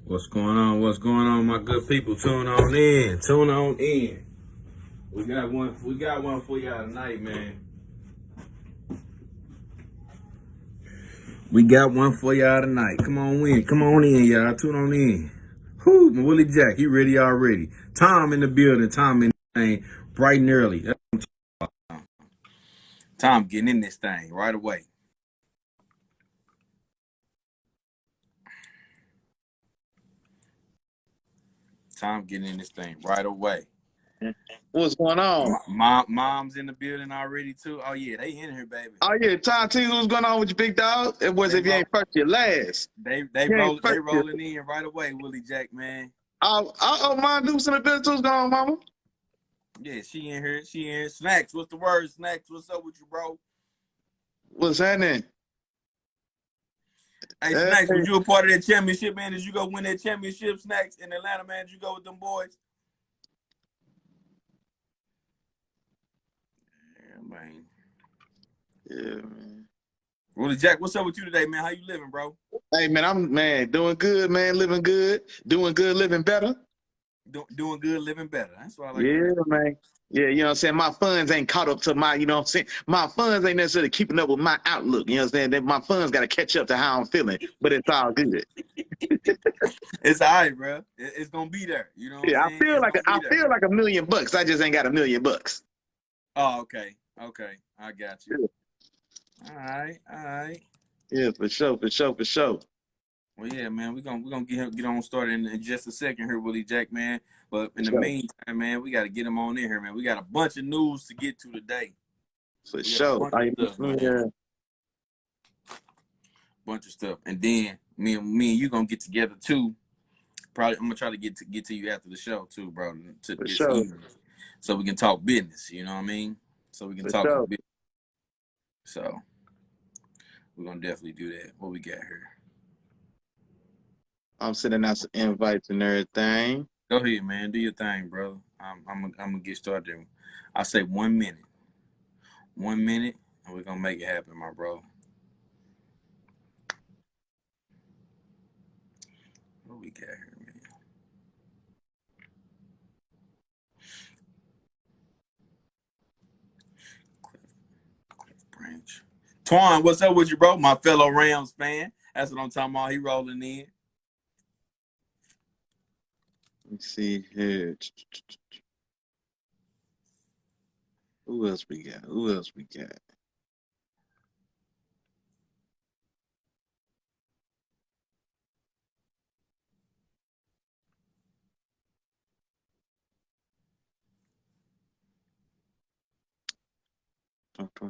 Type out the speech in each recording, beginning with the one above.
What's going on? What's going on, my good people? Tune on in. Tune on in. We got one. We got one for y'all tonight, man. We got one for y'all tonight. Come on in. Come on in, y'all. Tune on in. Whoo, Willie Jack, he ready already. Tom in the building. Tom in the thing bright and early. Tom getting in this thing right away. Tom getting in this thing right away. What's going on? Mom's in the building already too. Oh yeah, they in here, baby. Oh yeah, Tom T, what's going on with you, big dog? It was if you ain't first, you last. They You rolling in right away, Willie Jack, man. Oh, Mom Deuce in the business. What's going on, mama? Yeah, she in here. She in here. Snacks, what's the word? Snacks, what's up with you, bro? What's happening? Hey, Hey, Snacks, was you a part of that championship, man? Did you go win that championship, Snacks, in Atlanta, man? Did you go with them boys? Yeah, man. yeah, man. Willie Jack, what's up with you today, man? How you living, bro? Hey, man, I'm doing good, man, living good, doing good, living better. Doing good, living better. That's what I like to Yeah, hear. man. Yeah, you know what I'm saying? My funds ain't caught up to my, you know what I'm saying? My funds ain't necessarily keeping up with my outlook. You know what I'm saying? That my funds got to catch up to how I'm feeling, but it's all good. It's all right, bro. It's gonna be there. You know what I'm Yeah, saying? It's gonna I be there. feel like $1,000,000. I just ain't got $1,000,000. Oh, okay. Okay. I got you. Yeah. All right. All right. Yeah, for sure, for sure, for sure. Well, yeah, man, we're gonna get on started in just a second here, Willie Jack, man. But in the Sure. meantime, man, we got to get him on in here, man. We got a bunch of news to get to today. For We got a sure. bunch of stuff, man. Yeah. Bunch of stuff, and then me and you gonna get together too. Probably, I'm gonna try to get to you after the show too, bro, to For this sure. evening, so we can talk business. You know what I mean? So we can For talk some sure. business. So we're gonna definitely do that. What we got here? I'm sending out some invites and everything. Go ahead, man. Do your thing, brother. I'm gonna get started. I say 1 minute. 1 minute, and we're gonna make it happen, my bro. What we got here, man? Cliff Branch. Twan, what's up with you, bro? My fellow Rams fan. That's what I'm talking about. He rolling in. Let's see here. Who else we got? Who else we got? Okay.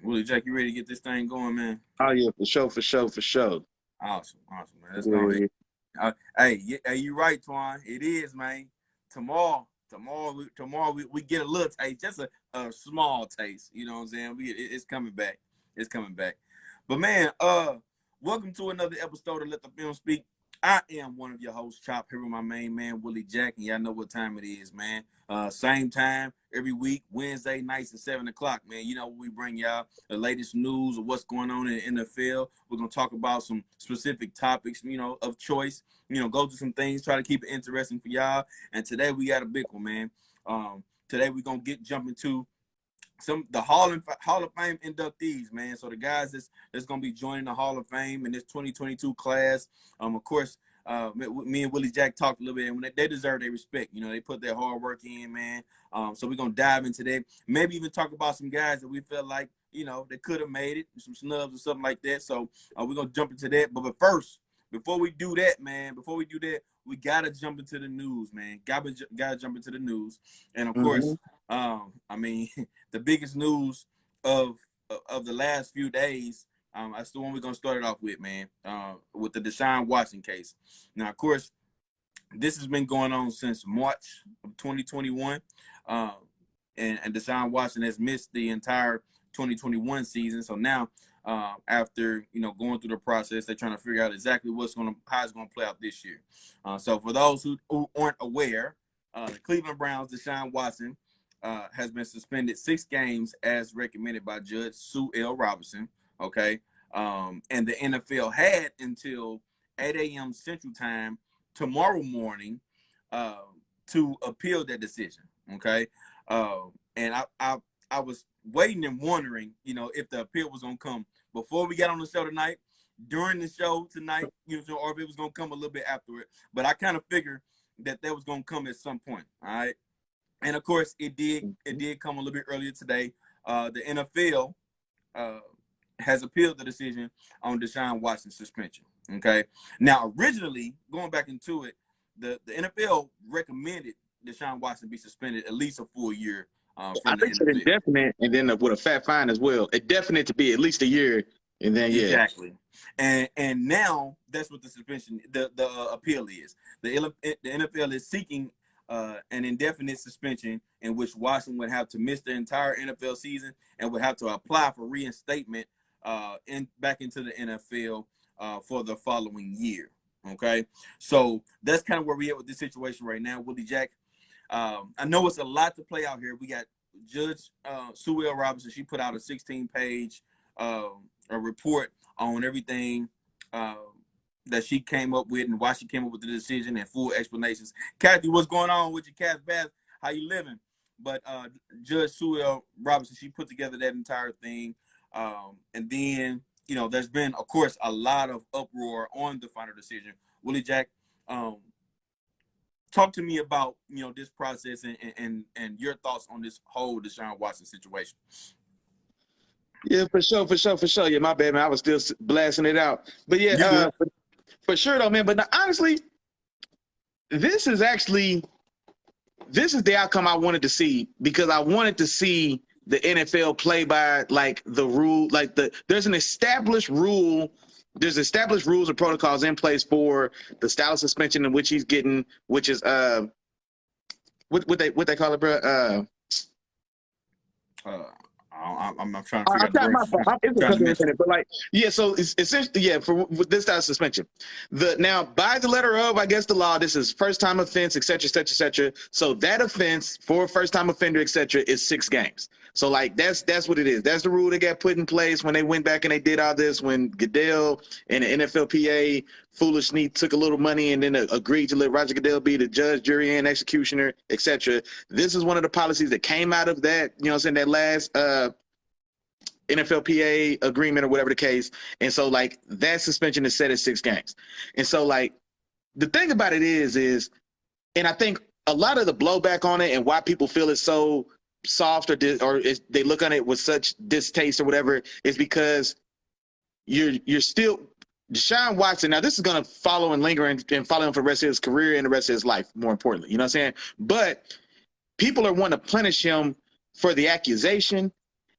Willie Jack, you ready to get this thing going, man? Oh yeah, for sure, for sure, for sure. Awesome, man. Let's go. Yeah. Hey, you right, Twan. It is, man. Tomorrow, we get a little taste, just a small taste. You know what I'm saying? It's coming back. It's coming back. But man, welcome to another episode of Let the Film Speak. I am one of your hosts, Chop, here with my main man, Willie Jack, and y'all know what time it is, man. Same time every week, Wednesday nights at 7 o'clock, man. You know, we bring y'all the latest news of what's going on in the NFL. We're going to talk about some specific topics, you know, of choice, you know, go through some things, try to keep it interesting for y'all. And today we got a big one, man. Today we're going to jump into the Hall of Fame inductees, man. So the guys that's gonna be joining the Hall of Fame in this 2022 class. Of course, me and Willie Jack talked a little bit, and when they deserve their respect. You know, they put their hard work in, man. So we're gonna dive into that. Maybe even talk about some guys that we felt like, you know, they could have made it, some snubs or something like that. So we're gonna jump into that. But first, before we do that, we gotta jump into the news, man. Gotta jump into the news, and of course, I mean, the biggest news of the last few days. That's the one we're gonna start it off with, man. With the Deshaun Watson case. Now, of course, this has been going on since March of 2021, and Deshaun Watson has missed the entire 2021 season. So now, after going through the process, they're trying to figure out exactly how it's gonna play out this year. So for those who aren't aware, the Cleveland Browns, Deshaun Watson, has been suspended 6 games as recommended by Judge Sue L. Robinson. Okay. And the NFL had until 8 a.m. Central Time tomorrow morning to appeal that decision. Okay, and I was waiting and wondering, if the appeal was gonna come before we got on the show tonight, during the show tonight, or if it was gonna come a little bit after it. But I kind of figured that was gonna come at some point. All right, and of course it did. It did come a little bit earlier today. The NFL has appealed the decision on Deshaun Watson's suspension. Okay, now originally going back into it, the NFL recommended Deshaun Watson be suspended at least a full year I from the think it's NFL. indefinite, and then with a fat fine as well. Indefinite to be at least a year, and then Exactly. And now that's what the suspension, the appeal is. The NFL is seeking an indefinite suspension in which Watson would have to miss the entire NFL season and would have to apply for reinstatement back into the NFL for the following year. Okay, so that's kind of where we are with this situation right now, Willie Jack. I know it's a lot to play out here. We got Judge Sue L. Robinson. She put out a 16-page a report on everything that she came up with and why she came up with the decision and full explanations. Kathy, what's going on with you, Kathy Bass? How you living? But Judge Sue L. Robinson, she put together that entire thing. And then, there's been, of course, a lot of uproar on the final decision. Willie Jack, talk to me about, this process and your thoughts on this whole Deshaun Watson situation. Yeah, for sure. Yeah, my bad, man. I was still blasting it out. But yeah, for sure though, man. But now, honestly, this is the outcome I wanted to see, because I wanted to see the NFL play by like the rule, like there's established rules and protocols in place for the style of suspension in which he's getting, which is what they call it, bro. I'm trying to figure out the word. But like, yeah, so it's essentially, for this type of suspension. Now, by the letter of, I guess, the law, this is first time offense, et cetera, et cetera, et cetera. So that offense for first time offender, et cetera, is 6 games. So like that's what it is. That's the rule that got put in place when they went back and they did all this, when Goodell and the NFLPA foolishly took a little money and then agreed to let Roger Goodell be the judge, jury, and executioner, et cetera. This is one of the policies that came out of that, that last NFLPA agreement or whatever the case. And so like that suspension is set at 6 games. And so like the thing about it is, and I think a lot of the blowback on it and why people feel it's so soft or they look on it with such distaste or whatever is because you're still Deshaun Watson. Now this is going to follow and linger and follow him for the rest of his career and the rest of his life, more importantly, you know what I'm saying? But people are wanting to punish him for the accusation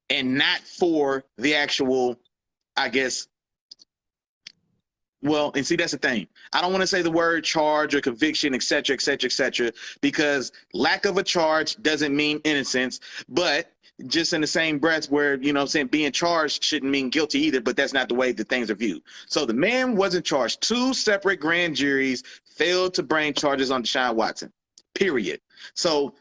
and not for the actual, I guess. Well, and see, that's the thing. I don't want to say the word charge or conviction, et cetera, et cetera, et cetera, because lack of a charge doesn't mean innocence. But just in the same breath where, being charged shouldn't mean guilty either, but that's not the way that things are viewed. So the man wasn't charged. 2 separate grand juries failed to bring charges on Deshaun Watson, period. So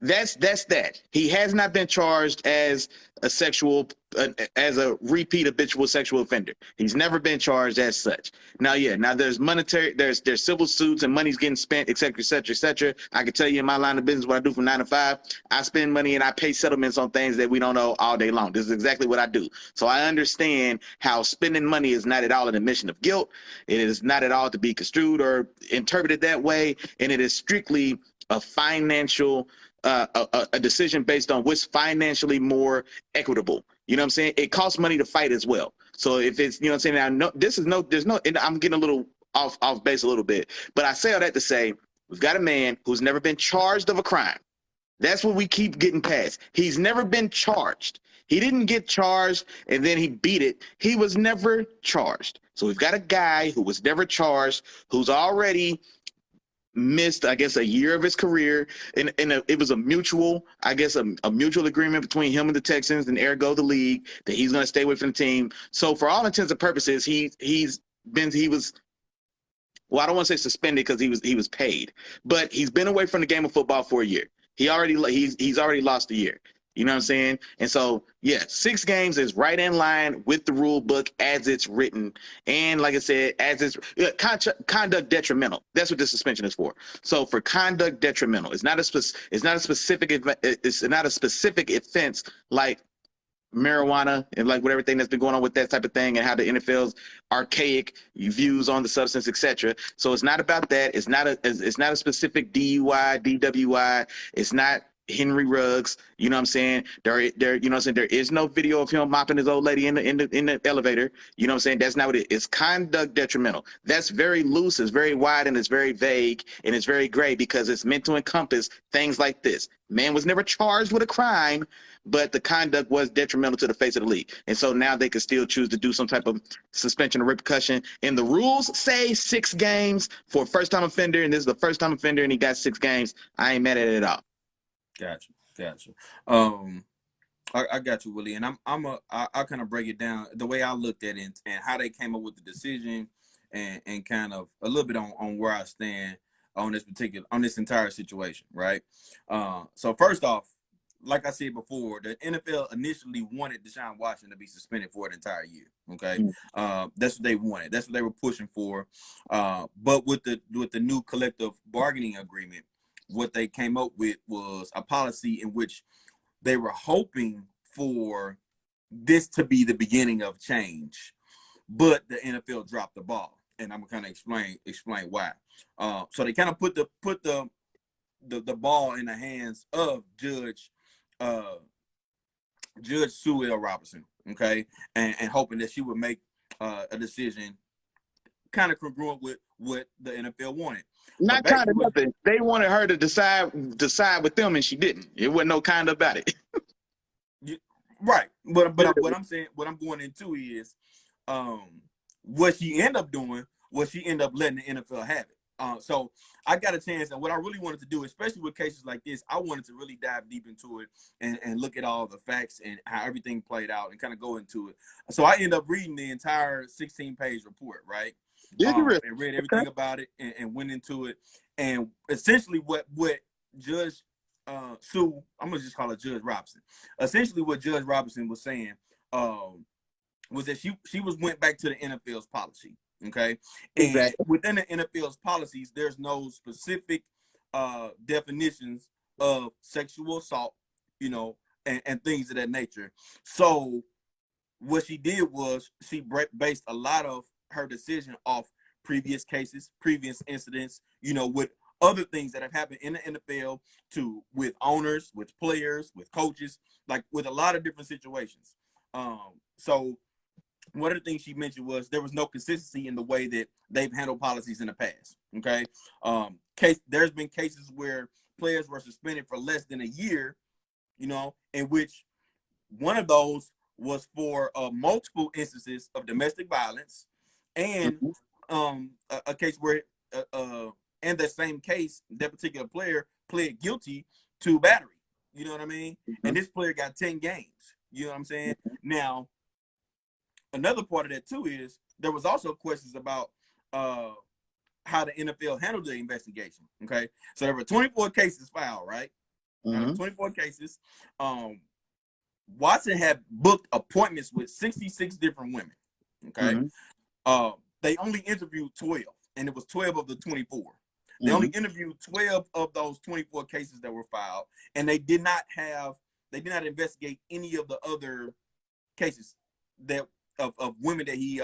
that's that. He has not been charged as a repeat habitual sexual offender. He's never been charged as such. Now there's there's civil suits and money's getting spent, et cetera, et cetera, et cetera. I can tell you in my line of business what I do from 9 to 5. I spend money and I pay settlements on things that we don't know all day long. This is exactly what I do. So I understand how spending money is not at all an admission of guilt. It is not at all to be construed or interpreted that way. And it is strictly a financial a decision based on what's financially more equitable. You know what I'm saying? It costs money to fight as well. So if it's, what I'm saying, now, I'm getting a little off base a little bit, but I say all that to say, we've got a man who's never been charged of a crime. That's what we keep getting past. He's never been charged. He didn't get charged and then he beat it. He was never charged. So we've got a guy who was never charged, who's already missed, I guess, a year of his career, and it was a mutual, I guess, a mutual agreement between him and the Texans and ergo the league that he's going to stay away from the team. So for all intents and purposes, he was, well, I don't want to say suspended because he was paid, but he's been away from the game of football for a year. He's already lost a year. You know what I'm saying? And so, yeah, 6 games is right in line with the rule book as it's written. And like I said, as it's conduct detrimental. That's what the suspension is for. So for conduct detrimental, it's not a specific offense like marijuana and like what everything that's been going on with that type of thing and how the NFL's archaic views on the substance, etc. So it's not about that. It's not a specific DUI, DWI. It's not Henry Ruggs. You know what I'm saying? There, you know what I'm saying? There is no video of him mopping his old lady in the elevator. You know what I'm saying? That's not what it is. It's conduct detrimental. That's very loose, it's very wide, and it's very vague, and it's very gray because it's meant to encompass things like this. Man was never charged with a crime, but the conduct was detrimental to the face of the league. And so now they could still choose to do some type of suspension or repercussion. And the rules say 6 games for a first-time offender, and this is the first-time offender, and he got 6 games. I ain't mad at it at all. Gotcha. I got you, Willie, and I'll kind of break it down the way I looked at it and how they came up with the decision, and kind of a little bit on where I stand on this entire situation, right? So first off, like I said before, the NFL initially wanted Deshaun Watson to be suspended for an entire year. Okay, that's what they wanted. That's what they were pushing for. But with the new collective bargaining agreement, what they came up with was a policy in which they were hoping for this to be the beginning of change, but the NFL dropped the ball, and I'm gonna kind of explain why. So they kind of put the ball in the hands of Judge Sue L. Robinson, okay, and hoping that she would make a decision kind of congruent with what the NFL wanted. Not kind of nothing. They wanted her to decide with them, and she didn't. It wasn't no kind about it. Right, but what I'm saying, what I'm going into is, what she ended up doing was she ended up letting the NFL have it. So I got a chance, and what I really wanted to do, especially with cases like this, I wanted to really dive deep into it and look at all the facts and how everything played out and kind of go into it. So I ended up reading the entire 16-page report, right? And read everything about it and went into it. And essentially what Judge Sue, I'm gonna just call her Judge Robinson. Essentially what Judge Robinson was saying was that she went back to the NFL's policy. Okay. And within the NFL's policies, there's no specific definitions of sexual assault, you know, and things of that nature. So what she did was she based a lot of her decision off previous cases, previous incidents, you know, with other things that have happened in the NFL with owners, with players, with coaches, like with a lot of different situations. So one of the things she mentioned was there was no consistency in the way that they've handled policies in the past. Okay. There's been cases where players were suspended for less than a year, you know, in which one of those was for multiple instances of domestic violence, and a case where in that same case, that particular player pled guilty to battery. You know what I mean? And this player got 10 games. You know what I'm saying? Now, another part of that too is there was also questions about how the NFL handled the investigation. Okay, so there were 24 cases filed, right? 24 cases. Watson had booked appointments with 66 different women. Okay, they only interviewed 12, and it was 12 of the 24. They only interviewed 12 of those 24 cases that were filed, and they did not investigate any of the other cases that of women that he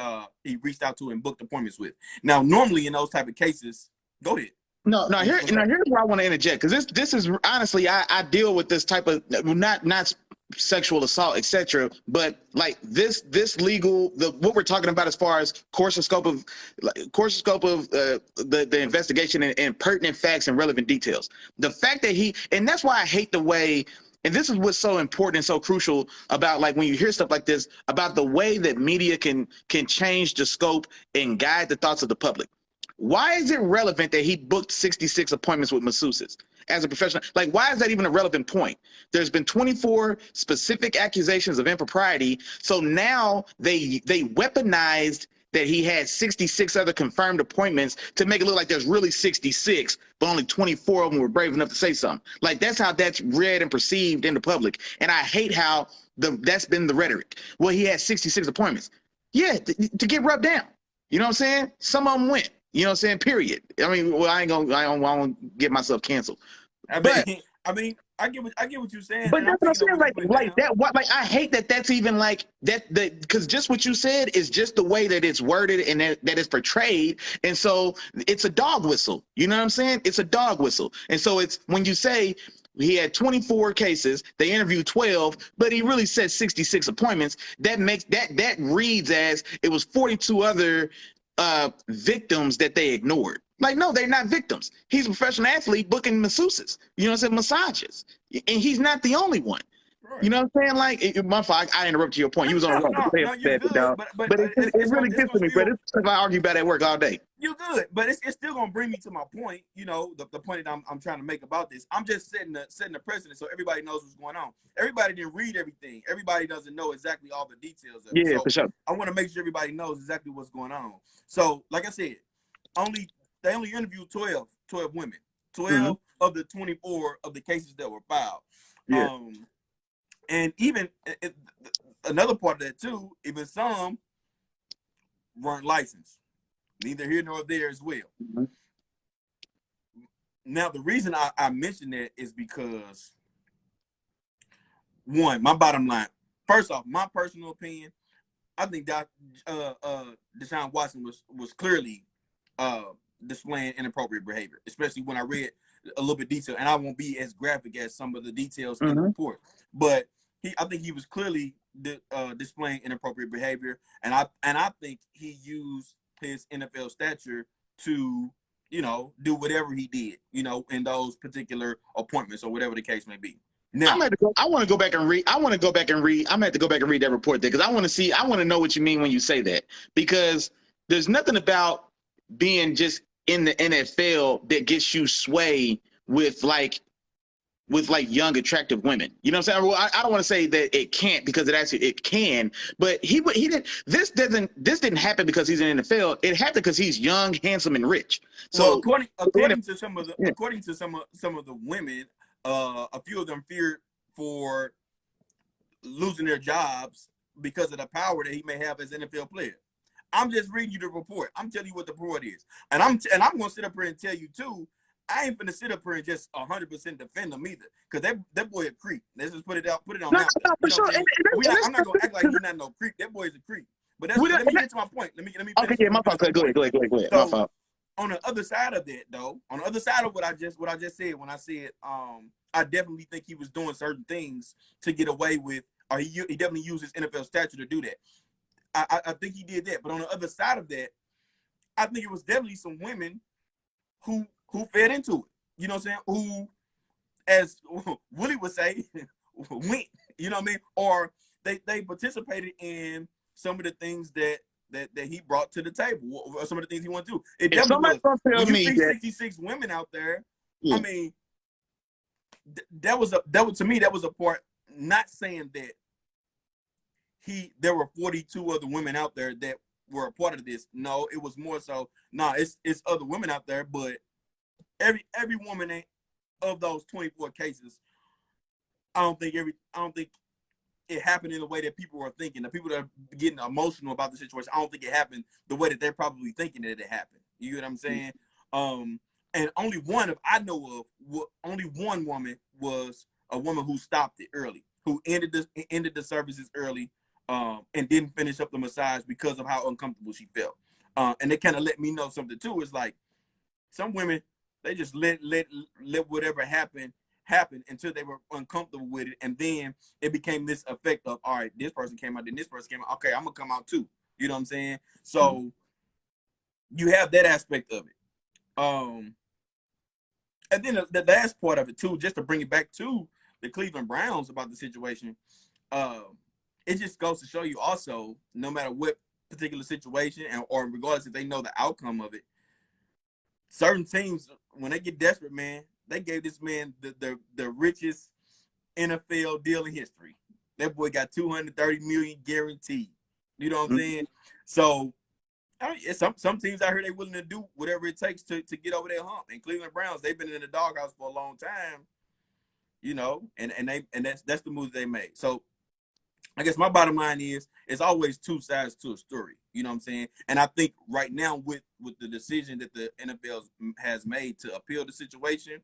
reached out to and booked appointments with. Now, normally in those type of cases, go ahead. No, here's where I want to interject, because this is honestly, I deal with this type of not sexual assault, etc., but like this legal, what we're talking about as far as course and scope of the investigation and pertinent facts and relevant details. The fact that and that's why I hate the way. And this is what's so important and so crucial about, like, when you hear stuff like this, about the way that media can change the scope and guide the thoughts of the public. Why is it relevant that he booked 66 appointments with masseuses as a professional? Like, why is that even a relevant point? There's been 24 specific accusations of impropriety. So now they weaponized that he had 66 other confirmed appointments to make it look like there's really 66, but only 24 of them were brave enough to say something. Like, that's how that's read and perceived in the public. And I hate how that's been the rhetoric. Well, he had 66 appointments. Yeah, to get rubbed down. You know what I'm saying? Some of them went. You know what I'm saying? Period. I mean, well, I don't get myself canceled. I mean, I get what you're saying. But that's what I'm saying. Like that. What? Like, I hate that. That's even like that. Because just what you said is just the way that it's worded and that it's portrayed. And so it's a dog whistle. You know what I'm saying? It's a dog whistle. And so it's when you say he had 24 cases, they interviewed 12, but he really said 66 appointments. That makes that reads as it was 42 other victims that they ignored. Like, no, they're not victims. He's a professional athlete booking masseuses, you know what I'm saying, massages. And he's not the only one. Right. You know what I'm saying? Like, my fault, I interrupted your point. You was on the wrong. No, you're good, but it really gets to me, but it's because I argue about at work all day. You're good, but it's still going to bring me to my point, you know, the point that I'm trying to make about this. I'm just setting the precedent so everybody knows what's going on. Everybody didn't read everything. Everybody doesn't know exactly all the details of it. Yeah, so for sure. I want to make sure everybody knows exactly what's going on. So, like I said, they only interviewed 12 women, 12 of the 24 of the cases that were filed. Yeah. And even another part of that too, even some weren't licensed, neither here nor there as well. Now, the reason I mention that is because, one, my bottom line, first off, my personal opinion, I think that Deshaun Watson was clearly displaying inappropriate behavior, especially when I read a little bit detail, and I won't be as graphic as some of the details in the report, but I think he was clearly displaying inappropriate behavior, and I think he used his NFL stature to, you know, do whatever he did, you know, in those particular appointments or whatever the case may be. Now, I want to go back and read. I'm going to have to go back and read that report there, because I want to know what you mean when you say that, because there's nothing about being just in the NFL that gets you sway with young attractive women. You know what I'm saying? Well, I don't want to say that it can't, because it can, but he didn't. This didn't happen because he's in the NFL. It happened because he's young, handsome, and rich. So, well, according to some of the women, a few of them feared for losing their jobs because of the power that he may have as an NFL player. I'm just reading you the report. I'm telling you what the report is, and I'm gonna sit up here and tell you too. I ain't finna sit up here and just 100% defend him either, because that boy a creep. Let's just put it on. No, for sure. I'm not gonna act like he's not no creep. That boy is a creep. But let me get to my point. Let me. Okay, yeah, my fault. Go ahead. So, my fault. On the other side of that, though, on the other side of what I just said, when I said I definitely think he was doing certain things to get away with, or he definitely used his NFL stature to do that. I think he did that. But on the other side of that, I think it was definitely some women who fed into it. You know what I'm saying? Who, as Willie would say, went. You know what I mean? Or they participated in some of the things that he brought to the table, or some of the things he wanted to do. It definitely was. When you see 66 women out there, I mean, that was to me, that was a part, not saying that there were 42 other women out there that were a part of this. No, it was more so, it's other women out there, but every woman of those 24 cases, I don't think it happened in the way that people are thinking. The people that are getting emotional about the situation, I don't think it happened the way that they're probably thinking that it happened. You get what I'm saying? And only one only one woman was a woman who stopped it early, who ended the services early, and didn't finish up the massage because of how uncomfortable she felt. And it kind of let me know something too. It's like some women, they just let whatever happen until they were uncomfortable with it, and then it became this effect of, all right, this person came out, then this person came out. Okay, I'm gonna come out too. You know what I'm saying? So you have that aspect of it. And then the last part of it too, just to bring it back to the Cleveland Browns about the situation, it just goes to show you also, no matter what particular situation, or regardless if they know the outcome of it, certain teams, when they get desperate, man, they gave this man the richest NFL deal in history. That boy got $230 million guaranteed. You know what I'm saying? So I mean, some teams out here they willing to do whatever it takes to get over their hump. And Cleveland Browns, they've been in the doghouse for a long time, you know, and that's the move they made. So I guess my bottom line is it's always two sides to a story. You know what I'm saying? And I think right now with the decision that the NFL has made to appeal the situation,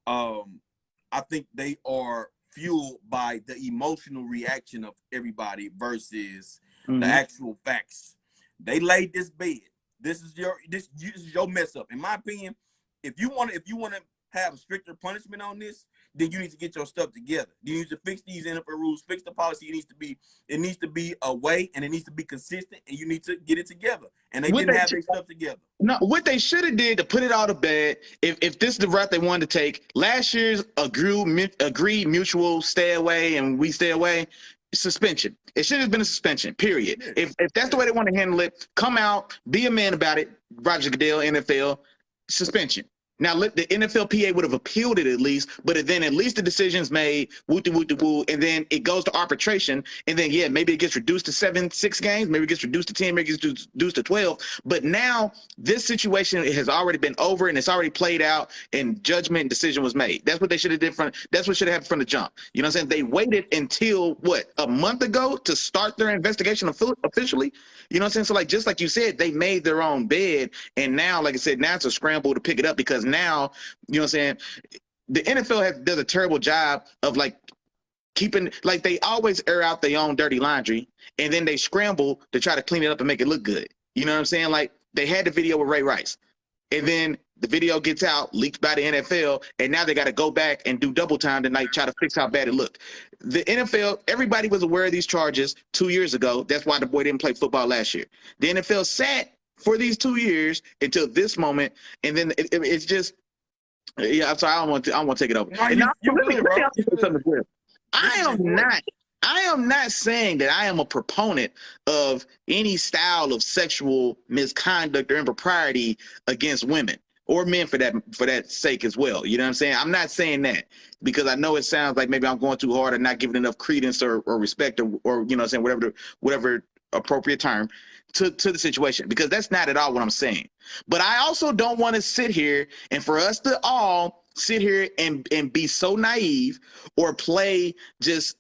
I think they are fueled by the emotional reaction of everybody versus the actual facts. They laid this bed. This is your mess up. In my opinion, if you want to have a stricter punishment on this, then you need to get your stuff together. You need to fix these NFL rules, fix the policy. It needs to be a way, and it needs to be consistent, and you need to get it together. And they didn't have their stuff together. No, what they should have did to put it all to bed, if this is the route they wanted to take, last year's agreed mutual stay away and we stay away, suspension. It should have been a suspension, period. Yeah. If that's the way they want to handle it, come out, be a man about it, Roger Goodell, NFL, suspension. Now, the NFLPA would have appealed it at least, but then at least the decision's made, woo-de-woo-de-woo, and then it goes to arbitration, and then, yeah, maybe it gets reduced to 6 games, maybe it gets reduced to 10, maybe it gets reduced to 12, but now this situation has already been over, and it's already played out, and judgment and decision was made. That's what they should have did that's what should have happened from the jump. You know what I'm saying? They waited until, a month ago to start their investigation officially? You know what I'm saying? So, just like you said, they made their own bed, and now, like I said, now it's a scramble to pick it up because now, you know what I'm saying, the NFL does a terrible job of keeping, they always air out their own dirty laundry, and then they scramble to try to clean it up and make it look good. You know what I'm saying? They had the video with Ray Rice, and then the video gets out, leaked by the NFL, and now they got to go back and do double time tonight, try to fix how bad it looked. The NFL, everybody was aware of these charges 2 years ago. That's why the boy didn't play football last year. The NFL sat for these 2 years until this moment, and then it's just, yeah. I'm sorry, I don't want to take it over. No, and now, let me bro. say something as well. I am not saying that I am a proponent of any style of sexual misconduct or impropriety against women or men for that sake as well. You know what I'm saying? I'm not saying that because I know it sounds like maybe I'm going too hard or not giving enough credence or respect or you know what I'm saying, whatever appropriate term to the situation, because that's not at all what I'm saying. But I also don't want to sit here and for us to all sit here and be so naive or play just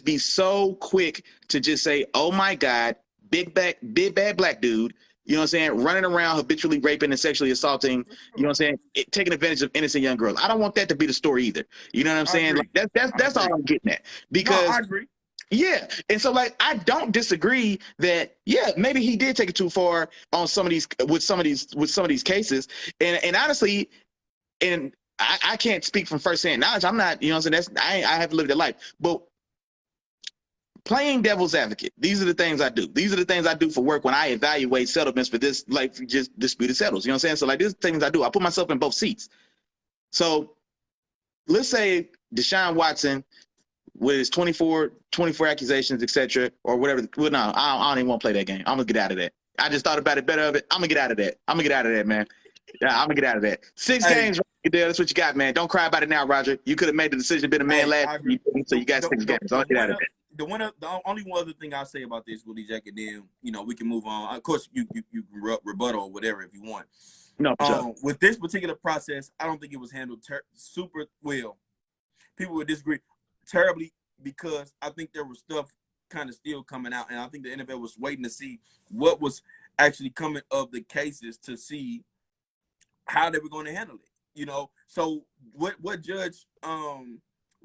be so quick to just say, oh my God, big bad black dude, you know what I'm saying, running around habitually raping and sexually assaulting, you know what I'm saying, taking advantage of innocent young girls. I don't want that to be the story either. You know what I'm saying? That's all I'm getting at. Because no, I agree. Yeah. And so I don't disagree that, yeah, maybe he did take it too far on some of these cases. And honestly, and I can't speak from firsthand knowledge. I'm not, you know what I'm saying, I haven't lived that life. But playing devil's advocate, these are the things I do. These are the things I do for work when I evaluate settlements for this, just disputed settles. You know what I'm saying? So these things I do. I put myself in both seats. So let's say Deshaun Watson with his 24 accusations, etc., or whatever. Well, no, I don't even want to play that game. I'm gonna get out of that. I just thought about it better of it. I'm gonna get out of that, man. Yeah, I'm gonna get out of that. 6 games, that's what you got, man. Don't cry about it now, Roger. You could have made the decision, been a man last year, so you got 6 games. Don't get out of that. The only one other thing I'll say about this, Willie Jack, and then we can move on. Of course, you rebuttal or whatever if you want. No, sure. With this particular process, I don't think it was handled super well. People would disagree terribly because I think there was stuff kind of still coming out, and I think the NFL was waiting to see what was actually coming of the cases to see how they were going to handle it. So what Judge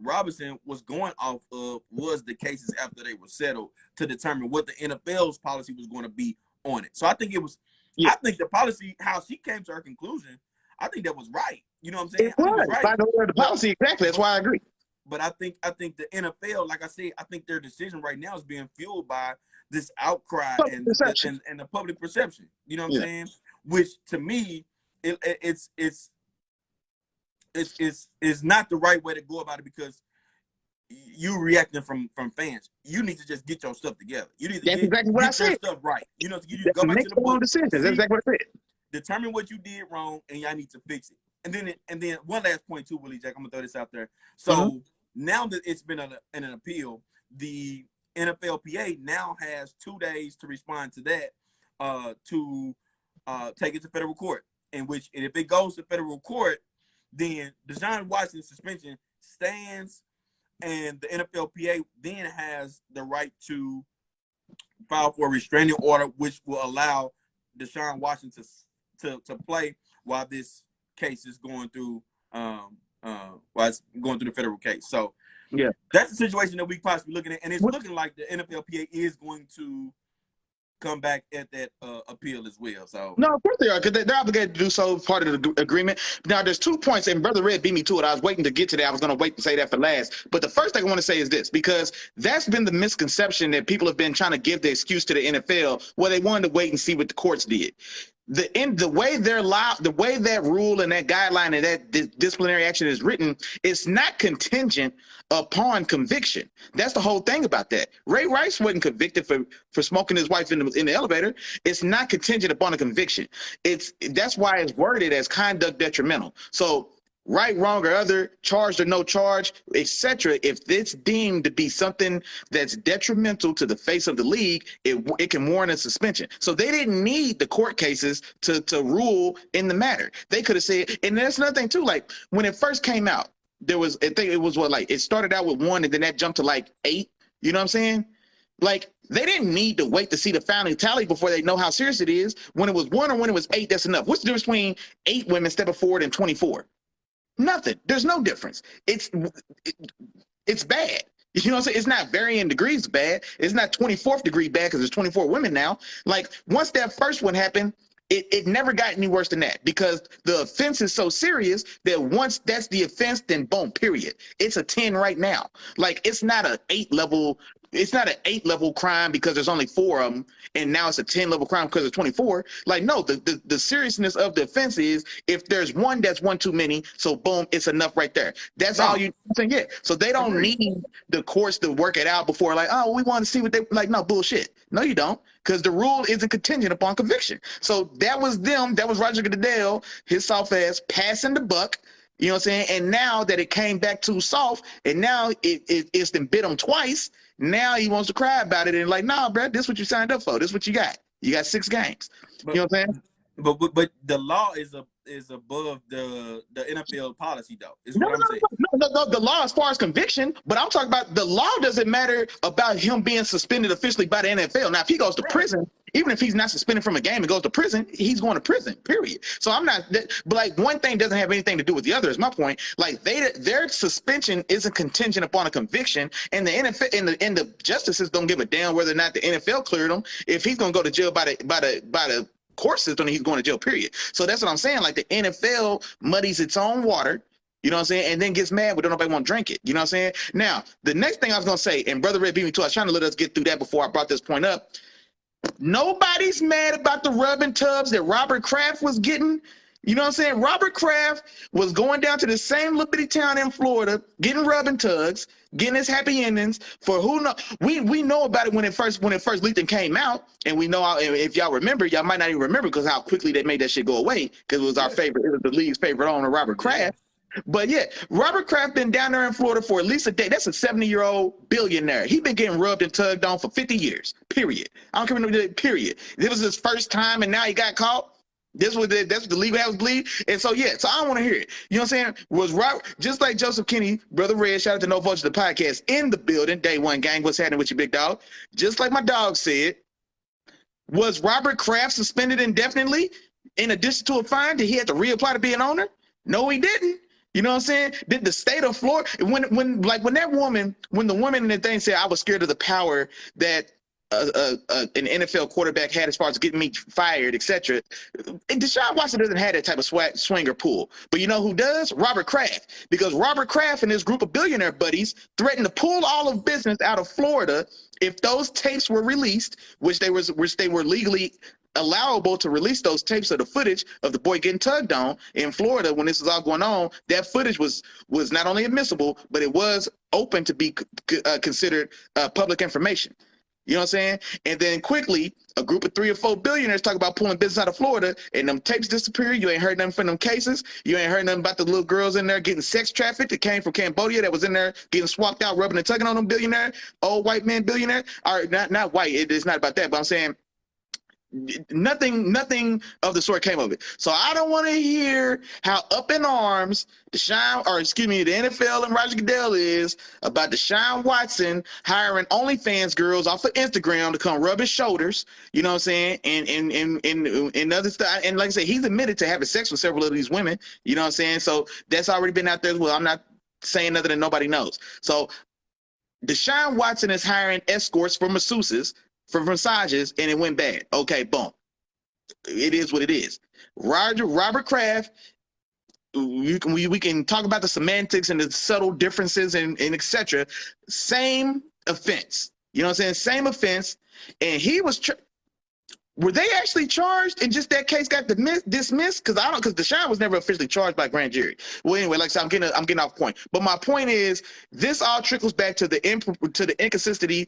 Robinson was going off of was the cases after they were settled to determine what the NFL's policy was going to be on it. So I think it was, I think the policy, how she came to her conclusion, I think that was right. You know what I'm saying? It was right. By the way, the policy, exactly. That's why I agree. But I think the NFL, like I said, I think their decision right now is being fueled by this outcry and the public perception. You know what I'm saying? Which to me, it's not the right way to go about it, because you reacting from fans. You need to just get your stuff together. You need to get your stuff right. You know, you go back to the book. Decisions. That's exactly what I said. Determine what you did wrong, and y'all need to fix it. And then one last point too, Willie Jack. I'm gonna throw this out there. So now that it's been in an appeal, the NFLPA now has 2 days to respond to that. to take it to federal court. And if it goes to federal court, then Deshaun Watson's suspension stands, and the NFLPA then has the right to file for a restraining order, which will allow Deshaun Watson to play while this case is going through the federal case. So yeah, that's the situation that we possibly looking at, and it's looking like the NFLPA is going to come back at that appeal as well. So no, of course they are, because they're obligated to do so, part of the agreement. Now, there's 2 points, and Brother Red beat me to it. I was waiting to get to that. I was going to wait to say that for last. But the first thing I want to say is this, because that's been the misconception that people have been trying to give the excuse to the NFL, where they wanted to wait and see what the courts did. The way that rule and that guideline and that disciplinary action is written, it's not contingent upon conviction. That's the whole thing about that. Ray Rice wasn't convicted for smoking his wife in the elevator. It's not contingent upon a conviction. That's why it's worded as conduct detrimental. So right, wrong, or other, charged or no charge, etc. If it's deemed to be something that's detrimental to the face of the league, it can warrant a suspension. So they didn't need the court cases to rule in the matter. They could have said, and that's another thing too, like when it first came out, I think it was it started out with 1 and then that jumped to like 8. You know what I'm saying? Like, they didn't need to wait to see the final tally before they know how serious it is. When it was 1 or when it was 8, that's enough. What's the difference between 8 women stepping forward and 24? Nothing. There's no difference. It's bad. You know what I'm saying? It's not varying degrees bad. It's not 24th degree bad because there's 24 women now. Like, once that first one happened, it never got any worse than that, because the offense is so serious that once that's the offense, then boom, period. It's a 10 right now. Like, it's not an 8 level. It's not an 8 level crime because there's only 4 of them, and now it's a 10 level crime because there's 24. Like, no, the seriousness of the offense is if there's one, that's one too many. So boom, it's enough right there. That's all you think. Yeah. So they don't need the courts to work it out before, like, oh, we want to see what they like. No, bullshit. No, you don't, because the rule isn't contingent upon conviction. So that was them. That was Roger Goodell, his soft ass, passing the buck. You know what I'm saying? And now that it came back too soft, and now it's been bit him twice. Now he wants to cry about it and like, nah, bro, this is what you signed up for. This is what you got. You got 6 games. You know what I'm saying? But the law is above the NFL policy, though. Is what I'm saying. No, the law as far as conviction, but I'm talking about the law doesn't matter about him being suspended officially by the NFL. Now, if he goes to prison, even if he's not suspended from a game and goes to prison, he's going to prison, period. So I'm not, but like, one thing doesn't have anything to do with the other is my point. Like, their suspension isn't contingent upon a conviction, and the NFL and the justices don't give a damn whether or not the NFL cleared him. If he's going to go to jail by the court system, he's going to jail, period. So that's what I'm saying. Like, the NFL muddies its own water, you know what I'm saying, and then gets mad when nobody want to drink it. You know what I'm saying? Now, the next thing I was going to say, and Brother Red beat me too, I was trying to let us get through that before I brought this point up. Nobody's mad about the rubbing tubs that Robert Kraft was getting. You know what I'm saying? Robert Kraft was going down to the same little bitty town in Florida, getting rubbing tugs, getting his happy endings for who know. We know about it when it first leaked and came out, and we know if y'all remember, y'all might not even remember because how quickly they made that shit go away, because it was our favorite, it was the league's favorite owner, Robert Kraft. But yeah, Robert Kraft been down there in Florida for at least a day. That's a 70-year-old billionaire. He been getting rubbed and tugged on for 50 years. Period. I don't care what the period. This was his first time, and now he got caught. That's what the league has believed. And so yeah, so I don't want to hear it. You know what I'm saying? Was Robert, just like Joseph Kenny, Brother Red, shout out to No Vulture, the podcast, in the building, day one gang, what's happening with you, big dog? Just like my dog said, was Robert Kraft suspended indefinitely in addition to a fine? Did he have to reapply to be an owner? No, he didn't. You know what I'm saying? Did the state of Florida, when the woman in the thing said, I was scared of the power that an NFL quarterback had as far as getting me fired, etc. Deshaun Watson doesn't have that type of swinger pool. But you know who does? Robert Kraft. Because Robert Kraft and his group of billionaire buddies threatened to pull all of business out of Florida if those tapes were released, which they were legally allowable to release those tapes of the footage of the boy getting tugged on in Florida when this was all going on. That footage was not only admissible, but it was open to be considered public information. You know what I'm saying? And then quickly, a group of 3 or 4 billionaires talk about pulling business out of Florida, and them tapes disappear. You ain't heard nothing from them cases. You ain't heard nothing about the little girls in there getting sex trafficked that came from Cambodia that was in there getting swapped out, rubbing and tugging on them billionaire, old white man billionaire. Or not white. It's not about that, but I'm saying Nothing of the sort came of it. So I don't want to hear how up in arms the NFL and Roger Goodell is about Deshaun Watson hiring OnlyFans girls off of Instagram to come rub his shoulders. You know what I'm saying? And other stuff. And like I said, he's admitted to having sex with several of these women. You know what I'm saying? So that's already been out there as well. I'm not saying nothing that nobody knows. So Deshaun Watson is hiring escorts for masseuses, for massages, and it went bad. Okay, boom. It is what it is. Robert Kraft, we can talk about the semantics and the subtle differences and etc. Same offense. You know what I'm saying? Same offense. And he was were they actually charged and just that case got dismissed? Because Deshaun was never officially charged by grand jury. Well, anyway, like I said, I'm getting off point. But my point is, this all trickles back to the inconsistency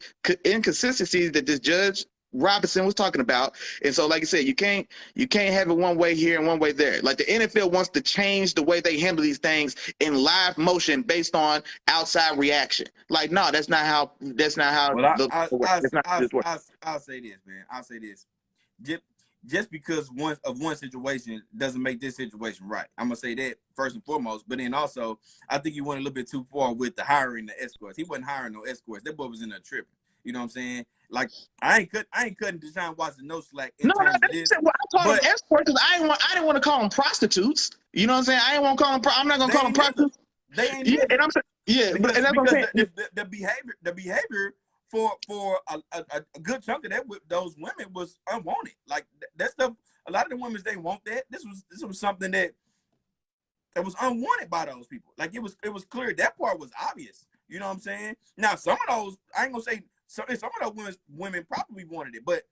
that this Judge Robinson was talking about. And so, like I said, you can't have it one way here and one way there. Like the NFL wants to change the way they handle these things in live motion based on outside reaction. Like, no, that's not how. Well, I'll say this, man. I'll say this. Just because one situation doesn't make this situation right. I'm gonna say that first and foremost. But then also, I think you went a little bit too far with the hiring the escorts. He wasn't hiring no escorts. That boy was in there tripping. You know what I'm saying? Like I ain't cutting Deshaun Watson no slack. I call them escorts because I didn't want to call them prostitutes. You know what I'm saying? I didn't want to call them. I'm not gonna call them prostitutes. They ain't. Yeah, and I'm saying, yeah, but and that's what I'm saying. The behavior for a good chunk of that with those women was unwanted. Like that stuff. A lot of the women, they want that. This was something that was unwanted by those people. Like it was clear. That part was obvious. You know what I'm saying? Now some of those, I ain't gonna say some of those women probably wanted it, but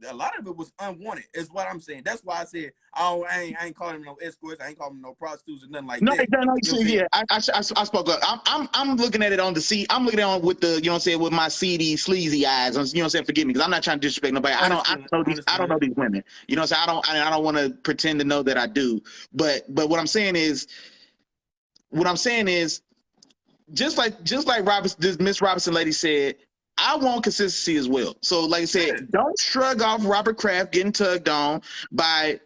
a lot of it was unwanted, is what I'm saying. That's why I said, oh, I ain't calling them no escorts, I ain't calling them no prostitutes or nothing like that. I spoke up. I'm looking at it on the I'm looking at it on with the, you know what I'm saying, with my seedy, sleazy eyes. You know what I'm saying? Forgive me, because I'm not trying to disrespect nobody. I don't know these women. You know what I'm saying? I don't want to pretend to know that I do. But what I'm saying is, just like this Miss Robinson lady said, I want consistency as well. So, like I said, don't shrug off Robert Kraft getting tugged on by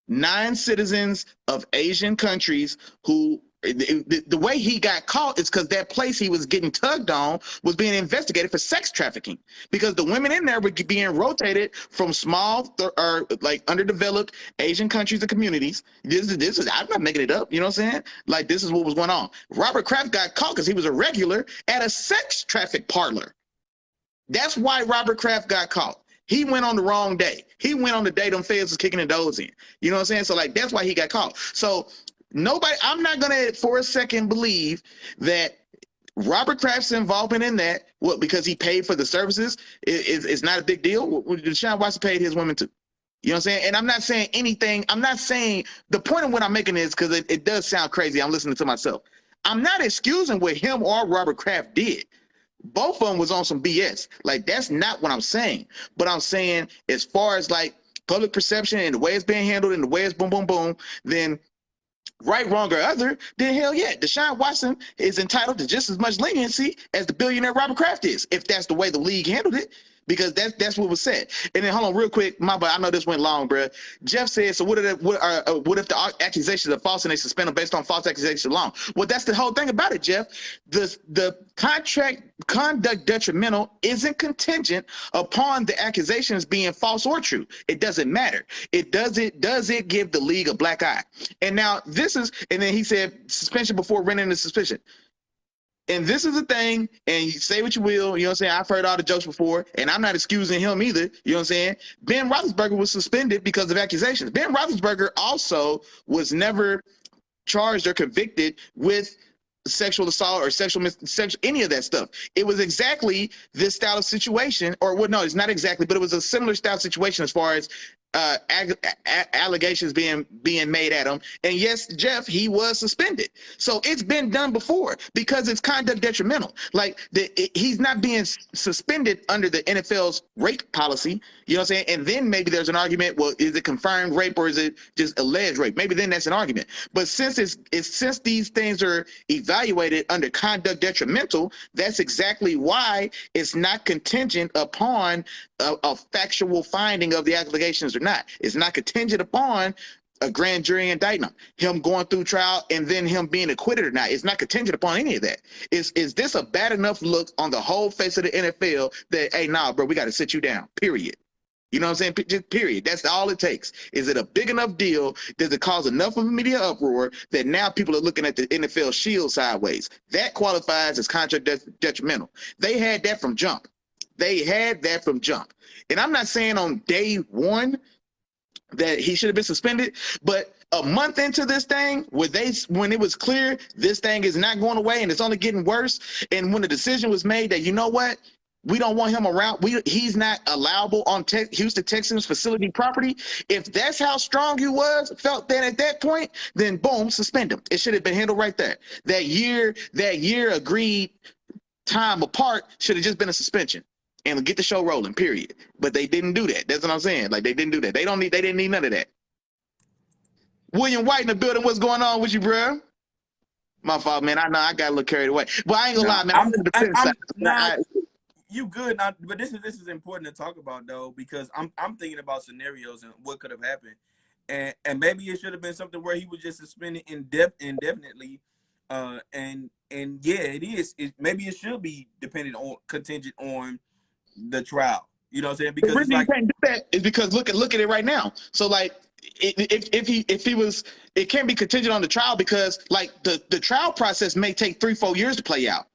9 citizens of Asian countries who the way he got caught is because that place he was getting tugged on was being investigated for sex trafficking, because the women in there were being rotated from small or like underdeveloped Asian countries and communities. This is I'm not making it up. You know what I'm saying? Like, this is what was going on. Robert Kraft got caught because he was a regular at a sex traffic parlor. That's why Robert Kraft got caught. He went on the wrong day. He went on the day them feds was kicking the doors in. You know what I'm saying? So like, that's why he got caught. So I'm not gonna for a second believe that Robert Kraft's involvement in that, because he paid for the services, is not a big deal. Deshaun Watson paid his women too. You know what I'm saying? And I'm not saying anything. I'm not saying, the point of what I'm making is, because it does sound crazy, I'm listening to myself. I'm not excusing what him or Robert Kraft did. Both of them was on some BS. Like, that's not what I'm saying. But I'm saying, as far as like public perception and the way it's being handled and the way it's boom, boom, boom, then right, wrong, or other, then hell yeah, Deshaun Watson is entitled to just as much leniency as the billionaire Robert Kraft is, if that's the way the league handled it, because that's what was said. And then hold on real quick, I know this went long, bro. Jeff said, so what if the accusations are false and they suspend them based on false accusations alone? Well, that's the whole thing about it, Jeff. The contract conduct detrimental isn't contingent upon the accusations being false or true. It doesn't matter. Does it give the league a black eye? And now and then he said suspension before rendering the suspicion. And this is the thing, and you say what you will, you know what I'm saying? I've heard all the jokes before, and I'm not excusing him either, you know what I'm saying? Ben Roethlisberger was suspended because of accusations. Ben Roethlisberger also was never charged or convicted with sexual assault or sexual any of that stuff. It was exactly this style of situation, or well, no, it's not exactly, but it was a similar style situation as far as allegations being made at him. And yes, Jeff, he was suspended. So it's been done before because it's conduct detrimental. Like he's not being suspended under the NFL's rape policy. You know what I'm saying? And then maybe there's an argument. Well, is it confirmed rape or is it just alleged rape? Maybe then that's an argument. But since since these things are evaluated under conduct detrimental, that's exactly why it's not contingent upon a factual finding of the allegations or not. It's not contingent upon a grand jury indictment, him going through trial, and then him being acquitted or not. It's not contingent upon any of that. Is this a bad enough look on the whole face of the NFL that, hey, nah, bro, we got to sit you down, period. You know what I'm saying? Just period. That's all it takes. Is it a big enough deal? Does it cause enough of a media uproar that now people are looking at the NFL shield sideways? That qualifies as contract detrimental. They had that from jump. And I'm not saying on day one that he should have been suspended, but a month into this thing, when it was clear this thing is not going away and it's only getting worse, and when the decision was made that, you know what, we don't want him around, he's not allowable on Houston Texans facility property. If that's how strong you felt then at that point, then boom, suspend him. It should have been handled right there. That year agreed time apart should have just been a suspension and get the show rolling, period. But they didn't do that. That's what I'm saying. Like, they didn't do that. They didn't need none of that. William White in the building. What's going on with you, bro? My fault, man. I know I got a little carried away. But I ain't gonna lie, man. I'm in the defense side. You good now, but this is important to talk about though, because I'm thinking about scenarios and what could have happened. And maybe it should have been something where he was just suspended indefinitely. And yeah, it is. Maybe it should be contingent on the trial. You know what I'm saying? Because the reason you can't do that is because look at it right now. So like, if he was, it can't be contingent on the trial because like the trial process may take 3-4 years to play out.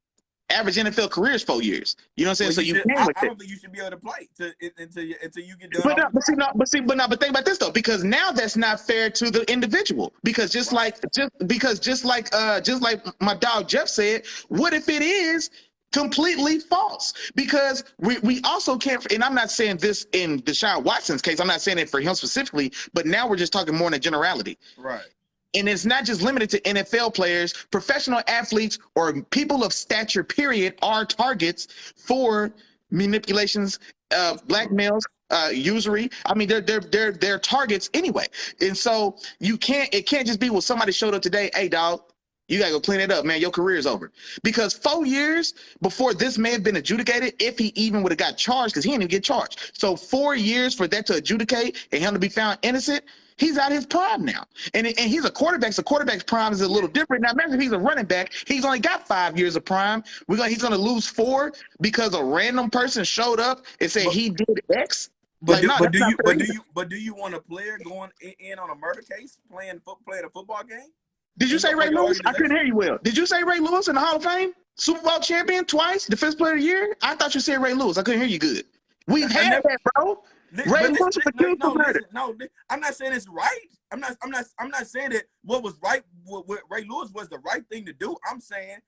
Average NFL career is 4 years. You know what I'm saying? Well, I don't think you should be able to play until you get done. But think about this though, because now that's not fair to the individual. Because just like my dog Jeff said, what if it is completely false? Because we also can't, and I'm not saying this in Deshaun Watson's case, I'm not saying it for him specifically, but now we're just talking more in a generality. Right. And it's not just limited to NFL players, professional athletes or people of stature, period, are targets for manipulations, blackmails, usury. I mean, they're targets anyway. And so it can't just be, well, somebody showed up today, hey, dog, you gotta go clean it up, man. Your career is over. Because 4 years before this may have been adjudicated, if he even would have got charged, because he didn't even get charged. So 4 years for that to adjudicate and him to be found innocent, he's out his prime now. And he's a quarterback, so quarterback's prime is a little different. Now imagine if he's a running back, he's only got 5 years of prime. He's gonna lose 4 because a random person showed up and said he did X. But do you want a player going in on a murder case playing a football game? Did you say Ray Lewis? I couldn't hear you well. Did you say Ray Lewis in the Hall of Fame? Super Bowl champion twice, Defensive Player of the Year? I thought you said Ray Lewis. I couldn't hear you good. We've had that, bro. Ray Lewis accused of murder. No, I'm not saying it's right. I'm not saying that what was right, what Ray Lewis was the right thing to do. I'm saying,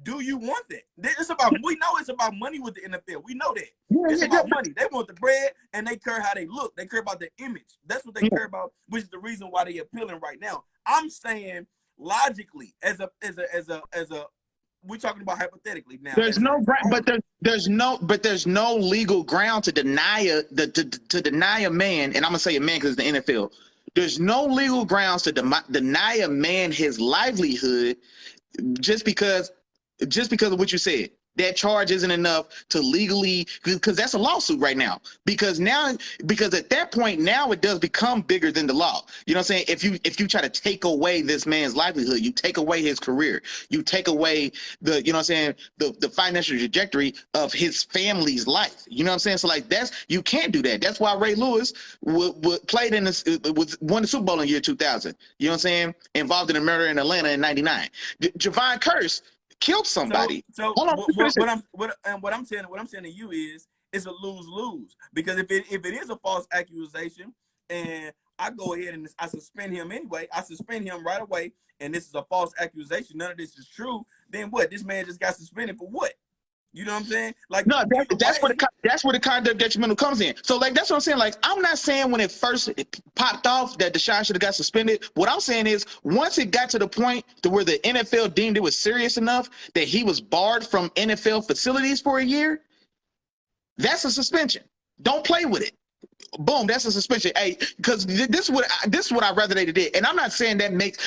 do you want that? We know it's about money with the NFL. We know that. It's about money. They want the bread and they care how they look. They care about their image. That's what they care about, which is the reason why they're appealing right now. I'm saying logically, as a we're talking about hypothetically now. There's no legal ground to deny a man, and I'm gonna say a man because it's the NFL. There's no legal grounds to deny a man his livelihood just because of what you said. That charge isn't enough to legally, because that's a lawsuit right now. Because at that point now it does become bigger than the law. You know what I'm saying? If you try to take away this man's livelihood, you take away his career, you take away the, you know what I'm saying, the financial trajectory of his family's life. You know what I'm saying? So like you can't do that. That's why Ray Lewis played won the Super Bowl in the year 2000. You know what I'm saying? Involved in a murder in Atlanta in '99. Javon Curse killed somebody. So what I'm saying to you is it's a lose-lose, because if it is a false accusation and I go ahead and I suspend him anyway, I suspend him right away, and this is a false accusation, none of this is true, then what? This man just got suspended for what? You know what I'm saying? Like, No, that's way. where the conduct detrimental comes in. So like that's what I'm saying. Like I'm not saying when it popped off that Deshaun should have got suspended. What I'm saying is once it got to the point to where the NFL deemed it was serious enough that he was barred from NFL facilities for a year, that's a suspension. Don't play with it. Boom, that's a suspension. Hey, because this is what I rather they did. And I'm not saying that makes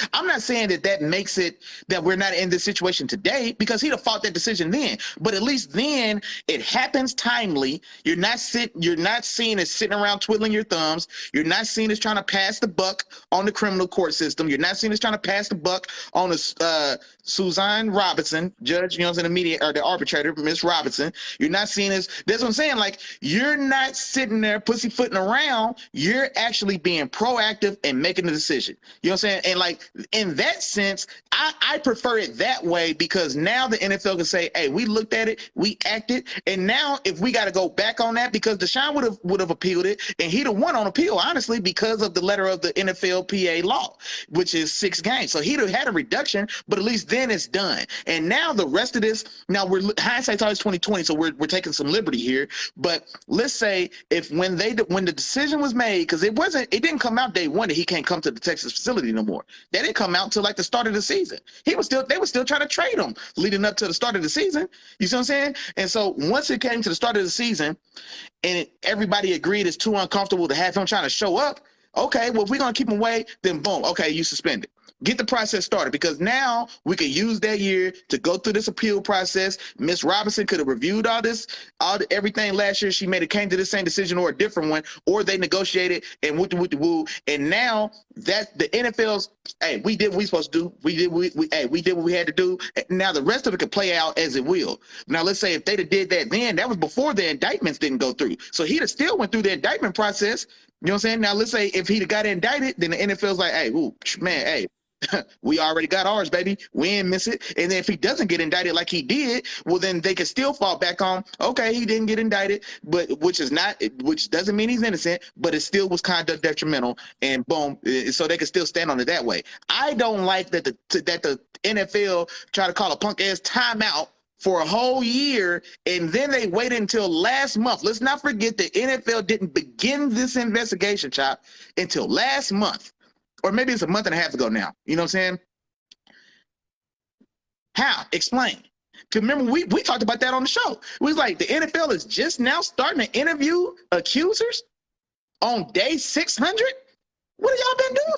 it that we're not in this situation today, because he'd have fought that decision then. But at least then it happens timely. You're not seen as sitting around twiddling your thumbs. You're not seen as trying to pass the buck on the criminal court system. You're not seen as trying to pass the buck on the Suzanne Robinson, judge, you know, in the media, or the arbitrator, Miss Robinson. You're not seen as, that's what I'm saying. Like, you're not sitting there pussyfooting around. You're actually being proactive and making a decision. You know what I'm saying? And like, in that sense, I prefer it that way, because now the NFL can say, hey, we looked at it, we acted, and now if we got to go back on that, because Deshaun would have appealed it, and he'd have won on appeal, honestly, because of the letter of the NFLPA law, which is 6 games. So he'd have had a reduction, but at least then it's done. And now the rest of this, now hindsight's always 2020, so we're taking some liberty here. But let's say if when the decision was made, because it didn't come out day one that he can't come to the Texas facility no more. That didn't come out until like the start of the season. They were still trying to trade him leading up to the start of the season. You see what I'm saying? And so once it came to the start of the season, and everybody agreed it's too uncomfortable to have him trying to show up. Okay, well, if we're gonna keep him away, then boom, okay, you suspended. Get the process started, because now we could use that year to go through this appeal process. Miss Robinson could have reviewed everything last year. She came to the same decision or a different one, or they negotiated and woo. And now that the NFL's, hey, we did what we supposed to do. We did what we had to do. Now the rest of it could play out as it will. Now let's say if they'd have did that then, that was before the indictments didn't go through. So he'd have still went through the indictment process. You know what I'm saying? Now let's say if he'd have got indicted, then the NFL's like, hey, ooh, man, hey, we already got ours, baby. We ain't miss it. And then if he doesn't get indicted like he did, well, then they could still fall back on, okay, he didn't get indicted, but which doesn't mean he's innocent, but it still was conduct detrimental, and boom, so they could still stand on it that way. I don't like that the NFL try to call a punk ass timeout for a whole year, and then they waited until last month. Let's not forget the NFL didn't begin this investigation, Chop, until last month. Or maybe it's a month and a half ago now. You know what I'm saying? How? Explain. Because remember, we talked about that on the show. It was like the NFL is just now starting to interview accusers on day 600. What have y'all been doing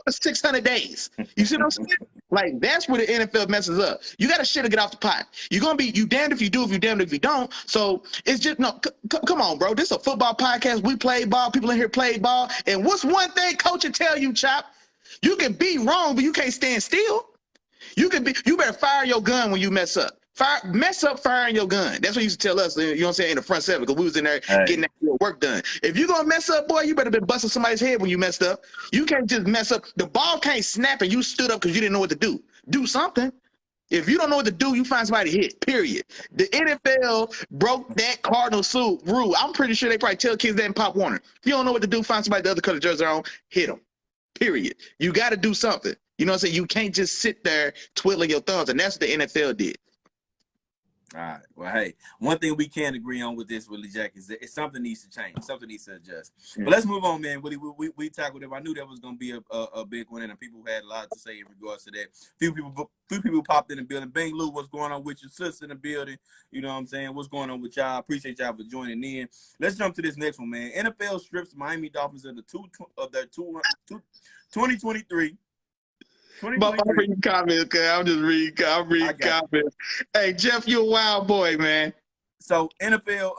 for 600 days? You see what I'm saying? Like, that's where the NFL messes up. You got to shit or get off the pot. You're going to be, you damned if you do, if you damned if you don't. So it's just, no, come on, bro. This is a football podcast. We play ball. People in here play ball. And what's one thing coach will tell you, Chop? You can be wrong, but you can't stand still. You better fire your gun when you mess up. Mess up firing your gun. That's what you used to tell us, you know what I'm saying, in the front seven, because we was in there getting that work done. If you're going to mess up, boy, you better been busting somebody's head when you messed up. You can't just mess up. The ball can't snap and you stood up because you didn't know what to do. Do something. If you don't know what to do, you find somebody to hit, period. The NFL broke that cardinal rule. I'm pretty sure they probably tell kids that in Pop Warner. If you don't know what to do, find somebody the other color jersey on, hit them, period. You got to do something. You know what I'm saying? You can't just sit there twiddling your thumbs, and that's what the NFL did. All right. Well, hey, one thing we can agree on with this, Willie Jack, is that something needs to change. Something needs to adjust. Yeah. But let's move on, man. Willie, we tackled it. I knew that was going to be a big one, and people had a lot to say in regards to that. Few people popped in the building. Bang Lou, what's going on with your sister in the building? You know what I'm saying? What's going on with y'all? Appreciate y'all for joining in. Let's jump to this next one, man. NFL strips Miami Dolphins of their 2023. But I'm reading comments, I'm just reading comments. Hey, Jeff, you a wild boy, man. So NFL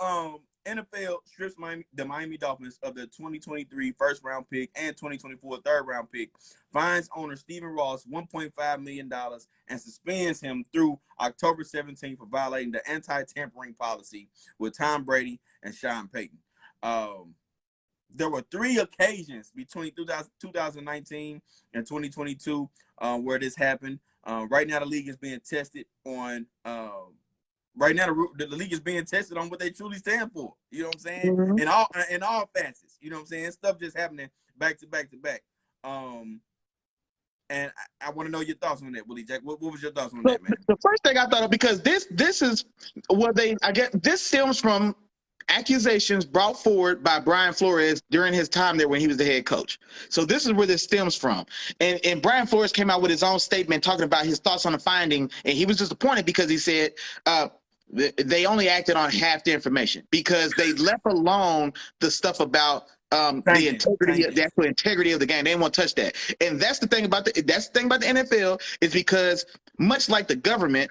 strips the Miami Dolphins of their 2023 first round pick and 2024 third round pick, fines owner Stephen Ross $1.5 million, and suspends him through October 17th for violating the anti-tampering policy with Tom Brady and Sean Payton. There were 3 occasions between 2019 and 2022 where this happened. Right now, the league is being tested on. Right now, the league is being tested on what they truly stand for. You know what I'm saying? Mm-hmm. In all facets. You know what I'm saying? Stuff just happening back to back to back. And I want to know your thoughts on that, Willie Jack. What was your thoughts on So that, man? the first thing I thought of, because this is what this stems from accusations brought forward by Brian Flores during his time there when he was the head coach. So this is where this stems from. And Brian Flores came out with his own statement talking about his thoughts on the finding, and he was disappointed because he said they only acted on half the information because they left alone the stuff about the actual integrity of the game. They didn't want to touch that. And that's the thing about the NFL is because much like the government,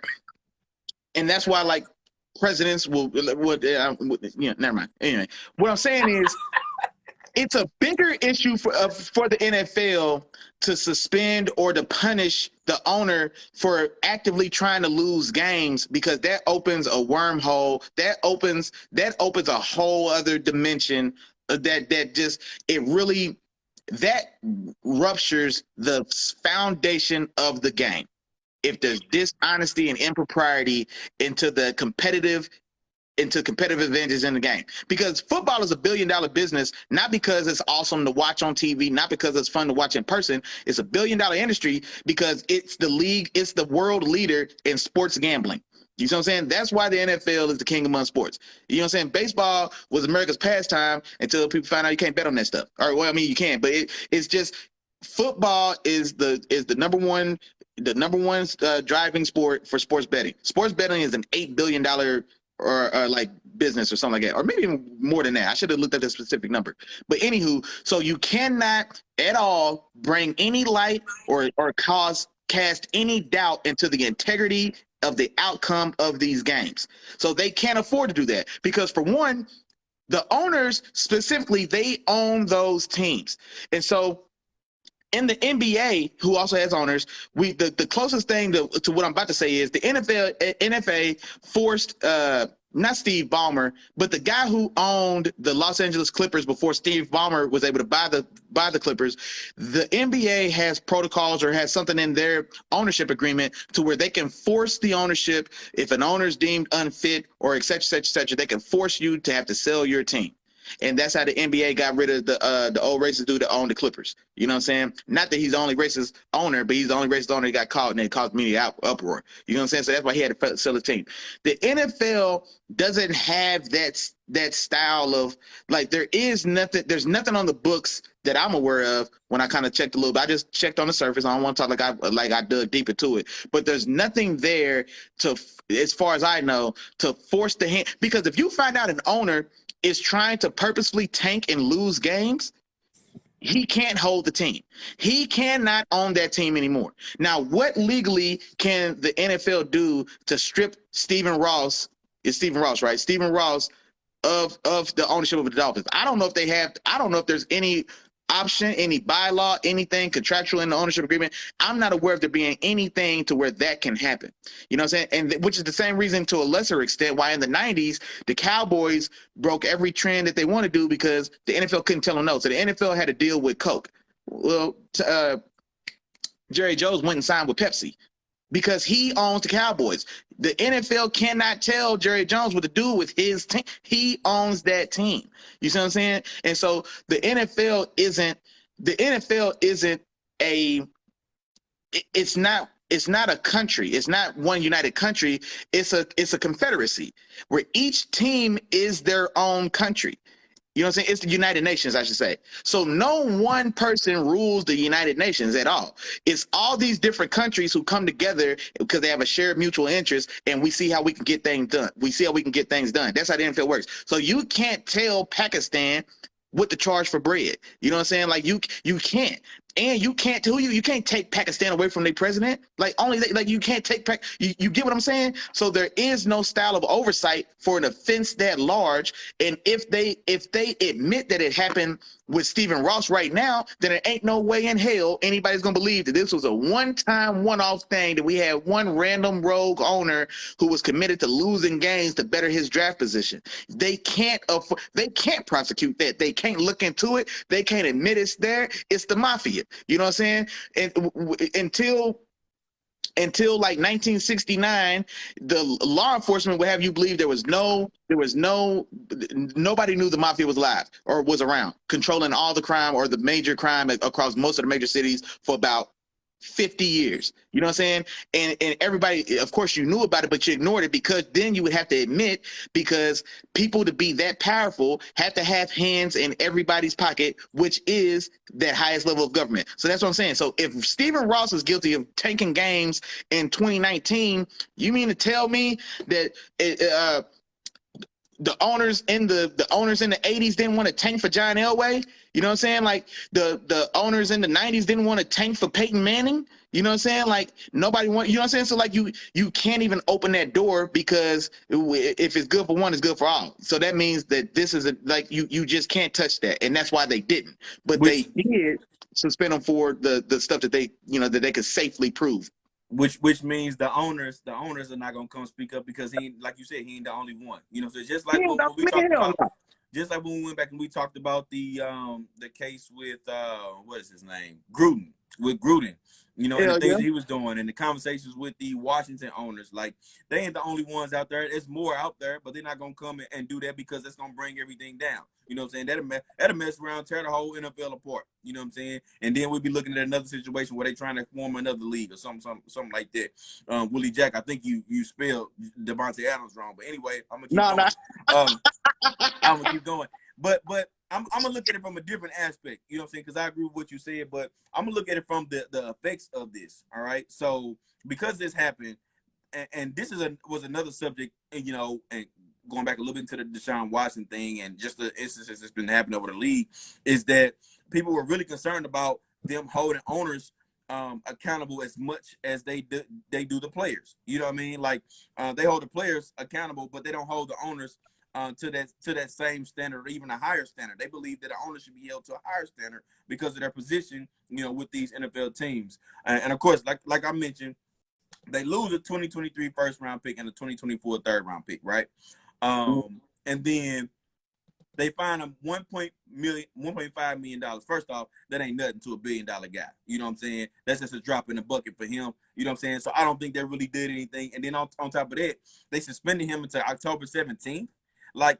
and that's why like presidents never mind. Anyway, what I'm saying is it's a bigger issue for the NFL to suspend or to punish the owner for actively trying to lose games, because that opens a wormhole. That opens a whole other dimension that ruptures the foundation of the game. If there's dishonesty and impropriety into competitive advantages in the game, because football is $1 billion business, not because it's awesome to watch on TV, not because it's fun to watch in person. It's $1 billion industry because it's the world leader in sports gambling. You know what I'm saying? That's why the NFL is the king among sports. You know what I'm saying? Baseball was America's pastime until people find out you can't bet on that stuff. Or, well, I mean, you can, but it's just football is the number one driving sport for sports betting. Sports betting is an $8 billion or like business or something like that, or maybe even more than that. I should have looked at the specific number. But anywho, so you cannot at all bring any light or cast any doubt into the integrity of the outcome of these games. So they can't afford to do that because, for one, the owners specifically, they own those teams. And so in the NBA, who also has owners, the closest thing to what I'm about to say is the NFA forced not Steve Ballmer, but the guy who owned the Los Angeles Clippers before Steve Ballmer was able to buy the Clippers. The NBA has protocols or has something in their ownership agreement to where they can force the ownership. If an owner is deemed unfit or et cetera, they can force you to have to sell your team. And that's how the NBA got rid of the old racist dude that owned the Clippers. You know what I'm saying? Not that he's the only racist owner, but he's the only racist owner that got caught and it caused media uproar. You know what I'm saying? So that's why he had to sell the team. The NFL doesn't have that style of, like, there's nothing on the books that I'm aware of. When I kind of checked a little bit, I just checked on the surface. I don't want to talk like I dug deep into it, but there's nothing there as far as I know, to force the hand. Because if you find out an owner is trying to purposefully tank and lose games, he can't hold the team. He cannot own that team anymore. Now, what legally can the NFL do to strip Stephen Ross? It's Stephen Ross, right? Stephen Ross of the ownership of the Dolphins. I don't know if there's any option, any bylaw, anything contractual in the ownership agreement. I'm not aware of there being anything to where that can happen. You know what I'm saying? And which is the same reason, to a lesser extent, why in the 90s the Cowboys broke every trend that they want to do, because the NFL couldn't tell them no. So the NFL had to deal with Coke. Well, Jerry Jones went and signed with Pepsi because he owns the Cowboys. The NFL cannot tell Jerry Jones what to do with his team. He owns that team. You see what I'm saying? And so the NFL isn't it's not a country. It's not one united country. It's a confederacy where each team is their own country. You know what I'm saying? It's the United Nations, I should say. So no one person rules the United Nations at all. It's all these different countries who come together because they have a shared mutual interest, and we see how we can get things done. That's how the NFL works. So you can't tell Pakistan what to charge for bread. You know what I'm saying? Like you can't. And you can't take Pakistan away from their president. You can't take you get what I'm saying? So there is no style of oversight for an offense that large. And if they admit that it happened with Stephen Ross right now, then it ain't no way in hell anybody's gonna believe that this was a one-time, one-off thing, that we had one random rogue owner who was committed to losing games to better his draft position. They can't prosecute that. They can't look into it. They can't admit it's there. It's the mafia. You know what I'm saying? And until like 1969, the law enforcement would have you believe nobody knew the mafia was alive or was around, controlling all the crime or the major crime across most of the major cities for about 50 years. You know what I'm saying? And everybody, of course, you knew about it, but you ignored it because then you would have to admit, because people to be that powerful have to have hands in everybody's pocket, which is that highest level of government. So that's what I'm saying. So if Stephen Ross is guilty of tanking games in 2019, you mean to tell me that the owners in the owners in the 80s didn't want to tank for John Elway? You know what I'm saying? Like the owners in the 90s didn't want to tank for Peyton Manning. You know what I'm saying? Like nobody want, you know what I'm saying? So like you can't even open that door, because if it's good for one, it's good for all. So that means that this is like you just can't touch that, and that's why they didn't. But they did suspend them for the stuff that they, you know, that they could safely prove. Which means the owners are not gonna come speak up, because he, like you said, he ain't the only one. You know, so just like when we talked about, just like when we went back and we talked about the case with what is his name, Gruden, with Gruden, you know, and the things he was doing, and the conversations with the Washington owners. Like, they ain't the only ones out there. There's more out there, but they're not gonna come and do that, because it's gonna bring everything down. You know what I'm saying? That'll mess around, tear the whole NFL apart. You know what I'm saying? And then we'll be looking at another situation where they're trying to form another league or something like that. Willie Jack, I think you spelled Devontae Adams wrong, but anyway, I'm gonna keep going. I'm gonna keep going. But I'm gonna look at it from a different aspect. You know what I'm saying? Because I agree with what you said, but I'm gonna look at it from the effects of this. All right. So because this happened, and this was another subject, you know, and going back a little bit into the Deshaun Watson thing and just the instances that's been happening over the league, is that people were really concerned about them holding owners accountable as much as they do the players. You know what I mean? Like they hold the players accountable, but they don't hold the owners to that same standard, or even a higher standard. They believe that the owners should be held to a higher standard because of their position, you know, with these NFL teams. And of course, like I mentioned, they lose a 2023 first round pick and a 2024 third round pick, right? And then they find him $1.5 million. First off, that ain't nothing to $1 billion guy. You know what I'm saying? That's just a drop in the bucket for him. You know what I'm saying? So I don't think they really did anything. And then on top of that, they suspended him until October 17th. Like,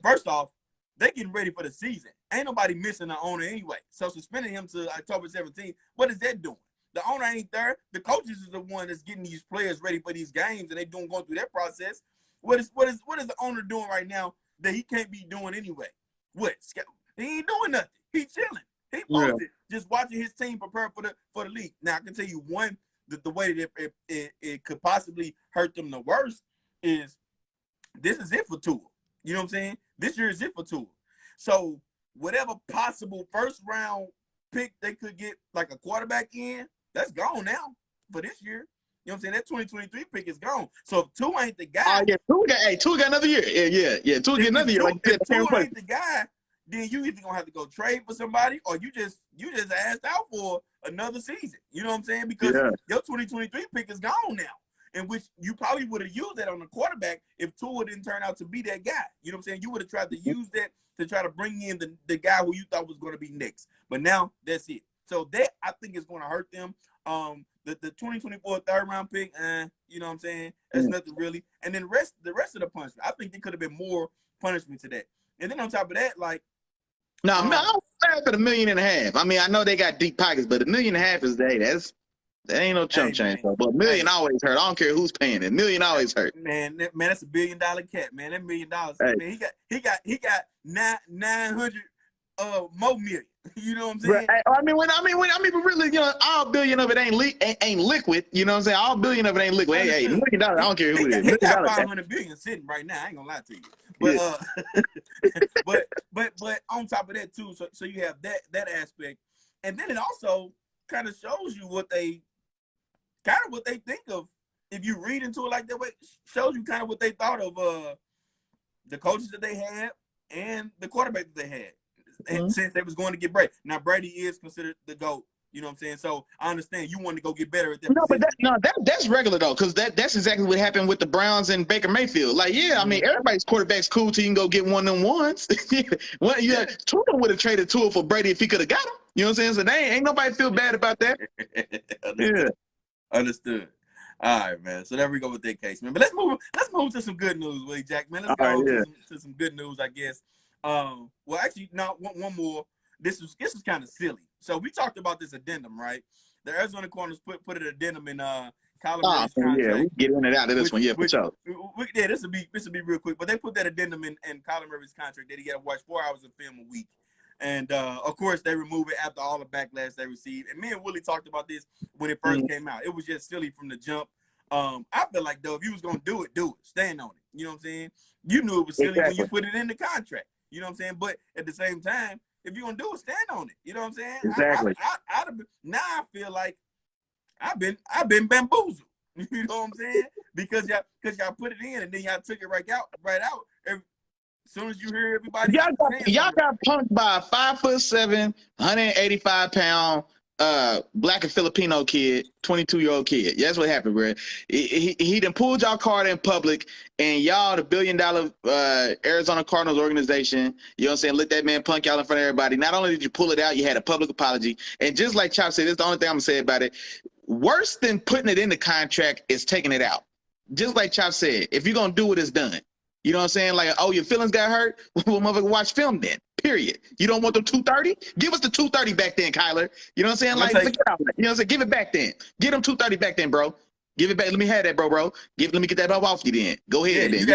first off, they getting ready for the season. Ain't nobody missing the owner anyway. So suspending him to October 17th, what is that doing? The owner ain't there. The coaches is the one that's getting these players ready for these games, and they going through that process. What is the owner doing right now that he can't be doing anyway? What? He ain't doing nothing. He chilling. He posted, just watching his team prepare for the league. Now I can tell you one, the way that it could possibly hurt them the worst is this is it for Tua. You know what I'm saying? This year is it for Tua. So whatever possible first round pick they could get, like a quarterback in, that's gone now for this year. You know what I'm saying? That 2023 pick is gone. So if Tua ain't the guy, Tua got another year. Yeah. Tua get another year. If Tua ain't the guy, then you either gonna have to go trade for somebody, or you just asked out for another season. You know what I'm saying? Because your 2023 pick is gone now, in which you probably would have used that on the quarterback if Tua didn't turn out to be that guy. You know what I'm saying? You would have tried to use that to try to bring in the guy who you thought was going to be next. But now that's it. So that, I think, is going to hurt them. The 2024 third round pick, you know what I'm saying? That's nothing really. And then the rest of the punishment, I think there could have been more punishment to that. And then on top of that, like, no, I don't laugh at $1.5 million. I mean, I know they got deep pockets, but $1.5 million is that ain't no chump change. But $1 million always hurt. I don't care who's paying it. $1 million always hurt. Man, that's $1 billion cap, man. That $1 million. Man, he got 900 more million. You know what I'm saying? Right. I mean, but really, you know, all $1 billion of it ain't liquid. You know what I'm saying? All $1 billion of it ain't liquid. Hey, $1 million, I don't care who it is. He got $500 billion sitting right now. I ain't gonna lie to you. But but on top of that too, so you have that aspect, and then it also kind of shows you what they think of. If you read into it like that way, shows you kind of what they thought of the coaches that they had and the quarterback that they had. And since they was going to get Brady. Now Brady is considered the GOAT. You know what I'm saying? So I understand you want to go get better at that. No, but that's regular though, because that's exactly what happened with the Browns and Baker Mayfield. Like, I mean, everybody's quarterback's cool till you can go get one of them ones. Tua would have traded Tua for Brady if he could have got him. You know what I'm saying? So they ain't nobody feel bad about that. Understood. All right, man. So there we go with that case, man. But let's move to some good news, Willie Jack, man. Let's go to some good news, I guess. Well, actually, no, one more. This was kind of silly. So we talked about this addendum, right? the Arizona Cardinals put an addendum in Kyler Oh, Murray's yeah, contract. we get in and out of this one. Yeah, for sure. Yeah, this will be real quick. But they put that addendum in Kyler Murray's contract that he got to watch 4 hours of film a week. And of course, they remove it after all the backlash they received. And me and Willie talked about this when it first came out. It was just silly from the jump. I feel like, though, if you was going to do it, stand on it. You know what I'm saying? You knew it was silly when you put it in the contract. You know what I'm saying? But at the same time, if you're going to do it, stand on it. You know what I'm saying? Exactly. Now I feel like I've been bamboozled. You know what I'm saying? Because y'all put it in and then y'all took it right out. As soon as you hear everybody, y'all got punked by a 5'7", 185-pound black and Filipino kid, 22-year-old kid. Yeah, that's what happened, bro. He done pulled y'all card in public, and y'all, the $1 billion Arizona Cardinals organization, you know what I'm saying, let that man punk y'all in front of everybody. Not only did you pull it out, you had a public apology. And just like Chop said, this is the only thing I'm gonna say about it. Worse than putting it in the contract is taking it out. Just like Chop said, if you're gonna do it, it's done. You know what I'm saying? Like, oh, your feelings got hurt? Well, motherfucker, watch film then. Period. You don't want the 230? Give us the 230 back then, Kyler. You know what I'm saying? Like, forget about it. You know what I'm saying? Give it back then. Get them 230 back then, bro. Give it back. Let me have that, bro. Let me get that off you then. Go ahead then.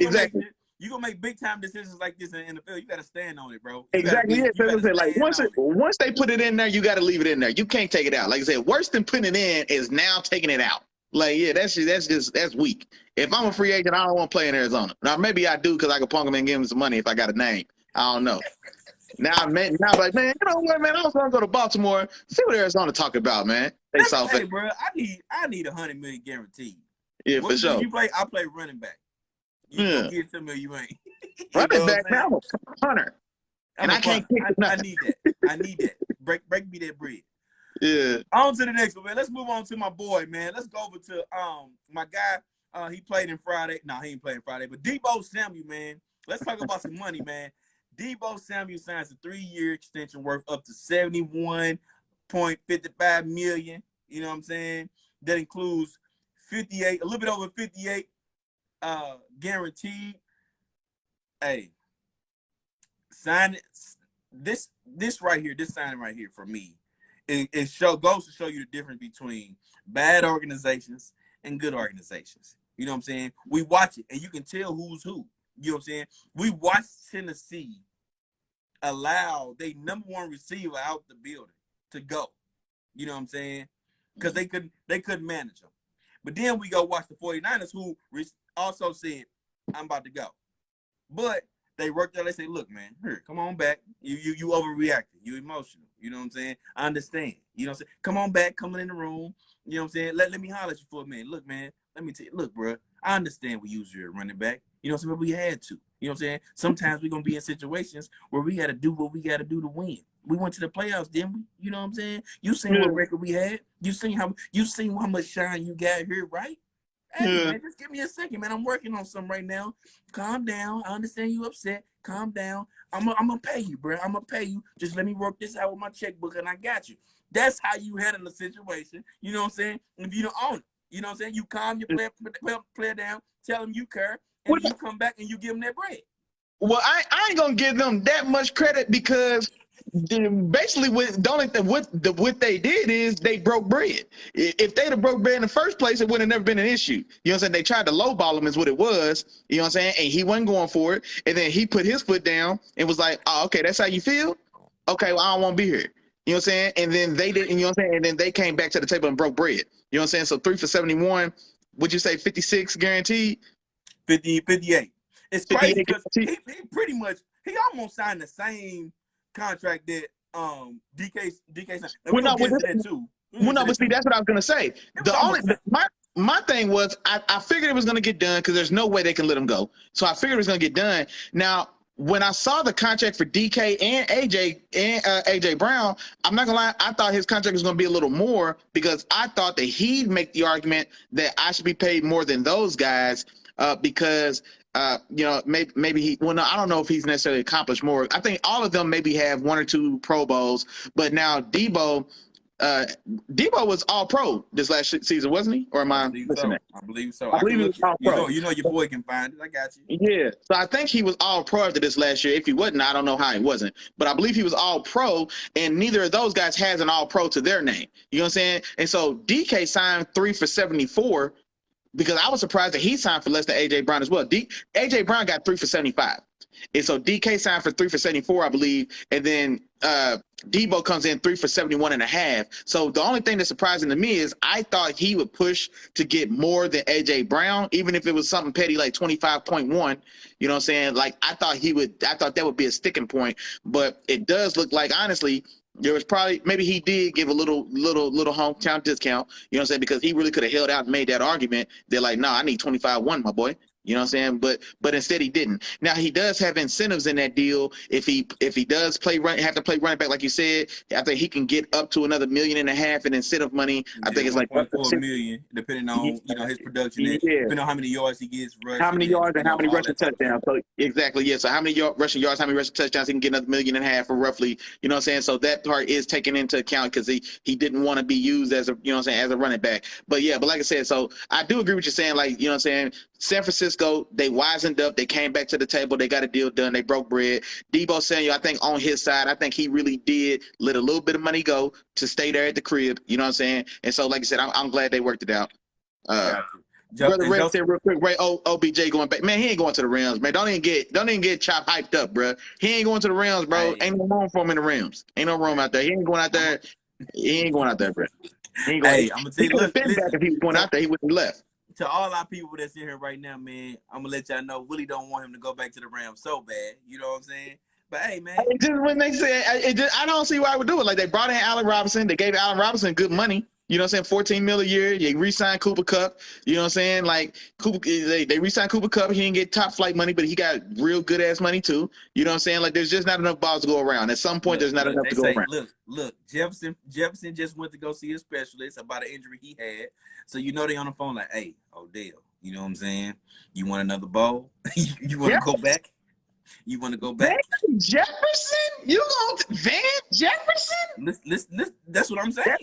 Exactly. You're going to make big time decisions like this in the NFL. You got to stand on it, bro. Exactly. Like, once they put it in there, you got to leave it in there. You can't take it out. Like I said, worse than putting it in is now taking it out. Like, yeah, that's weak. If I'm a free agent, I don't want to play in Arizona. Now, maybe I do because I can punk him and give him some money if I got a name. I don't know. Now I'm like, man, you know what, man? I was going to go to Baltimore, see what Arizona talk about, man. Hey, bro, I need $100 million guaranteed. Yeah, for sure. You play, I play running back. You don't get to me, you ain't. Running back, now I'm a punter. And I can't kick nothing. I need that. Break me that bread. Yeah. On to the next one, man. Let's move on to my boy, man. Let's go over to my guy. He played in Friday. No, he ain't playing Friday. But Deebo Samuel, man. Let's talk about some money, man. Deebo Samuel signs a 3-year extension worth up to $71.55 million. You know what I'm saying? That includes a little bit over 58 guaranteed. Hey, sign it. This signing right here for me. It goes to show you the difference between bad organizations and good organizations. You know what I'm saying? We watch it, and you can tell who's who. You know what I'm saying? We watched Tennessee allow their number one receiver out the building to go. You know what I'm saying? Because they couldn't manage him. But then we go watch the 49ers, who also said, I'm about to go. But they worked out. They say, look, man, here, come on back. You overreacted. You emotional. You know what I'm saying? I understand. You know what I'm saying? Come on back. Come in the room. You know what I'm saying? Let me holler at you for a minute. Look, man, let me tell you. Look, bro, I understand we use your running back. You know what I'm saying? But we had to. You know what I'm saying? Sometimes we're going to be in situations where we got to do what we got to do to win. We went to the playoffs, didn't we? You know what I'm saying? You seen what record we had. You seen how much shine you got here, right? Hey, man, just give me a second, man. I'm working on something right now. Calm down. I understand you upset. Calm down. I'm gonna pay you, bro. I'm gonna pay you. Just let me work this out with my checkbook, and I got you. That's how you handle the situation. You know what I'm saying? If you don't own it, you know what I'm saying? You calm your player down, tell them you care, and you come back and you give them that bread. Well, I ain't gonna give them that much credit because basically what they did is they broke bread. If they'd have broke bread in the first place, it would have never been an issue. You know what I'm saying? They tried to lowball him is what it was. You know what I'm saying? And he wasn't going for it. And then he put his foot down and was like, oh, okay, that's how you feel? Okay, well, I don't want to be here. You know what I'm saying? And then they didn't, you know what I'm saying? And then they came back to the table and broke bread. You know what I'm saying? So 3 for 71, would you say 56 guaranteed? 58. It's crazy because he pretty much, he almost signed the same contract that DK signed. But see, that's what I was gonna say. My thing was I figured it was gonna get done because there's no way they can let him go. So I figured it was gonna get done. Now, when I saw the contract for DK and AJ Brown, I'm not gonna lie, I thought his contract was gonna be a little more because I thought that he'd make the argument that I should be paid more than those guys because you know, maybe he. Well, no, I don't know if he's necessarily accomplished more. I think all of them maybe have 1 or 2 Pro Bowls, but now Deebo, Debo was all pro this last season, wasn't he? Or am I missing that? I believe so. I I believe can he look was all it. pro. You know your boy can find it. I got you. Yeah. So I think he was all pro after this last year. If he wasn't, I don't know how he wasn't. But I believe he was all pro, and neither of those guys has an all pro to their name. You know what I'm saying? And so DK signed 3 for 74 because I was surprised that he signed for less than AJ Brown as well. AJ Brown got 3 for 75. And so DK signed for 3 for 74, I believe. And then Debo comes in 3 for 71.5. So the only thing that's surprising to me is I thought he would push to get more than AJ Brown, even if it was something petty like 25.1. You know what I'm saying? Like I thought that would be a sticking point. But it does look like, honestly, there was probably maybe he did give a little hometown discount, you know what I'm saying? Because he really could have held out and made that argument. They're like, no, I need 25-1, my boy. You know what I'm saying? But instead he didn't. Now he does have incentives in that deal. If he does have to play running back, like you said, I think he can get up to another $1.5 million in incentive money. I think it's like 1.4 million, depending on his production. Yeah. Depending on how many yards he gets rushing. How many yards and how many rushing touchdowns. So exactly, yeah. So how many rushing yards, how many rushing touchdowns, he can get another $1.5 million for roughly, you know what I'm saying? So that part is taken into account because he didn't want to be used as a, you know what I'm saying, as a running back. But yeah, but like I said, so I do agree with you saying, like, you know what I'm saying, San Francisco, they wisened up, they came back to the table, they got a deal done, they broke bread. Debo Samuel, I think on his side, I think he really did let a little bit of money go to stay there at the crib, you know what I'm saying? And so like I said, I'm glad they worked it out. Brother Ray said real quick, Ray, OBJ going back. Man, he ain't going to the Rams, man. Don't even get Chop hyped up, bro. He ain't going to the Rams, bro. Hey. Ain't no room for him in the Rams. Ain't no room out there. He ain't going out there. He ain't going out there, bro. He ain't going. Hey, I'm gonna tell you, listen, if he was going out there, he wouldn't have left. To all our people that's in here right now, man, I'm gonna let y'all know Willie don't want him to go back to the Rams so bad. You know what I'm saying? But hey, man, just when they said, I don't see why I would do it. Like they brought in Allen Robinson, they gave Allen Robinson good money. You know what I'm saying? $14 million a year. They re-signed Cooper Kupp. You know what I'm saying? Like Cooper, they re-signed Cooper Kupp. He didn't get top flight money, but he got real good ass money too. You know what I'm saying? Like there's just not enough balls to go around. At some point, there's not enough to go around. Look, Jefferson just went to go see a specialist about an injury he had. So you know they on the phone like, hey, Odell, you know what I'm saying? You want another bowl? you want to go back? You want to go back? Van Jefferson? You want Van Jefferson? Listen, that's what I'm saying.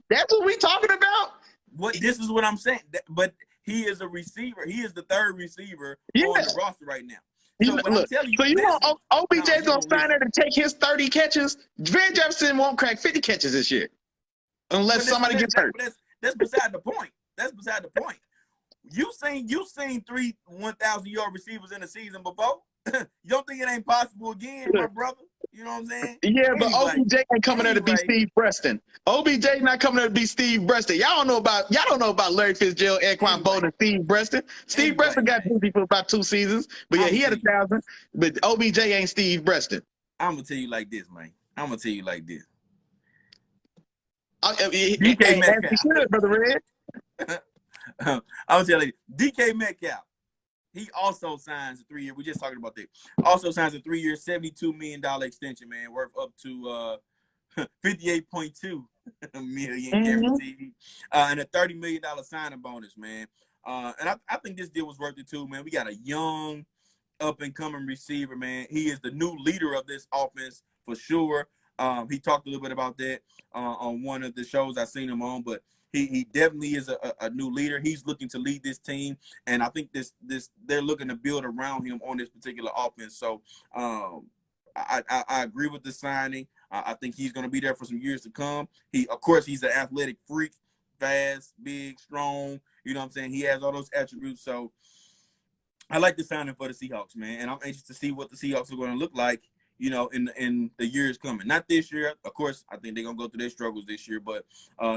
That's what we talking about? This is what I'm saying. But he is a receiver. He is the third receiver on the roster right now. So I'm telling you, you want OBJ's going to sign there to take his 30 catches? Van Jefferson won't crack 50 catches this year. Unless somebody gets hurt. That's beside the point. That's beside the point. You seen 3 1,000-yard receivers in a season before? You don't think it ain't possible again, my brother? You know what I'm saying? Yeah, but OBJ ain't coming there to be Steve Preston. OBJ not coming there to be Steve Preston. Y'all don't know about Larry Fitzgerald, Anquan Bolden, Steve Preston. Steve Preston got busy for about 2 seasons, but yeah, he had 1,000. But OBJ ain't Steve Preston. I'm gonna tell you like this, man. DK Metcalf, brother Red. I'm gonna tell you, DK Metcalf. He also signs a 3-year. We just talking about that. Also signs a 3-year, $72 million extension, man, worth up to $58.2 million guaranteed, and a $30 million signing bonus, man. And I think this deal was worth it too, man. We got a young, up and coming receiver, man. He is the new leader of this offense for sure. He talked a little bit about that on one of the shows I seen him on, but he definitely is a new leader. He's looking to lead this team, and I think they're looking to build around him on this particular offense. So I agree with the signing. I think he's going to be there for some years to come. Of course, he's an athletic freak, fast, big, strong. You know what I'm saying? He has all those attributes. So I like the signing for the Seahawks, man, and I'm anxious to see what the Seahawks are going to look like, you know, in the years coming. Not this year, of course. I think they're gonna go through their struggles this year, but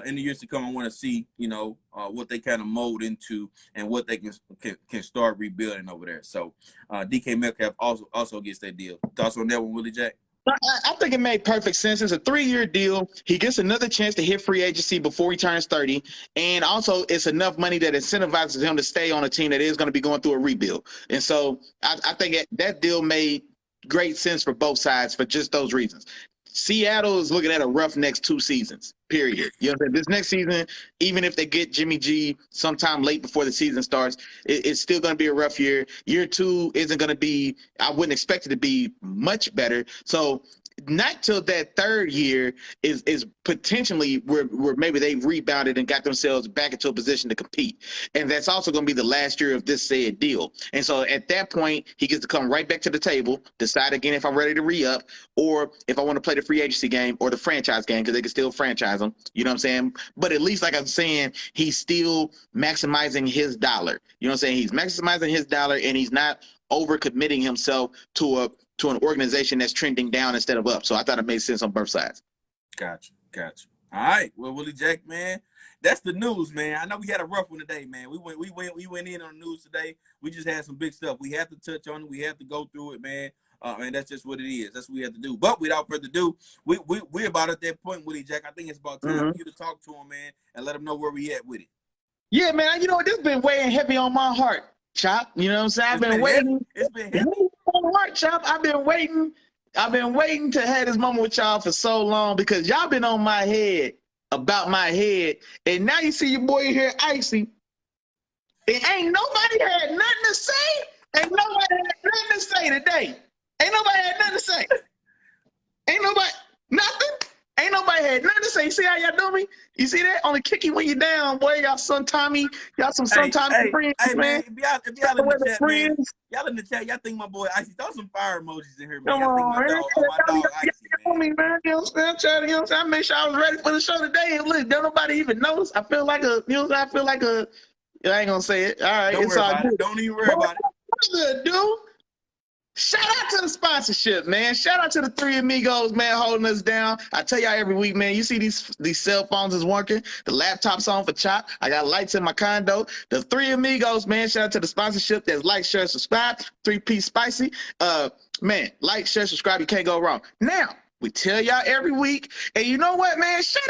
in the years to come, I want to see, you know, what they kind of mold into and what they can start rebuilding over there. So DK Metcalf also gets that deal. Thoughts on that one, Willie Jack? I think it made perfect sense. It's a 3-year deal. He gets another chance to hit free agency before he turns 30. And also, it's enough money that incentivizes him to stay on a team that is going to be going through a rebuild. And so I think that deal made great sense for both sides for just those reasons. Seattle is looking at a rough next 2 seasons, period. You know, this next season, even if they get Jimmy G sometime late before the season starts, it's still going to be a rough year. Year 2 isn't going to be, I wouldn't expect it to be much better. So not till that third year is potentially where maybe they've rebounded and got themselves back into a position to compete. And that's also going to be the last year of this said deal. And so at that point, he gets to come right back to the table, decide again if I'm ready to re-up or if I want to play the free agency game or the franchise game, because they can still franchise him. You know what I'm saying? But at least, like I'm saying, he's still maximizing his dollar. You know what I'm saying? He's maximizing his dollar, and he's not overcommitting himself to an organization that's trending down instead of up. So I thought it made sense on both sides. Gotcha. All right. Well, Willie Jack, man, that's the news, man. I know we had a rough one today, man. We went in on the news today. We just had some big stuff. We have to touch on it. We have to go through it, man. And that's just what it is. That's what we have to do. But without further ado, we're about at that point, Willie Jack. I think it's about time for you to talk to him, man, and let him know where we at with it. Yeah, man. You know, this has been weighing heavy on my heart, Chop. You know what I'm saying? I've been waiting. It's been heavy on my heart, Chop. I've been waiting to have this moment with y'all for so long because y'all been on my head about my head. And now you see your boy here, Icy. And ain't nobody had nothing to say. Ain't nobody had nothing to say today. Ain't nobody had nothing to say. Ain't nobody, nothing. Ain't nobody had nothing to say. You see how y'all do me? You see that? Only kick you when you down, boy. Y'all some Tommy friends, hey, man. If y'all in the chat, man, y'all in the chat, y'all think my boy Icy, throw some fire emojis in here, man. Y'all think my dog Icy, man. You know what I'm saying? You know what I'm saying? I made sure I was ready for the show today. And look, don't nobody even notice. I feel like a, I ain't gonna say it. All right, it's all good. Don't even worry about it. What's good, dude? Shout out to the sponsorship, man. Shout out to the Three Amigos, man, holding us down. I tell y'all every week, man, you see these cell phones is working. The laptop's on for Chop. I got lights in my condo. The Three Amigos, man, shout out to the sponsorship. That's like, share, subscribe. 3-piece spicy. Man, like, share, subscribe. You can't go wrong. Now, we tell y'all every week. And you know what, man? Shout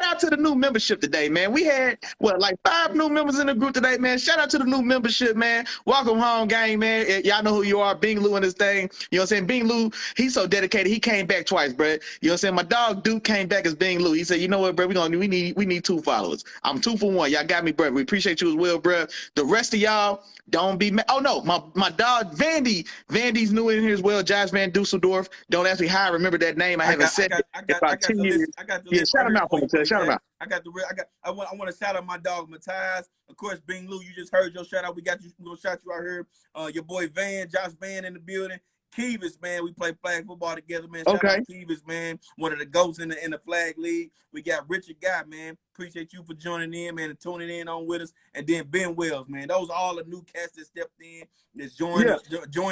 out to the new membership today, man. We had, like 5 new members in the group today, man. Shout out to the new membership, man. Welcome home, gang, man. Y'all know who you are. Bing Lou and this thing. You know what I'm saying? Bing Lou, he's so dedicated. He came back twice, bro. You know what I'm saying? My dog Duke came back as Bing Lou. He said, you know what, bro? We need 2 followers. I'm 2 for 1. Y'all got me, bro. We appreciate you as well, bro. The rest of y'all, don't be mad. Oh, no. My dog, Vandy's new in here as well. Josh Van Dusseldorf. Don't ask me how I remember that name. I haven't said it about 10 years. Yeah, shout him out for me. Shout him out. I want to shout out my dog Matthias. Of course, Bing Lou, you just heard your shout out. We got you. We're gonna shout you out here. Your boy Josh Van in the building. Kivas, man, we play flag football together, man. Shout out Kivas, man. One of the goats in the flag league. We got Richard Guy, man. Appreciate you for joining in, man, and tuning in on with us. And then Ben Wells, man. Those are all the new cats that stepped in, that's joined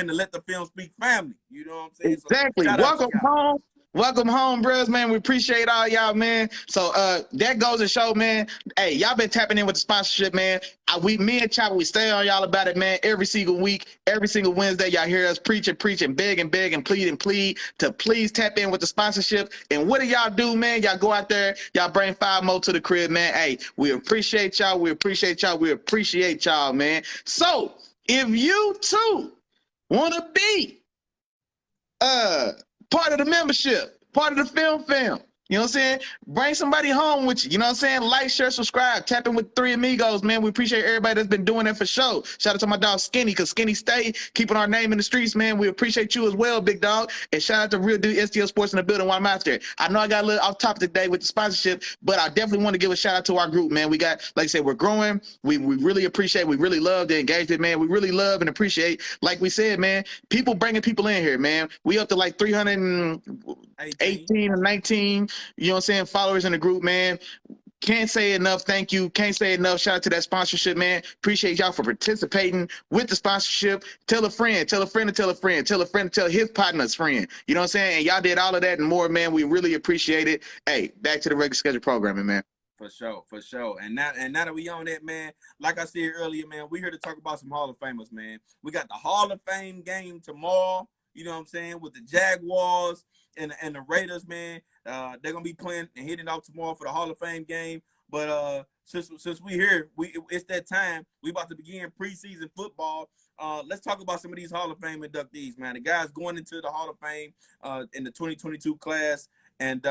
the Let the Film Speak family. You know what I'm saying? Exactly. So welcome home. Welcome home, bros, man. We appreciate all y'all, man. So that goes to show, man. Hey, y'all been tapping in with the sponsorship, man. Me and Chopper, we stay on y'all about it, man. Every single week, every single Wednesday, y'all hear us preach and beg and plead to please tap in with the sponsorship. And what do y'all do, man? Y'all go out there, y'all bring 5 more to the crib, man. Hey, we appreciate y'all. We appreciate y'all, man. So if you too want to be part of the membership, part of the film, you know what I'm saying? Bring somebody home with you. You know what I'm saying? Like, share, subscribe. Tap in with Three Amigos, man. We appreciate everybody that's been doing that for sure. Shout out to my dog Skinny, because Skinny stay keeping our name in the streets, man. We appreciate you as well, big dog. And shout out to Real Dude STL Sports in the building while I'm out there. I know I got a little off topic today with the sponsorship, but I definitely want to give a shout out to our group, man. We got, like I said, we're growing. We really appreciate, we really love the engagement, man. We really love and appreciate, like we said, man, people bringing people in here, man. We up to like 318 or 19, you know what I'm saying, followers in the group, man. Can't say enough thank you. Can't say enough shout out to that sponsorship, man. Appreciate y'all for participating with the sponsorship. Tell a friend, tell a friend to tell a friend, tell a friend to tell his partner's friend. You know what I'm saying? And y'all did all of that and more, man. We really appreciate it. Hey, back to the regular schedule programming, man. For sure. And now that we on that, man, like I said earlier, man, we here to talk about some Hall of Famers, man. We got the Hall of Fame game tomorrow, you know what I'm saying, with the Jaguars and the Raiders, man. They're gonna be playing and hitting off tomorrow for the Hall of Fame game. But since we here, it's that time. We about to begin preseason football. Let's talk about some of these Hall of Fame inductees, man. The guys going into the Hall of Fame in the 2022 class, and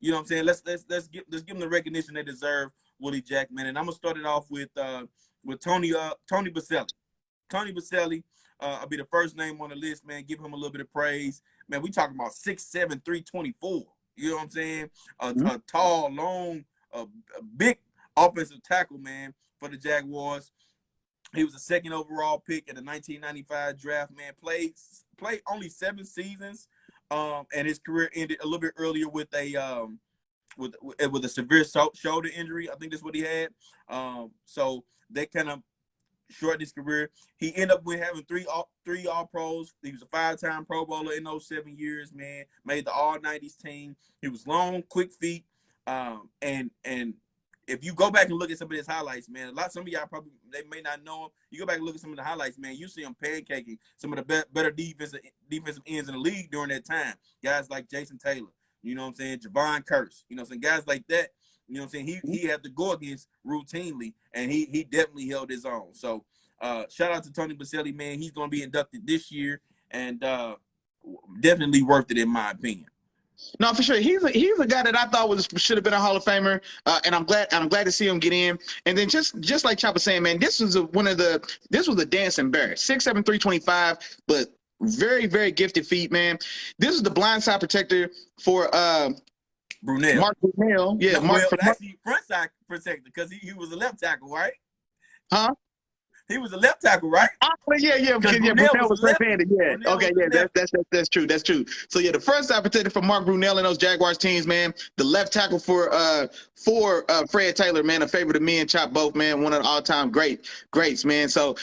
you know what I'm saying. Let's give them the recognition they deserve, Willie Jack, man. And I'm gonna start it off with Tony Baselli. Tony Baselli. I'll be the first name on the list, man. Give him a little bit of praise. man, we talking about 6'7", 324. You know what I'm saying? Mm-hmm. A tall, long, a big offensive tackle, man, for the Jaguars. He was the second overall pick in the 1995 draft, man. Played only 7 seasons, and his career ended a little bit earlier with a with a severe shoulder injury. I think that's what he had. So they kind of shortened his career. He ended up with having three All-Pros. He was a 5-time Pro Bowler in those 7 years, man. Made the All-90s team. He was long, quick feet, and if you go back and look at some of his highlights, man, some of y'all probably, they may not know him. You go back and look at some of the highlights, man, you see him pancaking some of the better defensive ends in the league during that time. Guys like Jason Taylor, you know what I'm saying, Javon Curse, you know what I'm saying, guys like that, you know what I'm saying, he had to go against routinely, and he definitely held his own. So shout out to Tony Boselli, man. He's going to be inducted this year, and definitely worth it in my opinion. No, for sure. He's a guy that I thought should have been a Hall of Famer, and I'm glad to see him get in. And then just like Chop was saying, man, this was a dancing bear, 6'7", 325, but very, very gifted feet, man. This is the blindside protector for Brunell. Mark Brunell. Yeah, no, actually front side protector, because he was a left tackle, right? Huh? He was a left tackle, right? Oh, yeah. Brunell was left-handed. Yeah. Okay, yeah, that's true. That's true. So yeah, the first side protector for Mark Brunell and those Jaguars teams, man. The left tackle for Fred Taylor, man, a favorite of me and Chop both, man. One of the all-time greats, man. So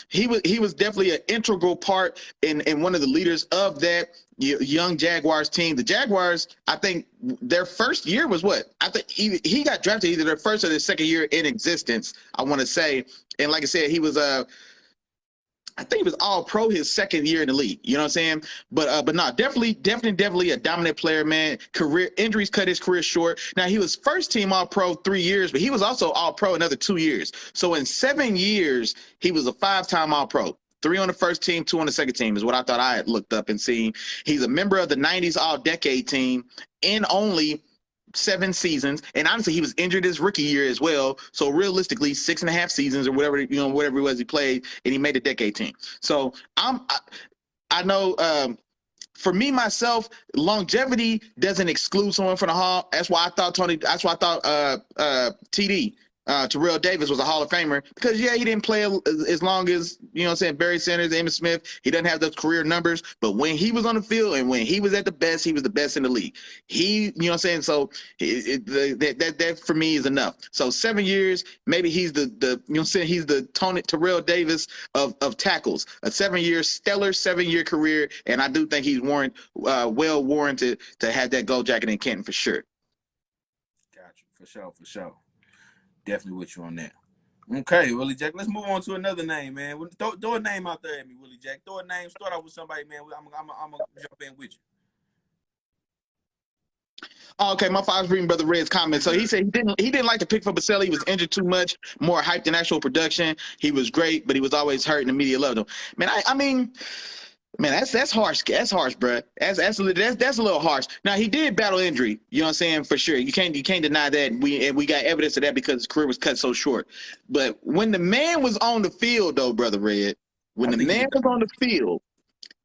he was definitely an integral part in one of the leaders of that young Jaguars team. The Jaguars, I think their first year was what? I think he got drafted either their first or their second year in existence, I want to say. And like I said, he was I think he was all pro his second year in the league. You know what I'm saying? But no, definitely a dominant player, man. Career injuries cut his career short. Now he was first team all pro 3 years, but he was also all pro another 2 years. So in 7 years, he was a 5-time all pro. 3 on the first team, 2 on the second team is what I thought I had looked up and seen. He's a member of the 90s all-decade team in only 7 seasons. And honestly, he was injured his rookie year as well. So realistically, 6.5 seasons or whatever it was he played, and he made the decade team. So I know for me, myself, longevity doesn't exclude someone from the Hall. That's why I thought TD. Terrell Davis was a Hall of Famer because, yeah, he didn't play as long as, you know what I'm saying, Barry Sanders, Emmitt Smith. He doesn't have those career numbers, but when he was on the field and when he was at the best, he was the best in the league. You know what I'm saying? So that for me is enough. So 7 years, maybe he's the you know what I'm saying, he's the Terrell Davis of tackles. A 7-year, stellar 7-year career, and I do think he's well warranted to have that gold jacket in Canton for sure. Got you. For sure. Definitely with you on that. Okay, Willie Jack. Let's move on to another name, man. Throw a name out there at me, Willie Jack. Throw a name. Start out with somebody, man. I'm gonna jump in with you. Okay, my father's reading Brother Red's comment. So he said he didn't like to pick for Boselli. He was injured too much, more hype than actual production. He was great, but he was always hurt, and the media loved him. Man, I mean. Man, that's harsh. That's harsh, bro. That's a little harsh. Now he did battle injury. You know what I'm saying? For sure. You can't deny that. We got evidence of that because his career was cut so short. But when the man was on the field, though, Brother Red, when the man was on the field,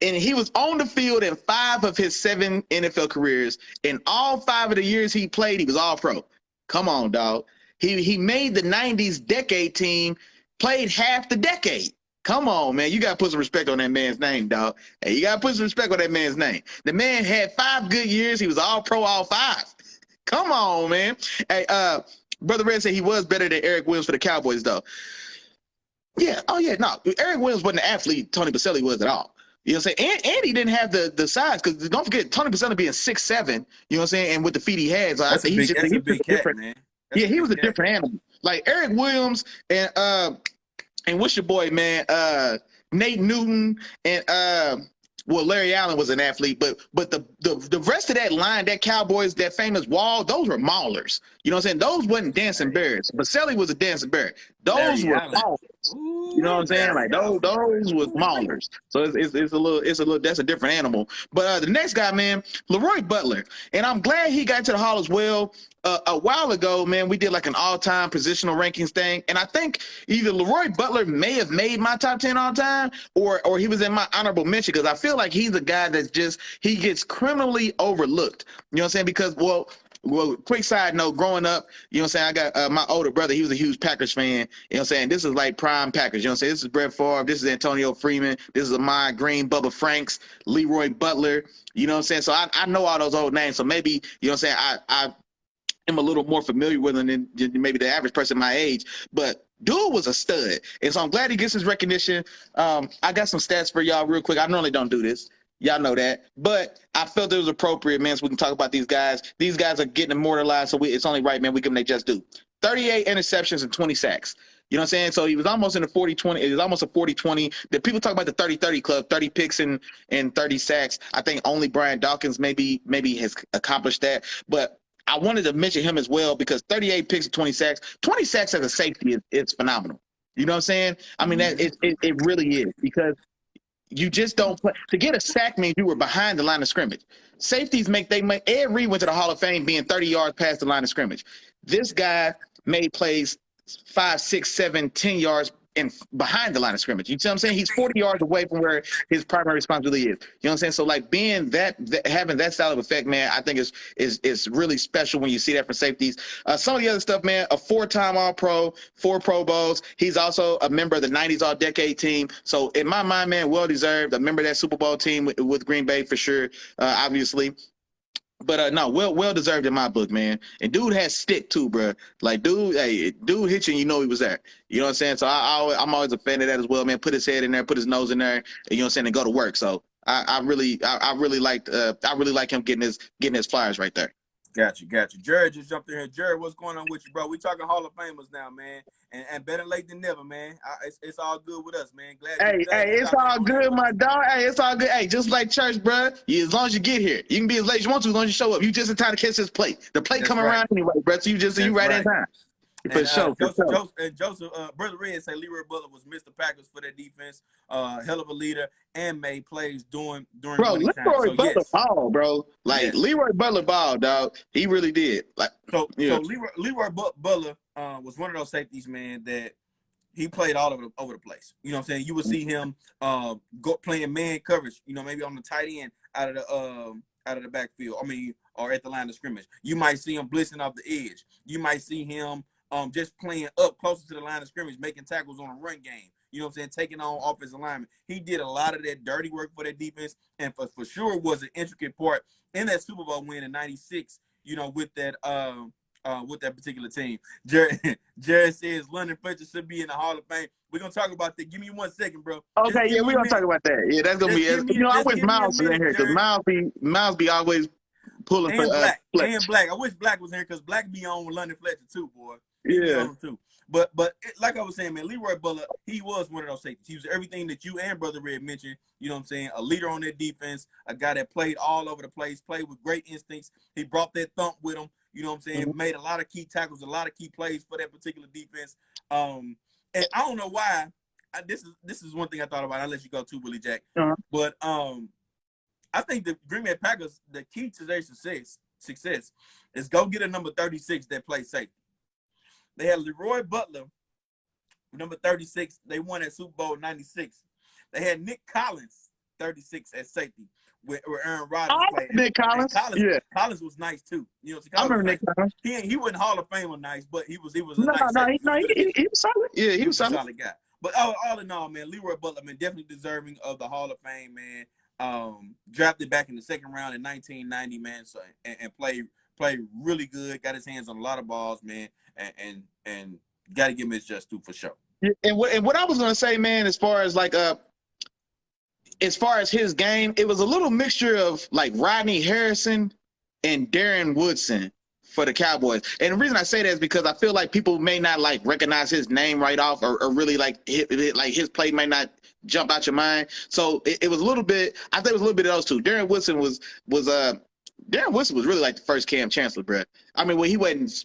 and he was on the field in 5 of his 7 NFL careers, in all 5 of the years he played, he was all pro. Come on, dog. He made the 90s decade team, played half the decade. Come on, man. You got to put some respect on that man's name, dog. Hey, you got to put some respect on that man's name. The man had 5 good years. He was all pro all 5. Come on, man. Hey, Brother Red said he was better than Eric Williams for the Cowboys, though. Yeah. Oh, yeah. No, Eric Williams wasn't the athlete Tony Boselli was at all. You know what I'm saying? And he didn't have the size, because don't forget, Tony Boselli being 6'7", you know what I'm saying, and with the feet he had. So that's a big cat, man. Yeah, he was a different animal. Like Eric Williams and what's your boy, man? Nate Newton and Larry Allen was an athlete, but the rest of that line, that Cowboys, that famous wall, those were maulers. You know what I'm saying? Those wasn't dancing bears. Boselli was a dancing bear. Those Larry were Allen. maulers. Ooh, You know what I'm saying? Larry Like Allen, those was boy. maulers. So it's a little that's a different animal. But the next guy, man, Leroy Butler, and I'm glad he got to the Hall as well. A while ago, man, we did like an all-time positional rankings thing, and I think either Leroy Butler may have made my top 10 all time, or he was in my honorable mention because I feel like he's a guy that's just he gets criminally overlooked. You know what I'm saying? Because well, quick side note, growing up, you know what I'm saying, I got my older brother, he was a huge Packers fan. You know what I'm saying? This is like prime Packers. You know what I'm saying? This is Brett Favre. This is Antonio Freeman. This is Ahman Green, Bubba Franks, Leroy Butler. You know what I'm saying? So I know all those old names. So maybe, you know what I'm saying, I am a little more familiar with them than maybe the average person my age. But dude was a stud. And so I'm glad he gets his recognition. I got some stats for y'all real quick. I normally don't do this. Y'all know that. But I felt it was appropriate, man, so we can talk about these guys. These guys are getting immortalized, so it's only right, man, we give them they just do. 38 interceptions and 20 sacks. You know what I'm saying? So he was almost in the 40-20. It was almost a 40-20. The people talk about the 30-30 club, 30 picks and 30 sacks. I think only Brian Dawkins maybe has accomplished that. But I wanted to mention him as well because 38 picks and 20 sacks. 20 sacks as a safety is phenomenal. You know what I'm saying? I mean, it really is because you just don't play. To get a sack means you were behind the line of scrimmage. Safeties Ed Reed went to the Hall of Fame being 30 yards past the line of scrimmage. This guy made plays 5, 6, 7, 10 yards in behind the line of scrimmage. You see what I'm saying? He's 40 yards away from where his primary responsibility is. You know what I'm saying? So like being having that style of effect, man, I think is really special when you see that for safeties. Some of the other stuff, man, a 4-time All-Pro, 4 Pro Bowls. He's also a member of the 90s All-Decade team. So in my mind, man, well-deserved. A member of that Super Bowl team with Green Bay for sure, obviously. But no, well deserved in my book, man. And dude has stick too, bro. Like dude hit you, and you know he was there. You know what I'm saying? So I'm always a fan of that as well, man. Put his head in there, put his nose in there, and you know what I'm saying, and go to work. So I really like him getting his flyers right there. Got you. Jared just jumped in here. Jared, what's going on with you, bro? We talking Hall of Famers now, man. And better late than never, man. It's all good with us, man. Glad. Hey, it's all good, my dog. Hey, it's all good. Hey, just like church, bro. As long as you get here, you can be as late as you want to, as long as you show up. You just in time to catch this plate. The plate coming around anyway, bro. So you right in time. For sure. Joseph, Brother Red say Leroy Butler was Mr. Packers for their defense. Hell of a leader and made plays during bro. Leroy Butler ball, bro. Like Leroy Butler ball, dog. He really did. Like so Leroy Butler was one of those safeties, man, that he played all over the place. You know what I'm saying? You would see him go playing man coverage. You know, maybe on the tight end out of the backfield. I mean, or at the line of scrimmage. You might see him blitzing off the edge. You might see him just playing up closer to the line of scrimmage, making tackles on a run game. You know what I'm saying? Taking on offensive linemen. He did a lot of that dirty work for that defense, and for sure was an intricate part in that Super Bowl win in '96. You know, with that particular team. Jared says London Fletcher should be in the Hall of Fame. We're gonna talk about that. Give me 1 second, bro. Okay, yeah, we're gonna talk about that. Yeah, that's gonna be. I wish Miles was in here because Miles be always pulling for Black. Fletcher. And Black. I wish Black was here because Black be on with London Fletcher too, boy. Yeah. Too. But like I was saying, man, Leroy Butler, he was one of those safeties. He was everything that you and Brother Red mentioned. You know what I'm saying? A leader on their defense, a guy that played all over the place, played with great instincts. He brought that thump with him. You know what I'm saying? Mm-hmm. Made a lot of key tackles, a lot of key plays for that particular defense. And I don't know why. This is one thing I thought about. I'll let you go too, Willie Jack. Uh-huh. But I think the Green Bay Packers, the key to their success is go get a number 36 that plays safety. They had Leroy Butler, number 36. They won at Super Bowl '96. They had Nick Collins, 36 at safety, where Aaron Rodgers played. Nick Collins. Collins was nice too. You know, I remember Nick Collins. He wasn't Hall of Famer nice, but he was a he was solid. Yeah, he was a solid guy. But all in all, man, Leroy Butler, man, definitely deserving of the Hall of Fame, man. Drafted back in the second round in 1990, man. So and played really good. Got his hands on a lot of balls, man. And got to give him his just due for sure. And what I was gonna say, man, as far as his game, it was a little mixture of like Rodney Harrison and Darren Woodson for the Cowboys. And the reason I say that is because I feel like people may not like recognize his name right off, or really like his play may not jump out your mind. So it was a little bit. I think it was a little bit of those two. Darren Woodson was Darren Woodson was really like the first Cam Chancellor, bro. I mean, when he was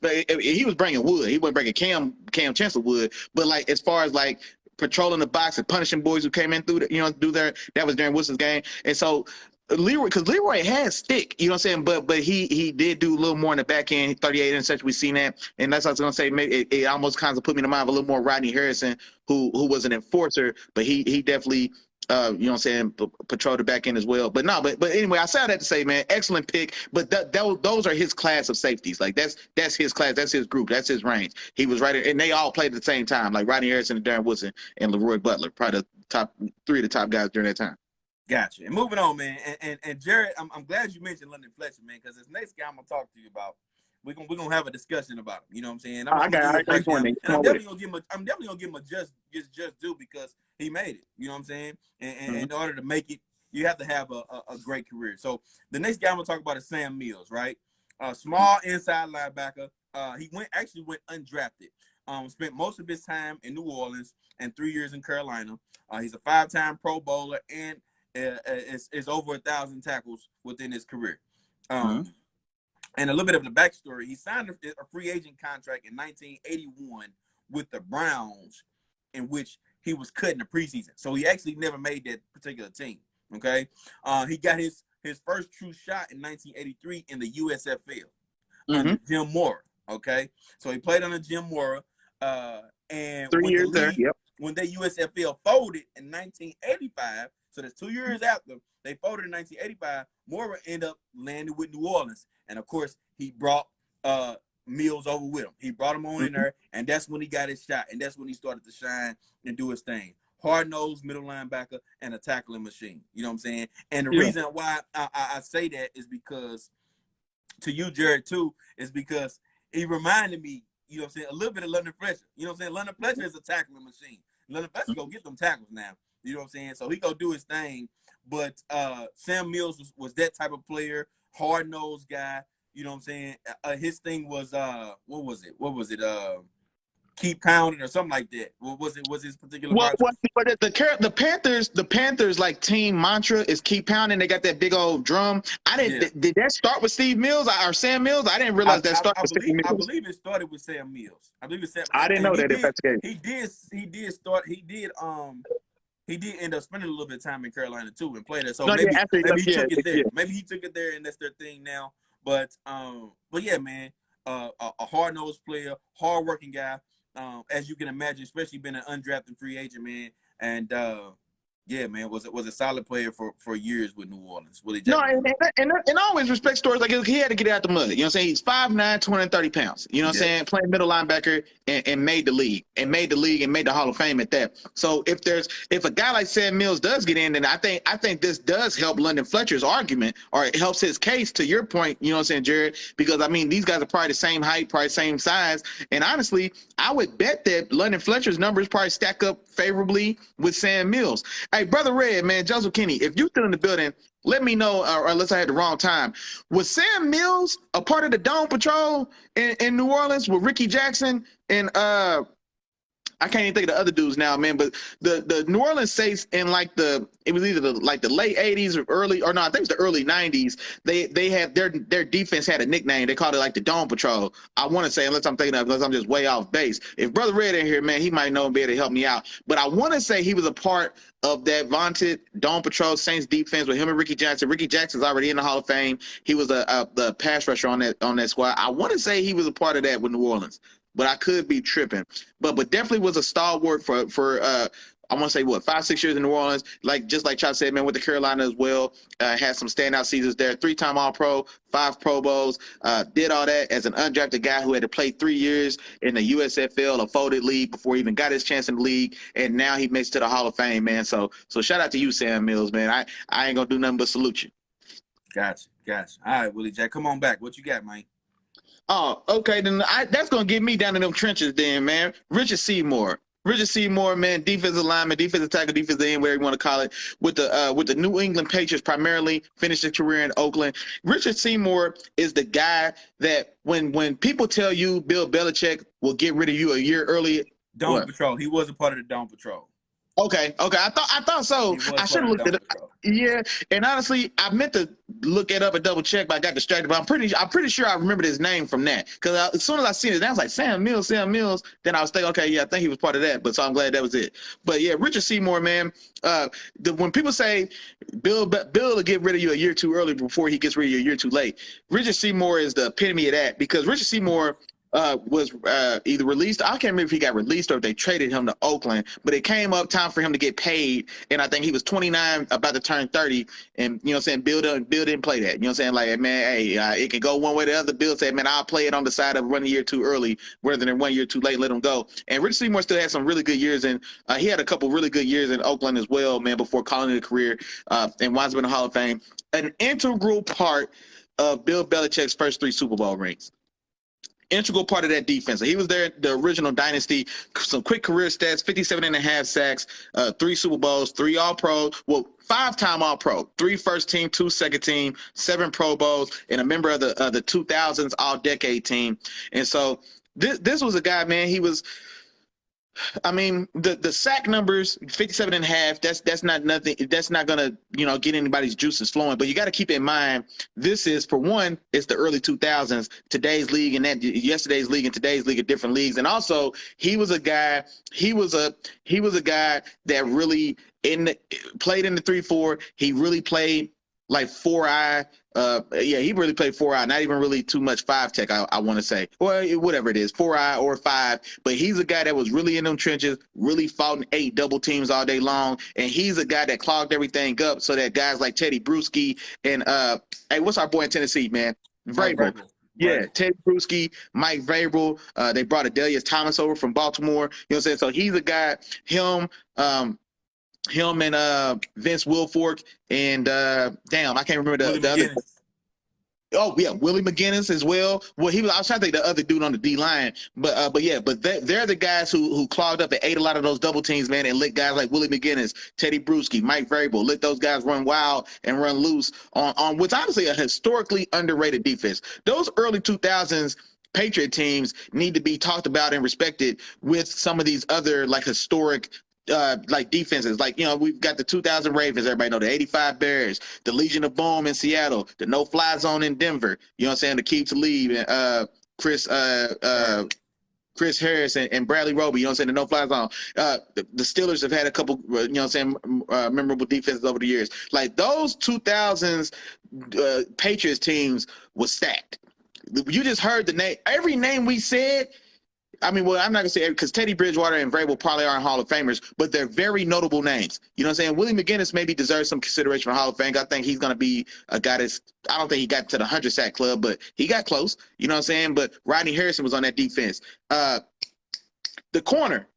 bringing wood. He wasn't bringing Cam Chancellor wood. But like as far as like patrolling the box and punishing boys who came in through that was Darren Woodson's game. And so Leroy, because Leroy had stick, you know what I'm saying? But he did do a little more in the back end, 38 interceptions. We've seen that, and that's what I was gonna say. Maybe it almost kind of put me in mind of a little more Rodney Harrison, who was an enforcer, but he definitely. You know what I'm saying, patrol the back end as well. But no, but anyway, I say that to say, man, excellent pick. But those are his class of safeties. Like that's his class, that's his group, that's his range. He was right, and they all played at the same time. Like Rodney Harrison and Darren Woodson and Leroy Butler, probably the top three of the top guys during that time. Gotcha. And moving on, man. And Jared, I'm glad you mentioned London Fletcher, man, because this next guy I'm gonna talk to you about, we're gonna have a discussion about him. You know what I'm saying? I'm definitely gonna give him a just due because he made it. You know what I'm saying? And in order to make it, you have to have a great career. So the next guy I'm gonna talk about is Sam Mills, right? Small inside linebacker. He actually went undrafted. Spent most of his time in New Orleans and 3 years in Carolina. He's a 5-time Pro Bowler and is over 1,000 tackles within his career. And a little bit of the backstory: he signed a free agent contract in 1981 with the Browns, in which he was cut in the preseason. So he actually never made that particular team. Okay, he got his first true shot in 1983 in the USFL under Jim Mora. Okay, so he played under Jim Mora, and 3 years there. Yep. When the USFL folded in 1985, so that's 2 years after they folded in 1985, Mora ended up landing with New Orleans. And of course, he brought Mills over with him. He brought him on in there, and that's when he got his shot. And that's when he started to shine and do his thing. Hard-nosed middle linebacker and a tackling machine. You know what I'm saying? And the reason why I say that is because, to you, Jared, too, is because he reminded me, you know what I'm saying, a little bit of London Fletcher. You know what I'm saying? London Fletcher is a tackling machine. London Fletcher go get them tackles now. You know what I'm saying? So he go do his thing. But Sam Mills was that type of player, hard-nosed guy. You know what I'm saying? His thing was what was it? Keep pounding or something like that. What was it? Was his particular? Well, the Panthers like team mantra is keep pounding. They got that big old drum. Did that start with Steve Mills or Sam Mills? I didn't realize that started with Steve Mills. I believe it started with Sam Mills. I believe it Sam. I didn't know that. If that's the case, he did end up spending a little bit of time in Carolina too and played there. So maybe he took it there. Yeah. Maybe he took it there and that's their thing now. But yeah, man, a hard-nosed player, hard-working guy. As you can imagine, especially being an undrafted free agent, man, and yeah, man, was a solid player for years with New Orleans. Willie Mcginnis. And I always respect stories like he had to get out the mud. You know what I'm saying? He's 5'9", 230 pounds. You know what I'm saying? Playing middle linebacker and made the league and made the Hall of Fame at that. So if a guy like Sam Mills does get in, then I think this does help London Fletcher's argument, or it helps his case, to your point, you know what I'm saying, Jared? Because I mean, these guys are probably the same height, probably same size. And honestly, I would bet that London Fletcher's numbers probably stack up favorably with Sam Mills. Hey, Brother Red, man, Joseph Kinney, if you're still in the building, let me know, or unless I had the wrong time. Was Sam Mills a part of the Dome Patrol in New Orleans with Ricky Jackson and I can't even think of the other dudes now, man. But the New Orleans Saints in it was either the late 80s or I think it was the early 90s. They had their defense had a nickname. They called it like the Dome Patrol. I want to say, unless I'm just way off base. If Brother Red in here, man, he might know and be able to help me out. But I want to say he was a part of that vaunted Dome Patrol Saints defense with him and Ricky Jackson. Ricky Jackson's already in the Hall of Fame. He was the pass rusher on that squad. I want to say he was a part of that with New Orleans, but I could be tripping. But definitely was a stalwart for I want to say 5-6 years in New Orleans. Just like Chop said, man, with the Carolina as well. Had some standout seasons there. 3-time All-Pro, 5 Pro Bowls. Did all that as an undrafted guy who had to play 3 years in the USFL, a folded league, before he even got his chance in the league. And now he makes it to the Hall of Fame, man. So shout out to you, Sam Mills, man. I ain't gonna do nothing but salute you. Gotcha. All right, Willie Jack, come on back. What you got, man? Oh, okay. Then that's gonna get me down in them trenches, then, man. Richard Seymour, man, defensive lineman, defensive tackle, defensive end, whatever you want to call it, with the New England Patriots primarily. Finished his career in Oakland. Richard Seymour is the guy that when people tell you Bill Belichick will get rid of you a year early. Dome Patrol. He was a part of the Dome Patrol. Okay. I thought so. He was I should part have of the looked it up. Dumpster Truck. Yeah, and honestly, I meant to look it up and double check, but I got distracted. But I'm pretty sure I remembered his name from that because as soon as I seen it, I was like Sam Mills. Then I was thinking, okay, yeah, I think he was part of that. But so I'm glad that was it. But yeah, Richard Seymour, man. When people say Bill will get rid of you a year too early before he gets rid of you a year too late, Richard Seymour is the epitome of that because Richard Seymour was either released. I can't remember if he got released or if they traded him to Oakland, but it came up time for him to get paid. And I think he was 29, about to turn 30. And, you know what I'm saying, Bill didn't play that. You know what I'm saying? Like, man, hey, it can go one way or the other. Bill said, man, I'll play it on the side of 1 year too early rather than 1 year too late, let him go. And Richard Seymour still had some really good years. And he had a couple really good years in Oakland as well, man, before calling it a career and winds up in the Hall of Fame. An integral part of Bill Belichick's first 3 Super Bowl rings. Integral part of that defense. He was there, the original dynasty. Some quick career stats: 57.5 sacks, 3 Super Bowls, 3 All-Pro, well, 5-time All-Pro, 3 first team, 2 second team, 7 Pro Bowls, and a member of the 2000s All-Decade team. And so this was a guy, man. He was. I mean, the sack numbers, 57.5, that's not nothing. That's not going to, get anybody's juices flowing. But you got to keep in mind, this is, for one, it's the early 2000s, today's league and that yesterday's league and today's league are different leagues. And also, he was a guy that really played in the 3-4. He really played like 4-eye. He really played 4-eye, not even really too much 5-tech, I want to say. Or whatever it is, 4-eye or 5. But he's a guy that was really in them trenches, really fought in 8 double teams all day long. And he's a guy that clogged everything up so that guys like Teddy Bruschi and, hey, what's our boy in Tennessee, man? Vrabel. Yeah, Teddy Bruschi, Mike Vrabel. They brought Adelius Thomas over from Baltimore. You know what I'm saying? So he's a guy, him and Vince Wilfork and damn, I can't remember the other. Oh yeah, Willie Mcginnis as well. Well, I was trying to think the other dude on the D line, but they're the guys who clogged up and ate a lot of those double teams, man, and let guys like Willie Mcginnis, Teddy Bruschi, Mike Vrabel, let those guys run wild and run loose on what's honestly a historically underrated defense. Those early 2000s Patriot teams need to be talked about and respected with some of these other like historic like defenses. Like, we've got the 2000 Ravens, everybody know, the 85 Bears, the Legion of Boom in Seattle, the no-fly zone in Denver, you know what I'm saying, the Keep to Leave, and Chris Harris and Bradley Roby, you know what I'm saying, the no-fly zone. The Steelers have had a couple, you know what I'm saying, memorable defenses over the years. Like, those 2000s Patriots teams was stacked. You just heard the name. Every name we said, I mean, well, I'm not going to say because Teddy Bridgewater and Vrabel probably aren't Hall of Famers, but they're very notable names. You know what I'm saying? Willie Mcginnis maybe deserves some consideration for Hall of Fame. I think he's going to be a guy I don't think he got to the 100-sack club, but he got close. You know what I'm saying? But Rodney Harrison was on that defense. The corner,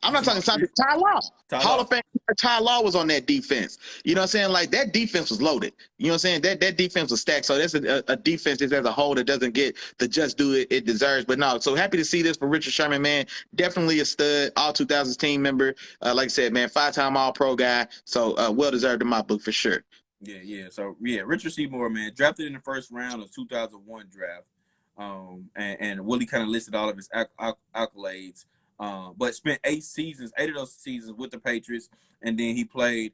I'm not talking Ty Law. Hall of Fame. Ty Law was on that defense. You know what I'm saying? Like, that defense was loaded. You know what I'm saying? That defense was stacked. So that's a defense as a whole that doesn't get the just due it deserves. But no, so happy to see this for Richard Sherman, man. Definitely a stud, all 2000s team member. Like I said, man, 5-time All-Pro guy. So well deserved in my book for sure. Yeah. So Richard Seymour, man, drafted in the first round of 2001 draft. And Willie kind of listed all of his accolades. But spent 8 of those seasons with the Patriots, and then he played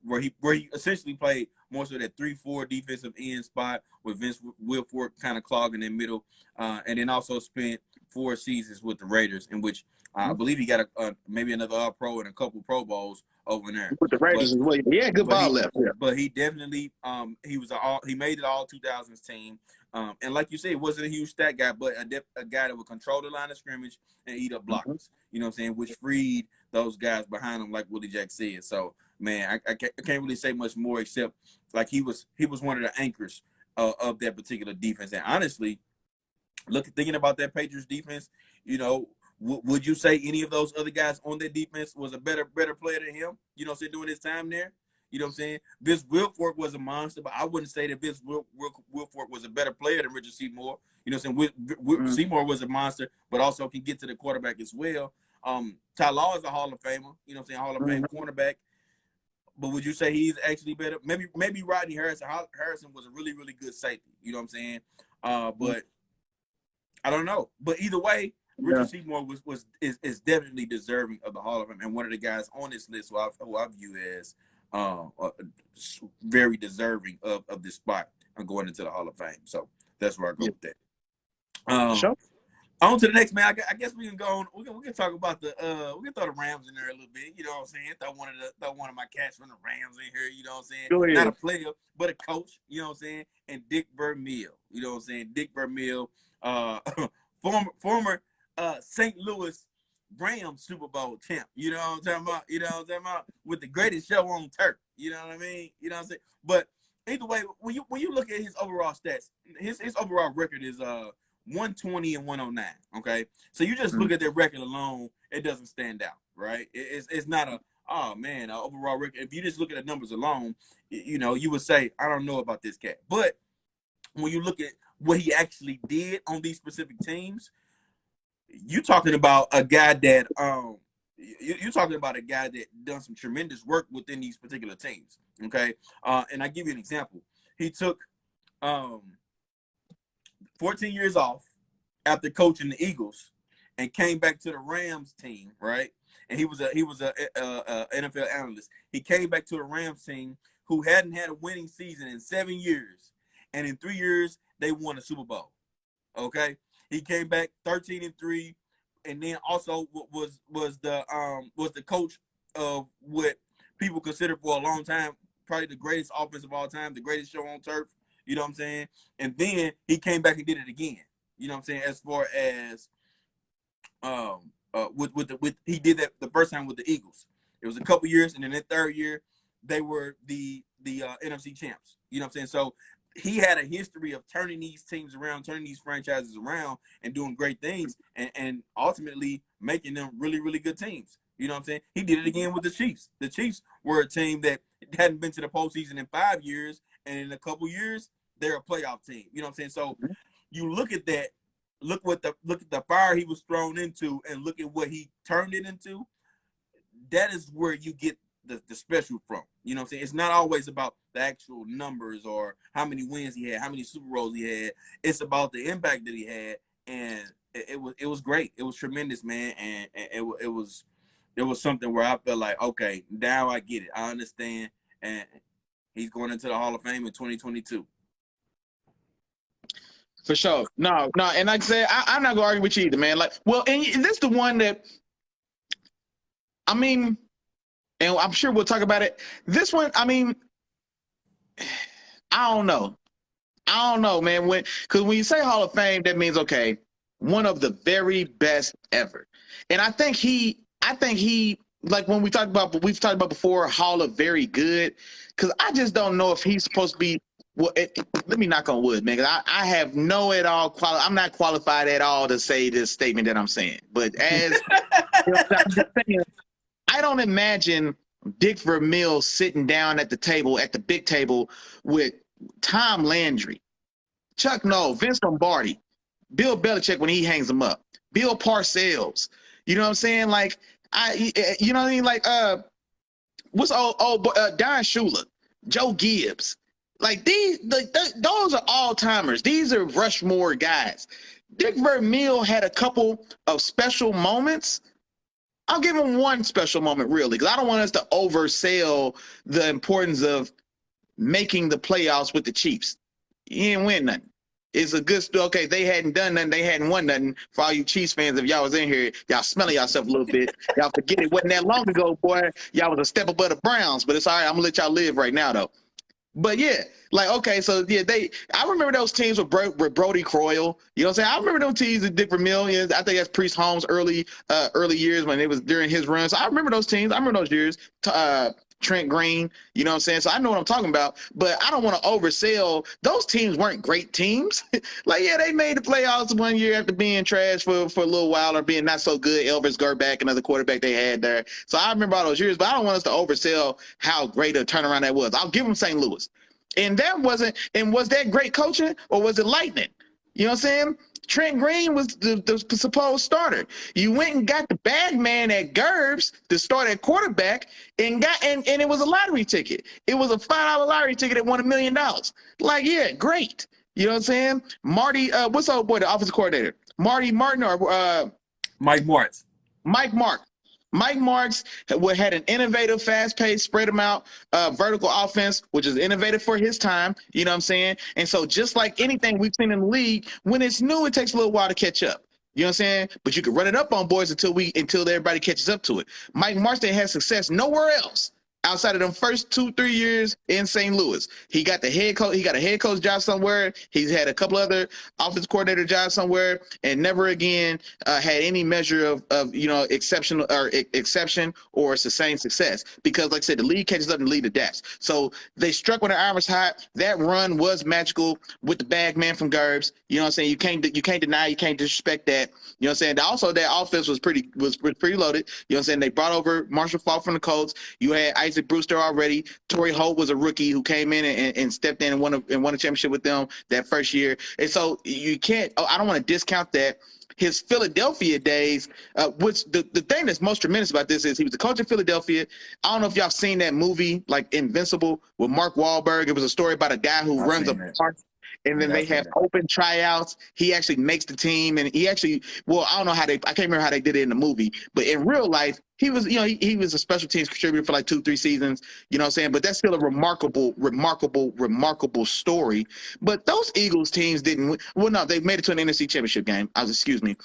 where he essentially played more so that 3-4 defensive end spot with Vince Wilfork kind of clogging in the middle, and then also spent 4 seasons with the Raiders, in which I believe he got maybe another All-Pro and a couple Pro Bowls over there. With the Raiders as well. Yeah, good ball left. Yeah. But he definitely he made it all 2000s team. And like you said, wasn't a huge stat guy, but a guy that would control the line of scrimmage and eat up blockers. You know what I'm saying? Which freed those guys behind him, like Willie Jack said. So, man, I can't really say much more except like he was one of the anchors of that particular defense. And honestly, thinking about that Patriots defense, would you say any of those other guys on that defense was a better player than him? You know what I'm saying? During his time there? You know what I'm saying? Vince Wilfork was a monster, but I wouldn't say that Vince Wilfork was a better player than Richard Seymour. You know what I'm saying? Seymour was a monster, but also can get to the quarterback as well. Ty Law is a Hall of Famer, you know what I'm saying? Hall of Fame cornerback. But would you say he's actually better? Maybe Rodney Harrison. Harrison was a really, really good safety. You know what I'm saying? But I don't know. But either way, Richard Seymour is definitely deserving of the Hall of Fame, and one of the guys on this list who I view as very deserving of this spot and going into the Hall of Fame. So that's where I go with that. Sure. On to the next, man. I guess we can go on. We can talk about we can throw the Rams in there a little bit. You know what I'm saying? Throw one of my cats from the Rams in here. You know what I'm saying? Go ahead. Not a player, but a coach. You know what I'm saying? And Dick Vermeil. You know what I'm saying? Dick Vermeil, former St. Louis Rams Super Bowl champ. You know what I'm talking about? You know what I'm talking about? With the greatest show on turf. You know what I mean? You know what I'm saying? But either way, when you look at his overall stats, his overall record is 120 and 109. Okay, so you just look at their record alone, it doesn't stand out, right? It's not a overall record. If you just look at the numbers alone, you would say I don't know about this cat. But when you look at what he actually did on these specific teams, you're talking about a guy that done some tremendous work within these particular teams. Okay, and I give you an example. He took 14 years off after coaching the Eagles and came back to the Rams team, right? And he was a NFL analyst. He came back to a Rams team who hadn't had a winning season in 7 years, and in 3 years they won a Super Bowl. Okay, he came back 13-3, and then also was the coach of what people consider for a long time probably the greatest offense of all time, the greatest show on turf. You know what I'm saying? And then he came back and did it again. You know what I'm saying? As far as he did that the first time with the Eagles. It was a couple years, and then that third year they were the NFC champs. You know what I'm saying? So he had a history of turning these teams around, turning these franchises around, and doing great things, and ultimately making them really, really good teams. You know what I'm saying? He did it again with the Chiefs. The Chiefs were a team that hadn't been to the postseason in 5 years, and in a couple years, they're a playoff team. You know what I'm saying? So you look at that, look at the fire he was thrown into, and look at what he turned it into. That is where you get the special from. You know what I'm saying? It's not always about the actual numbers or how many wins he had, how many Super Bowls he had. It's about the impact that he had, and it was great. It was tremendous, man, and it was something where I felt like, okay, now I get it. I understand, and he's going into the Hall of Fame in 2022. For sure. No, and like I said, I'm not gonna argue with you either, man. Like, well, and this is the one that, I mean, and I'm sure we'll talk about it. This one, I mean, I don't know, man. Because when you say Hall of Fame, that means, okay, one of the very best ever. And I think he, like when we've talked about before, Hall of Very Good, because I just don't know if he's supposed to be. Well, let me knock on wood, man. 'Cause I have no at all. I'm not qualified at all to say this statement that I'm saying. But as I'm just saying, I don't imagine Dick Vermeil sitting down at the big table with Tom Landry, Chuck Noll, Vince Lombardi, Bill Belichick when he hangs them up, Bill Parcells. You know what I'm saying? Like you know what I mean? Like what's Don Shula, Joe Gibbs. Like those are all timers. These are Rushmore guys. Dick Vermeil had a couple of special moments. I'll give him one special moment, really, because I don't want us to oversell the importance of making the playoffs with the Chiefs. He didn't win nothing. It's a good story. Okay, they hadn't done nothing. They hadn't won nothing. For all you Chiefs fans, if y'all was in here, y'all smelling yourself a little bit. Y'all forget it wasn't that long ago, boy. Y'all was a step above the Browns, but it's all right. I'm going to let y'all live right now, though. But yeah, like, okay, so yeah, I remember those teams with Brody Croyle. You know what I'm saying? I remember those teams with Dick Vermeil. Yeah, I think that's Priest Holmes' early years when it was during his run. So I remember those teams. I remember those years. Trent Green, you know what I'm saying? So I know what I'm talking about, but I don't want to oversell. Those teams weren't great teams. Like, yeah, they made the playoffs one year after being trash for a little while or being not so good. Elvis Gerback, another quarterback they had there. So I remember all those years, but I don't want us to oversell how great a turnaround that was. I'll give them St. Louis. And was that great coaching or was it lightning? You know what I'm saying? Trent Green was the supposed starter. You went and got the bad man at Gerbs to start at quarterback and it was a lottery ticket. It was a $5 lottery ticket that won $1 million. Like, yeah, great. You know what I'm saying? Marty, what's up, boy, the offensive coordinator? Marty Martin or Mike Martz. Mike Mark. Mike Marks had an innovative, fast-paced, spread them out, vertical offense, which is innovative for his time. You know what I'm saying? And so just like anything we've seen in the league, when it's new, it takes a little while to catch up. You know what I'm saying? But you can run it up on boys until everybody catches up to it. Mike Marston had success nowhere else outside of them first 2-3 years in St. Louis. He got the head coach. He got a head coach job somewhere. He's had a couple other offense coordinator jobs somewhere, and never again had any measure of exception or sustained success. Because, like I said, the league catches up and the league adapts. So they struck when the iron was hot. That run was magical with the bag man from Gerbs. You know what I'm saying? You can't deny, you can't disrespect that. You know what I'm saying? Also, that offense was pretty loaded. You know what I'm saying? They brought over Marshall Faulk from the Colts. You had Isaac Brewster already. Torrey Holt was a rookie who came in and stepped in and won a championship with them that first year. And so you can't. I don't want to discount that. His Philadelphia days, which the thing that's most tremendous about this is he was the coach in Philadelphia. I don't know if y'all seen that movie like Invincible with Mark Wahlberg. It was a story about a guy who runs a park. And then they have open tryouts. He actually makes the team, and he actually, I don't know I can't remember how they did it in the movie, but in real life, he was, he was a special teams contributor for like 2-3 seasons, you know what I'm saying? But that's still a remarkable story. But those Eagles teams didn't, no, they made it to an NFC championship game. Excuse me.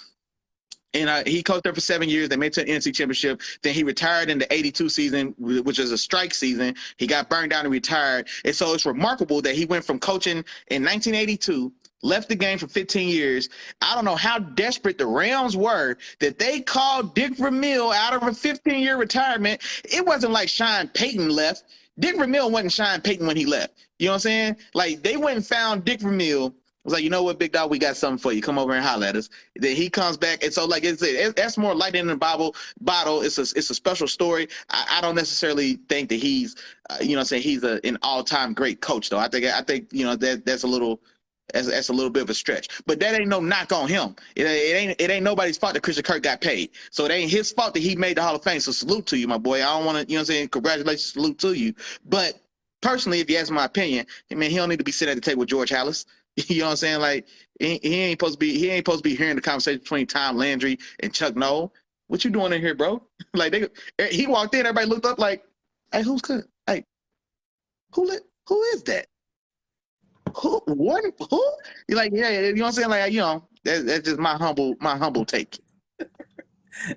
And he coached there for 7 years. They made it to an NFC championship. Then he retired in the 82 season, which is a strike season. He got burned down and retired. And so it's remarkable that he went from coaching in 1982, left the game for 15 years. I don't know how desperate the Rams were that they called Dick Vermeil out of a 15-year retirement. It wasn't like Sean Payton left. Dick Vermeil wasn't Sean Payton when he left. You know what I'm saying? Like, they went and found Dick Vermeil. Was like, you know what, big dog, we got something for you. Come over and holler at us. Then he comes back, and so like that's more lightning in the bottle. It's a special story. I don't necessarily think that he's, he's an all-time great coach though. I think that's a little bit of a stretch. But that ain't no knock on him. It ain't nobody's fault that Christian Kirk got paid. So it ain't his fault that he made the Hall of Fame. So salute to you, my boy. I don't want to, congratulations, salute to you. But personally, if you ask my opinion, I mean, he don't need to be sitting at the table with George Halas. You know what I'm saying? Like he ain't supposed to be hearing the conversation between Tom Landry and Chuck Noll. What you doing in here, bro? Like he walked in, everybody looked up like, hey, who's good? Hey, who is that? Who? You're like, yeah, you know what I'm saying? Like, that's just my humble take.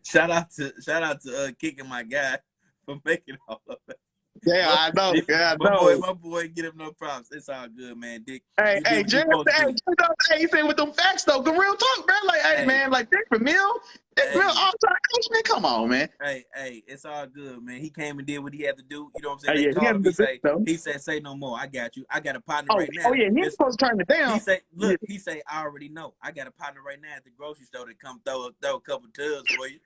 Shout out to kicking my guy for making all of it. Yeah, I know. Yeah, I know. My boy, get him no props. It's all good, man. Dick. Hey, Jerry, he said with them facts though, the real talk, bro. Like, hey, man, like Dick Vermeil, real all-time coach, man. Come on, man. Hey, it's all good, man. He came and did what he had to do. You know what I'm saying? They called him. He said, say no more. I got you. I got a partner right now. Oh yeah, he's supposed to turn it down. He say, I already know. I got a partner right now at the grocery store that come throw a couple tubs for you.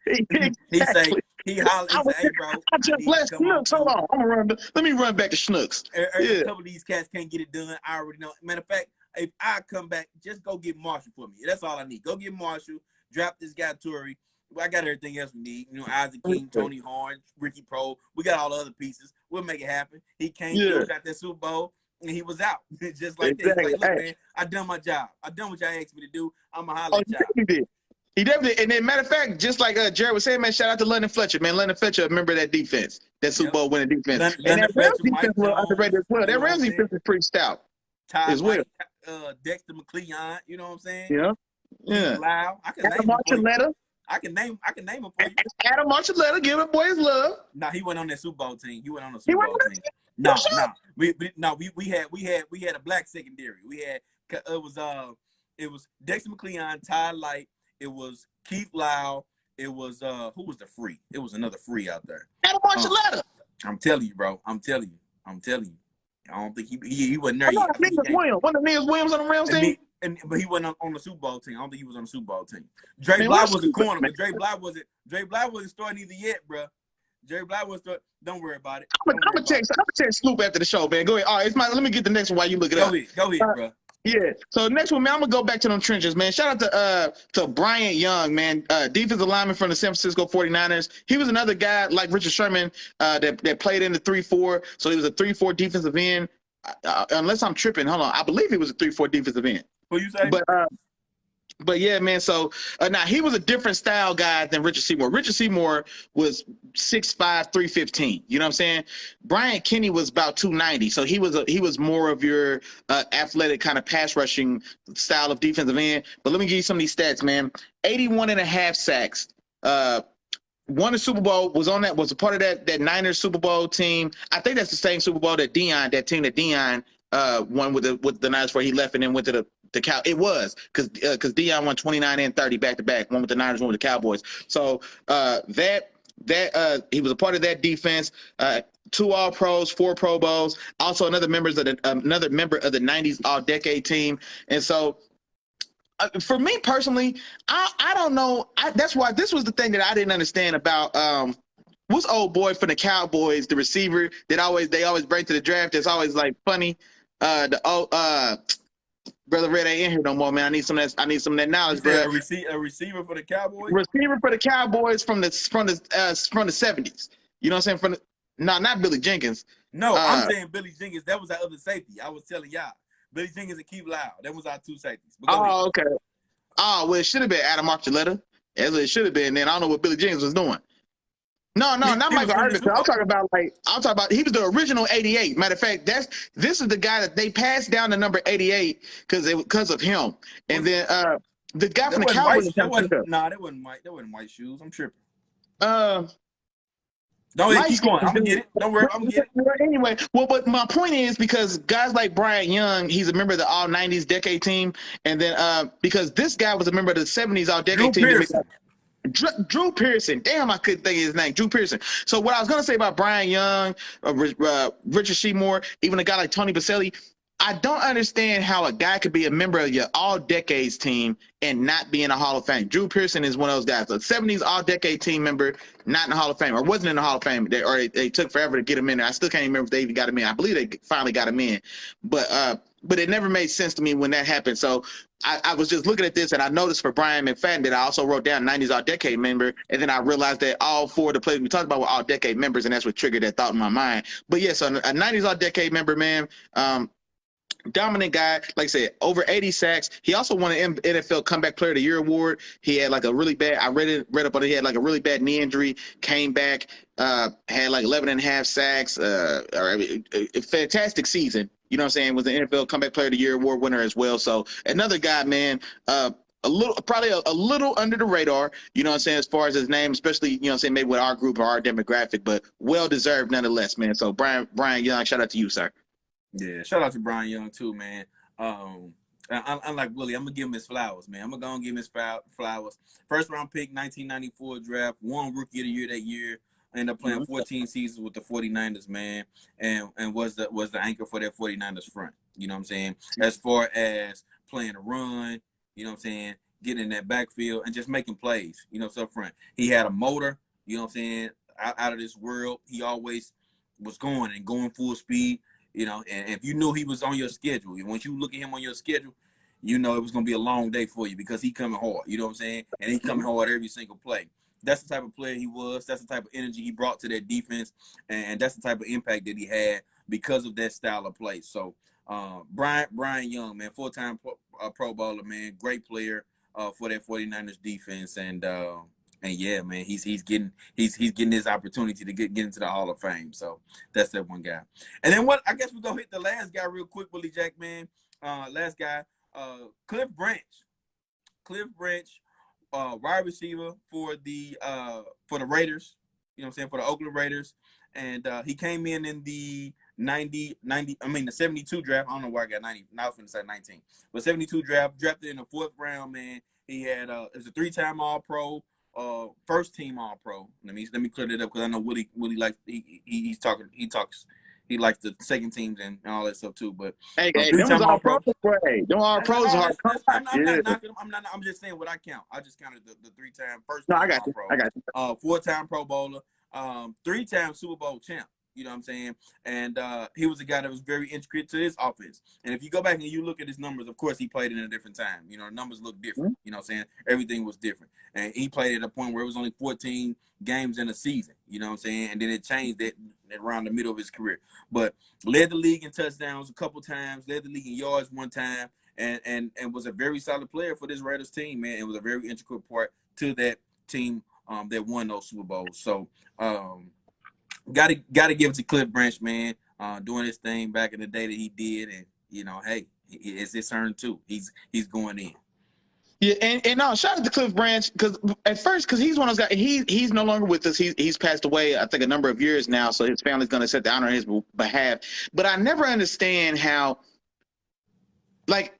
He hollered. He said, hey, bro. I just left Schnooks. Hold on. Let me run back to Schnooks. A couple of these cats can't get it done. I already know. Matter of fact, if I come back, just go get Marshall for me. That's all I need. Go get Marshall. Drop this guy Torrey. I got everything else we need. Isaac King, Tony Horn, Ricky Pro. We got all the other pieces. We'll make it happen. He came through, got that Super Bowl, and he was out. Just like this. Like, look, man, I done my job. I done what y'all asked me to do. I'm a holler at y'all. He did. He definitely, and then matter of fact, just like Jared was saying, man, shout out to London Fletcher, man. London Fletcher, remember that defense, that Super Bowl winning defense. And that Rams defense was underrated as well. That Rams defense is pretty stout as well. Dexter McCleon, you know what I'm saying? Yeah. Loud. Adam Archuleta. I can name him for you. Adam Archuleta, give him boy his love. No, he went on that Super Bowl team. We had a black secondary. We had it was Dexter McCleon, Ty Light. It was Keith Lau. It was who was the free? It was another free out there. Adam Archuleta. I'm telling you, bro. I'm telling you. I don't think he wasn't there yet. One of Nils Williams on the Rams team. But he wasn't on the Super Bowl team. I don't think he was on the Super Bowl team. Dre Bly was a corner, but Dre Bly wasn't starting either yet, bro. Dre Bly was starting. Don't worry about it. I'm gonna text Snoop after the show, man. Go ahead. All right, let me get the next one while you look it up. Go ahead, bro. Yeah. So next one, man, I'm gonna go back to them trenches, man. Shout out to Bryant Young, man, defensive lineman from the San Francisco 49ers. He was another guy like Richard Sherman that played in the 3-4. So he was a 3-4 defensive end. Unless I'm tripping, hold on. I believe he was a 3-4 defensive end. Who you say? But yeah, man. So now he was a different style guy than Richard Seymour. Richard Seymour was 6'5", 315. You know what I'm saying? Brian Kenny was about 290. So he was more of your athletic kind of pass rushing style of defensive end. But let me give you some of these stats, man. 81 and a half sacks. Won the Super Bowl, was a part of that Niners Super Bowl team. I think that's the same Super Bowl that Deion won with the Niners where he left and then went to the Cow. It was because Deion won 29 and 30 back to back, one with the Niners, one with the Cowboys. So he was a part of that defense. 2 All-Pros, 4 Pro Bowls. Also another member of the 90s All-Decade team. And so for me personally, I don't know. That's why this was the thing that I didn't understand about what's old boy from the Cowboys, the receiver that they always bring to the draft. That's always like funny. Brother Red ain't in here no more, man. I need some of that knowledge, bro. A receiver for the Cowboys. Receiver for the Cowboys from the 70s. You know what I'm saying? Not Billy Jenkins. No, I'm saying Billy Jenkins. That was our other safety. I was telling y'all. Billy Jenkins and Keith Loud. That was our 2 safeties. Oh, okay. Oh, well, it should have been Adam Archuleta. As it should have been. Then I don't know what Billy Jenkins was doing. No, not Michael Irvin. I'm talking about he was the original 88. Matter of fact, this is the guy that they passed down the number 88 because of him. And then the guy from the Cowboys. That wasn't white shoes. I'm tripping. Don't keep going. I'm gonna get it. Don't worry. I'm gonna get it. Anyway, but my point is because guys like Brian Young, he's a member of the All 90s Decade team, and then because this guy was a member of the 70s All Decade team. Drew Pearson. Damn, I couldn't think of his name. Drew Pearson. So what I was gonna say about Brian Young, Richard Seymour, even a guy like Tony Baselli, I don't understand how a guy could be a member of your all-decades team and not be in a Hall of Fame. Drew Pearson is one of those guys. A 70s all-decade team member, not in the Hall of Fame, or wasn't in the Hall of Fame. They took forever to get him in there. I still can't remember if they even got him in. I believe they finally got him in. But it never made sense to me when that happened. So I was just looking at this, and I noticed for Brian McFadden that I also wrote down 90s all-decade member, and then I realized that all 4 of the players we talked about were all-decade members, and that's what triggered that thought in my mind. But, yeah, so a 90s all-decade member, man, dominant guy, like I said, over 80 sacks. He also won an NFL Comeback Player of the Year award. He had like a really bad, I read up on it, he had like a really bad knee injury, came back, had like 11 and a half sacks, a fantastic season. You know what I'm saying? Was the NFL Comeback Player of the Year award winner as well. So another guy, man, probably a little under the radar, you know what I'm saying, as far as his name, especially, you know what I'm saying, maybe with our group or our demographic, but well-deserved nonetheless, man. So Brian Young, shout out to you, sir. Yeah, shout out to Brian Young too, man. Unlike Willie, I'm gonna give him his flowers, man. I'm gonna go and give him his flowers. First round pick, 1994 draft, won Rookie of the Year that year. Ended up playing 14 seasons with the 49ers, man, and was the anchor for that 49ers front. You know what I'm saying? As far as playing a run, you know what I'm saying, getting in that backfield and just making plays, you know, up front. He had a motor, you know what I'm saying, out of this world. He always was going full speed. You know, and if you knew he was on your schedule, once you look at him on your schedule, you know it was going to be a long day for you because he coming hard, you know what I'm saying? And he coming hard every single play. That's the type of player he was. That's the type of energy he brought to that defense, and that's the type of impact that he had because of that style of play. So, Brian Young, man, full-time Pro Bowler, man, great player for that 49ers defense, and yeah, man, he's getting his opportunity to get into the Hall of Fame. So that's that one guy. And then I guess we're gonna hit the last guy real quick, Willie Jack, man. Last guy, Cliff Branch. Cliff Branch, wide receiver for the Raiders, you know what I'm saying, for the Oakland Raiders. And he came in the the 72 draft. I don't know why I got 90. Now I was going to say 19. But 72 draft, drafted in the 4th round, man. He had it was a 3-time All-Pro. First team All-Pro. Let me clear that up because I know Willie likes he likes the second teams and all that stuff too. But hey, them All-Pros. Them All-Pros are I'm not knocking them. I'm just saying what I count. I just counted the 3-time first team All-Pro. I got you. 4-time Pro Bowler, 3-time Super Bowl champ. You know what I'm saying? And he was a guy that was very intricate to his offense. And if you go back and you look at his numbers, of course, he played in a different time. You know, the numbers look different. You know what I'm saying? Everything was different. And he played at a point where it was only 14 games in a season. You know what I'm saying? And then it changed around the middle of his career. But led the league in touchdowns a couple times, led the league in yards one time, and was a very solid player for this Raiders team, man. It was a very integral part to that team that won those Super Bowls. So gotta give it to Cliff Branch, man, doing his thing back in the day that he did, and hey, it's his turn too. He's going in. Yeah, and no, shout out to Cliff Branch because he's one of those guys. He's no longer with us. He's passed away, I think, a number of years now. So his family's going to set the honor on his behalf. But I never understand how, like,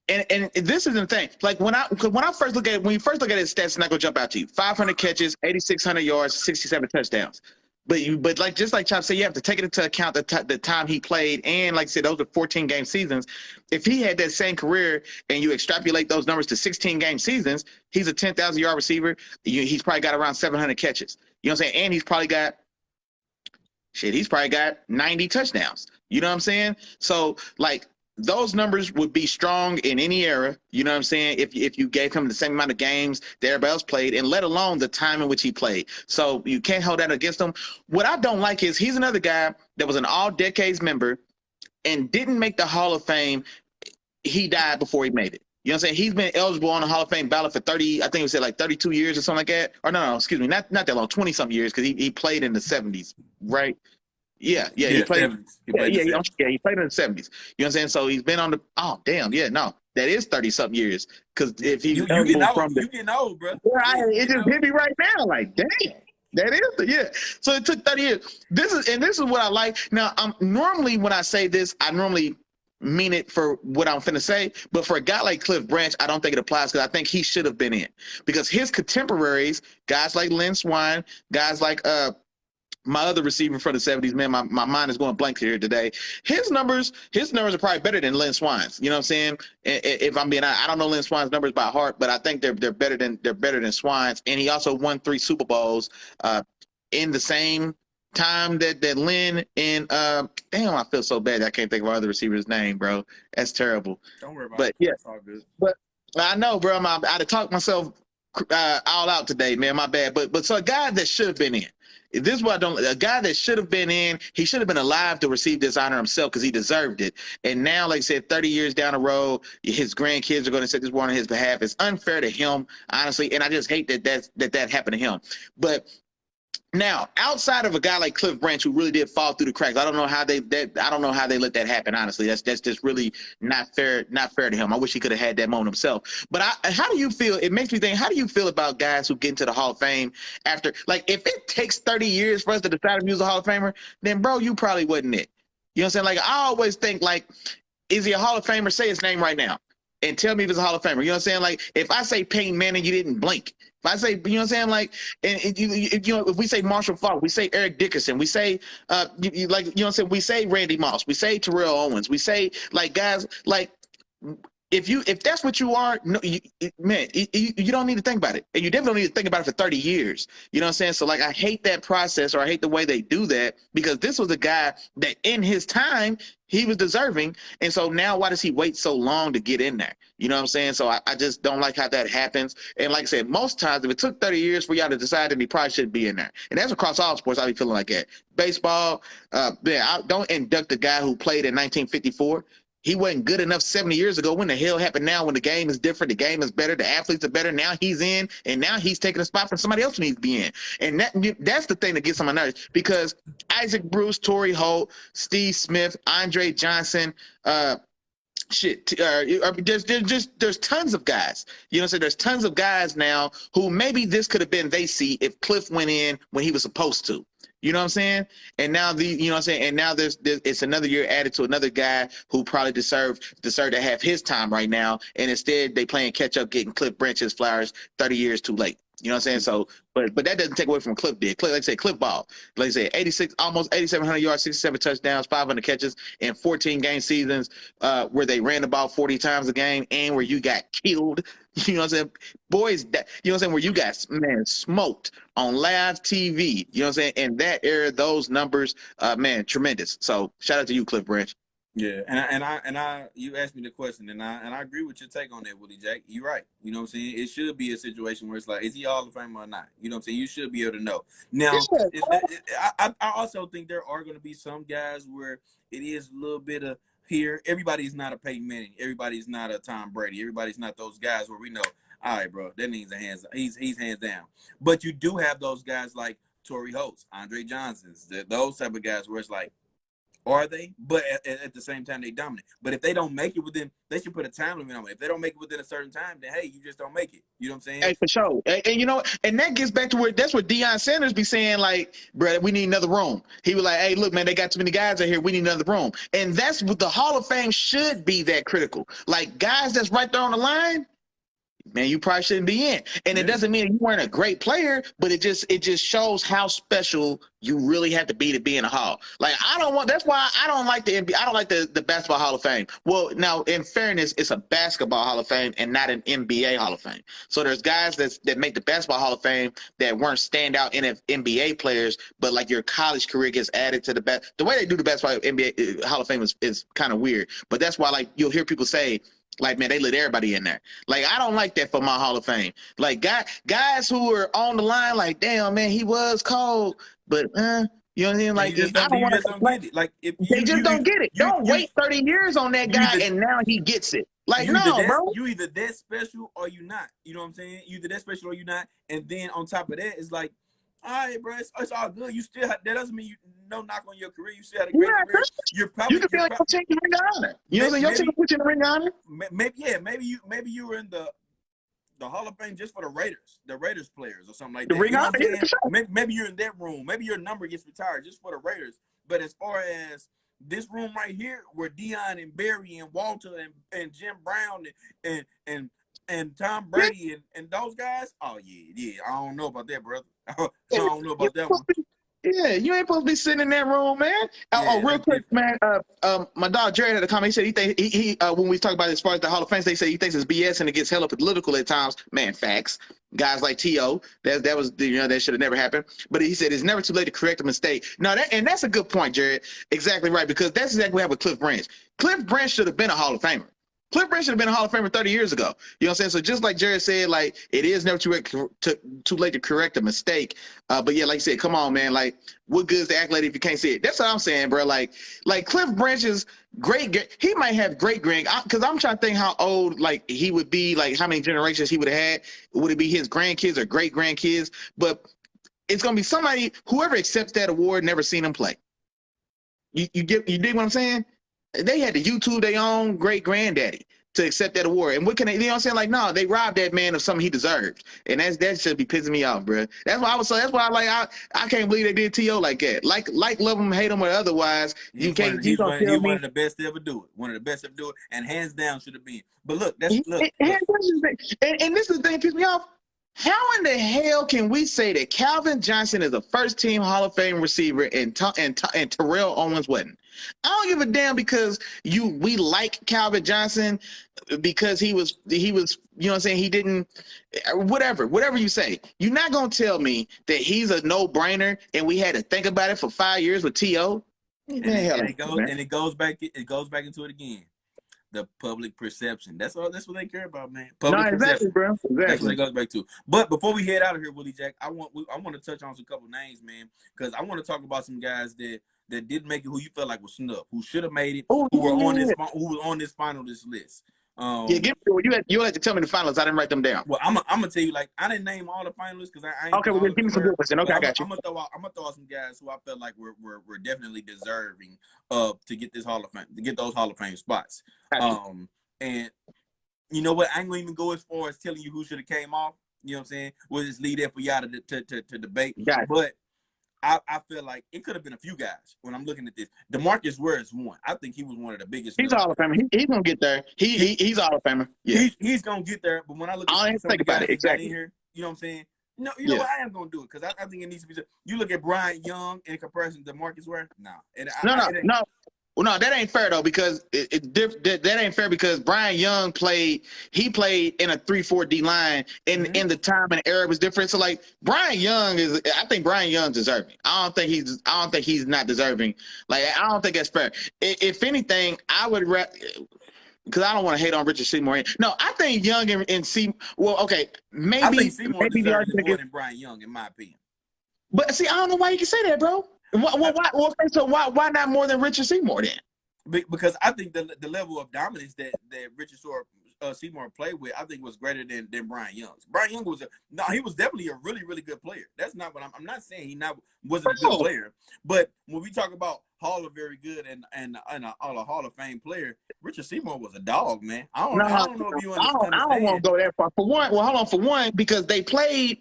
and this is the thing. Like when you first look at his stats, it's not going to jump out to you. 500 catches, 8,600 yards, 67 touchdowns. But like just like Chop said, you have to take it into account the time he played, and like I said, those are 14-game seasons. If he had that same career and you extrapolate those numbers to 16-game seasons, he's a 10,000-yard receiver. He's probably got around 700 catches. You know what I'm saying? And he's probably got 90 touchdowns. You know what I'm saying? So like those numbers would be strong in any era, you know what I'm saying, if you gave him the same amount of games that everybody else played, and let alone the time in which he played. So you can't hold that against him. What I don't like is he's another guy that was an all-decades member and didn't make the Hall of Fame. He died before he made it. You know what I'm saying? He's been eligible on the Hall of Fame ballot for 30, I think it was like 32 years or something like that. Or no, excuse me, not that long, 20-something years, because he played in the 70s, right? Yeah, he played. He played in the 70s. You know what I'm saying? So he's been on the. Oh damn, that is 30-something years. Because if he's you getting old, bro. It just hit me right now. Like damn, that is So it took 30 years. This is what I like. Now, normally when I say this, I normally mean it for what I'm finna say. But for a guy like Cliff Branch, I don't think it applies because I think he should have been in, because his contemporaries, guys like Lynn Swine, guys like my other receiver from the 70s, man, my mind is going blank here today. His numbers are probably better than Lynn Swine's. You know what I'm saying? If I'm being honest, I don't know Lynn Swine's numbers by heart, but I think they're better than Swine's. And he also won 3 Super Bowls in the same time that Lynn and damn, I feel so bad I can't think of our other receiver's name, bro. That's terrible. Don't worry about it. Yeah, it's all good. But I know, bro. I'd have talked myself all out today, man. My bad. But so a guy that should have been in. This is what a guy that should have been in, he should have been alive to receive this honor himself because he deserved it. And now, like I said, 30 years down the road, his grandkids are going to set this war on his behalf. It's unfair to him, honestly, and I just hate that happened to him. But now, outside of a guy like Cliff Branch, who really did fall through the cracks, I don't know how they let that happen. Honestly, that's just really not fair to him. I wish he could have had that moment himself. But how do you feel? It makes me think. How do you feel about guys who get into the Hall of Fame after, like, if it takes 30 years for us to decide if he was a Hall of Famer, then bro, you probably wasn't it. You know what I'm saying? Like, I always think, like, is he a Hall of Famer? Say his name right now and tell me if he's a Hall of Famer. You know what I'm saying? Like, if I say Peyton Manning, you didn't blink. If I say, you know what I'm saying, like, and if we say Marshall Faulk, we say Eric Dickerson, we say, like, you know what I'm saying, we say Randy Moss, we say Terrell Owens, we say, like, guys, like, if that's what you are, no, you don't need to think about it, and you definitely don't need to think about it for 30 years. You know what I'm saying? So, like, I hate that process, or I hate the way they do that, because this was a guy that in his time he was deserving, and so now why does he wait so long to get in there? You know what I'm saying? So I just don't like how that happens. And like I said, most times if it took 30 years for y'all to decide, then he probably shouldn't be in there. And that's across all sports. I be feeling like that. Baseball, I don't induct a guy who played in 1954. He wasn't good enough 70 years ago. When the hell happened now when the game is different, the game is better, the athletes are better, now he's in, and now he's taking a spot from somebody else who needs to be in. And that's the thing that gets on my nerves, because Isaac Bruce, Torrey Holt, Steve Smith, Andre Johnson, there's tons of guys. You know what I'm saying? There's tons of guys now who maybe this could have been their seat if Cliff went in when he was supposed to. You know what I'm saying? And now you know what I'm saying? And now there's it's another year added to another guy who probably deserved to have his time right now. And instead they playing catch up, getting Cliff Branch's flowers 30 years too late. You know what I'm saying? So, but that doesn't take away from Cliff did. Cliff, like I said, Cliff ball. Like I said, almost 8,700 yards, 67 touchdowns, 500 catches in 14 game seasons, where they ran the ball 40 times a game, and where you got killed. You know what I'm saying? Boys, you know what I'm saying? Where you got, man, smoked on live TV. You know what I'm saying? In that era, those numbers, man, tremendous. So shout out to you, Cliff Branch. Yeah, and I you asked me the question, and I agree with your take on that, Willie Jack. You're right. You know what I'm saying? It should be a situation where it's like, is he Hall of Famer or not? You know what I'm saying? You should be able to know. Now, I also think there are going to be some guys where it is a little bit of here. Everybody's not a Peyton Manning. Everybody's not a Tom Brady. Everybody's not those guys where we know, all right, bro, that means he's hands down. But you do have those guys like Torrey Holtz, Andre Johnson's, those type of guys where it's like, are they? But at the same time, they dominate. But if they don't make it within, they should put a time limit on it. If they don't make it within a certain time, then hey, you just don't make it. You know what I'm saying? Hey, for sure. And you know, and that gets back to where that's what Deion Sanders be saying, like, bro, we need another room. He was like, hey, look, man, they got too many guys out here. We need another room. And that's what the Hall of Fame should be, that critical. Like, guys that's right there on the line, man, you probably shouldn't be in. And it doesn't mean you weren't a great player, but it just shows how special you really have to be in a hall. Like, that's why I don't like the NBA. I don't like the Basketball Hall of Fame. Well, now, in fairness, it's a Basketball Hall of Fame and not an NBA Hall of Fame. So there's guys that make the Basketball Hall of Fame that weren't standout NBA players, but like your college career gets added to the way they do the Basketball NBA Hall of Fame is kind of weird. But that's why, like, you'll hear people say, like, man, they let everybody in there. Like, I don't like that for my Hall of Fame. Like, guys who are on the line, like, damn, man, he was cold, but, you know what I mean? Like, I don't want to get it. Like, if they just don't get it. Don't wait 30 years on that guy, and now he gets it. Like, no, bro. You either that special or you not. You know what I'm saying? You either that special or you not. And then on top of that, it's like, all right, bro, it's all good. You still that doesn't mean no knock on your career. You still had a great career. You could be like your team in the ring of honor. You know what I'm saying? Your team put you in the ring of honor. Maybe you were in the Hall of Fame just for the Raiders players or something like that. The ring of honor, yeah, for sure. Maybe you're in that room. Maybe your number gets retired just for the Raiders. But as far as this room right here, where Deion and Barry and Walter and Jim Brown and Tom Brady and those guys, oh yeah, I don't know about that, brother. I don't know about that one. Yeah, you ain't supposed to be sitting in that room, man. Yeah, real quick, man. My dog Jared had a comment. He said he when we talk about it as far as the Hall of Fame, they say he thinks it's BS and it gets hella political at times. Man, facts. Guys like T.O. that was that should have never happened. But he said it's never too late to correct a mistake. No, that's a good point, Jared. Exactly right, because that's exactly what happened with Cliff Branch. Cliff Branch should have been a Hall of Famer. Cliff Branch should have been a Hall of Famer 30 years ago. You know what I'm saying? So just like Jared said, like, it is never too late to correct a mistake. But yeah, like you said, come on, man. Like, what good is the accolade if you can't see it? That's what I'm saying, bro. Like Cliff Branch's he might have great grand, because I'm trying to think how old, like, he would be, like, how many generations he would have had. Would it be his grandkids or great grandkids? But it's gonna be somebody, whoever accepts that award, never seen him play. You dig what I'm saying? They had to YouTube their own great granddaddy to accept that award. And what can they, you know what I'm saying? Like, no, they robbed that man of something he deserved. And that should be pissing me off, bro. That's why I can't believe they did T.O. like that. Like, love him, hate him, or otherwise, he's one of the best to ever do it. One of the best to ever do it. And hands down should have been. But look, and this is the thing that pissed me off. How in the hell can we say that Calvin Johnson is a first-team Hall of Fame receiver and Terrell Owens wasn't? I don't give a damn because we like Calvin Johnson because he was, you know what I'm saying, he didn't, whatever you say. You're not going to tell me that he's a no-brainer and we had to think about it for 5 years with T.O.? And it goes back into it again. The public perception. That's what they care about, man. Public perception. Bro. Exactly. That's what it goes back to. But before we head out of here, Willie Jack, I want to touch on some couple names, man, because I want to talk about some guys that didn't make it, who you felt like was snubbed, who should have made it, who was on this finalist list. You had to tell me the finalists. I didn't write them down. Well, I'm gonna tell you, like, I didn't name all the finalists because I ain't. Okay, well, give me some good ones. Okay, I got you. I'm gonna throw out some guys who I felt like were definitely deserving to get this Hall of Fame, to get those Hall of Fame spots. And you know what? I ain't gonna even go as far as telling you who should have came off. You know what I'm saying? We'll just leave that for y'all to debate. But I feel like it could have been a few guys when I'm looking at this. DeMarcus Ware is one. I think he was one of the biggest. He's Hall of Famer. He's gonna get there. He's Hall of Famer. Yeah. He's gonna get there. But when I look at some of the guys that got in here, you know what I'm saying? No, you know what? I am gonna do it because I think it needs to be. You look at Brian Young in comparison to DeMarcus Ware. No. Well, no, that ain't fair though, because that ain't fair because Brian Young played in a 3-4 D line in the time and era was different. So like I think Brian Young's deserving. I don't think he's not deserving. Like, I don't think that's fair. If anything, I would because I don't want to hate on Richard Seymour. No, I think Young and Seymour. Well, okay, maybe I think Seymour deserves more than Brian Young, in my opinion. But see, I don't know why you can say that, bro. Why not more than Richard Seymour then? because I think the level of dominance that Richard Seymour played with, I think was greater than Brian Young's. Brian Young he was definitely a really, really good player. That's not what I'm not saying he wasn't a good player. But when we talk about Hall of very good and a Hall of Fame player, Richard Seymour was a dog, man. I don't know if you understand. I don't want to go that far. For one, hold on. For one, because they played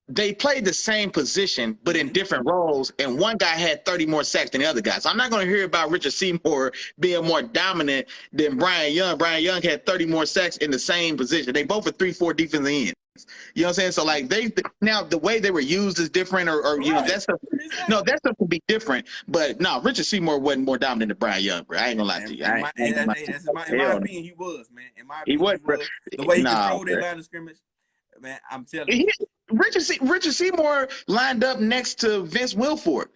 the same position, but in different roles, and one guy had 30 more sacks than the other guy. So I'm not going to hear about Richard Seymour being more dominant than Brian Young. Brian Young had 30 more sacks in the same position. They both are 3-4 defensive ends. You know what I'm saying? So like now the way they were used is different, or you know, that stuff could be different. But no, Richard Seymour wasn't more dominant than Brian Young, bro. I ain't gonna lie to you. In my opinion, he was, man. In my opinion, he was. The way he controlled that line of scrimmage, man, I'm telling you. Richard Seymour lined up next to Vince Wilfork.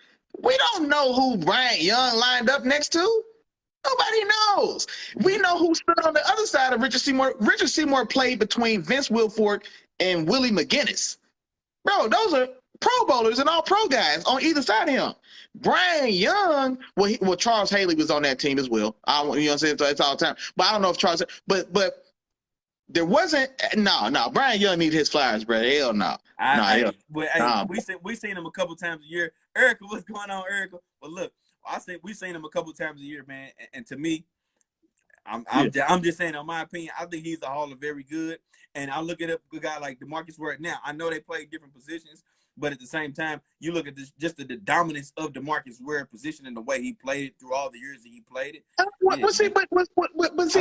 We don't know who Brian Young lined up next to. Nobody knows. We know who stood on the other side of Richard Seymour. Richard Seymour played between Vince Wilfork and Willie Mcginnis. Bro, those are Pro Bowlers and all pro guys on either side of him. Brian Young, well, Charles Haley was on that team as well. You know what I'm saying? So it's all the time. But I don't know if Charles, but there wasn't Brian Young needs his flowers, bro. Hell no. We seen him a couple times a year. Erica, what's going on, Erica? Well, look, we seen him a couple times a year, man. And to me, I'm just saying, in my opinion, I think he's a Hall of very good. And I look at a guy like DeMarcus Ware. Now, I know they play different positions, but at the same time, you look at just the dominance of DeMarcus Ware position and the way he played it through all the years that he played it. See,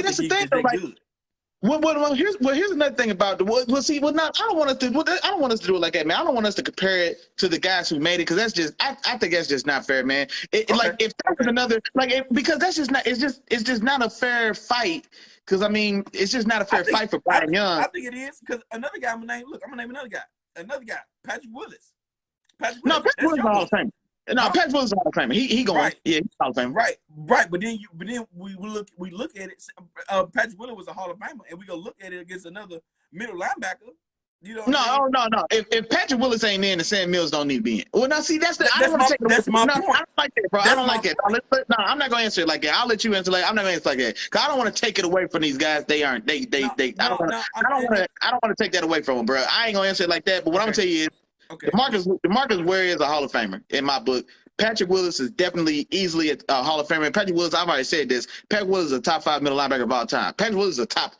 that's the thing, though. Like, Well, here's another thing about the. I don't want us to do it like that, man. I don't want us to compare it to the guys who made it, because that's just. I think that's just not fair, man. Like if that was another, because that's just not. It's just not a fair fight. Because I mean, it's just not a fair fight for Brian Young. I think it is, because another guy I'm gonna name another guy. Patrick Willis. Patrick Willis is a Hall of Famer. No, Patrick Willis is a Hall of Famer. He going. Right. Yeah, he's a Hall of Famer. Right. But then we look at it. Patrick Willis was a Hall of Famer, and we go look at it against another middle linebacker. You know? No. If Patrick Willis ain't in, the Sam Mills don't need to be in. Well, now see, that's my point. I don't like that, bro. I don't like that. No, I'm not gonna answer it like that. I'll let you answer like. I'm not gonna answer like that, because I don't want to take it away from these guys. They aren't. I don't want to take that away from them, bro. I ain't gonna answer it like that. But what I'm gonna tell you is, DeMarcus Ware is a Hall of Famer in my book. Patrick Willis is definitely easily a Hall of Famer. And Patrick Willis, I've already said this. Patrick Willis is a top 5 middle linebacker of all time. Patrick Willis is a top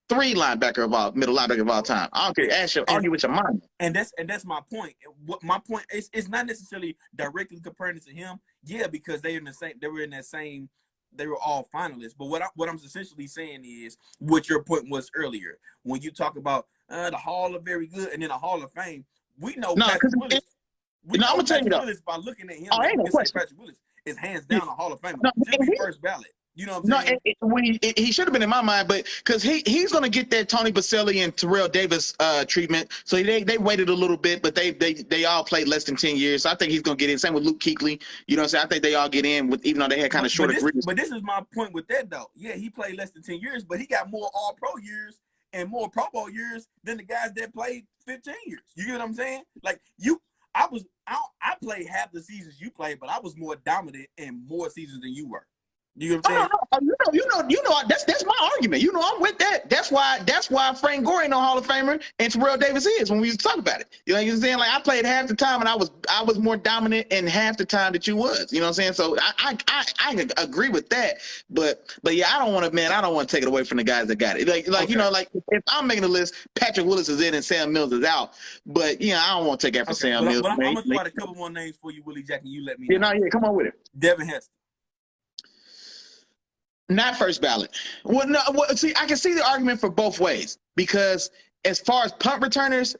3 middle linebacker of all time. I don't care. Argue with your mind. And that's my point. My point is, it's not necessarily directly comparing it to him. Yeah, because they were all finalists. But what I'm essentially saying is what your point was earlier. When you talk about the Hall of Very Good and then the Hall of Fame, we know Patrick Willis. I'm gonna tell you though. By looking at him, Patrick Willis is hands down a Hall of Famer. First ballot. You know what I'm saying? He should have been in my mind, but because he's gonna get that Tony Baselli and Terrell Davis treatment. So they waited a little bit, but they all played less than 10 years. So I think he's gonna get in. Same with Luke Kuechly. You know what I'm saying? I think they all get in, even though they had kind of shorter careers. But this is my point with that though. Yeah, he played less than 10 years, but he got more All Pro years and more Pro Bowl years than the guys that played 15 years. You get what I'm saying? Like I played half the seasons you played, but I was more dominant in more seasons than you were. You know what I'm saying? You know. That's my argument. You know, I'm with that. That's why Frank Gore ain't no Hall of Famer and Terrell Davis is, when we used to talk about it. You know what I'm saying? Like, I played half the time, and I was more dominant in half the time that you was. You know what I'm saying? So I agree with that. But yeah, I don't want to take it away from the guys that got it. You know, like if I'm making a list, Patrick Willis is in and Sam Mills is out. But I don't want to take that from Sam Mills. But I'm gonna throw out a couple more names for you, Willie Jack, and you let me know. Yeah, come on with it. Devin Hester. Not first ballot. Well, no. See, I can see the argument for both ways, because as far as punt returners,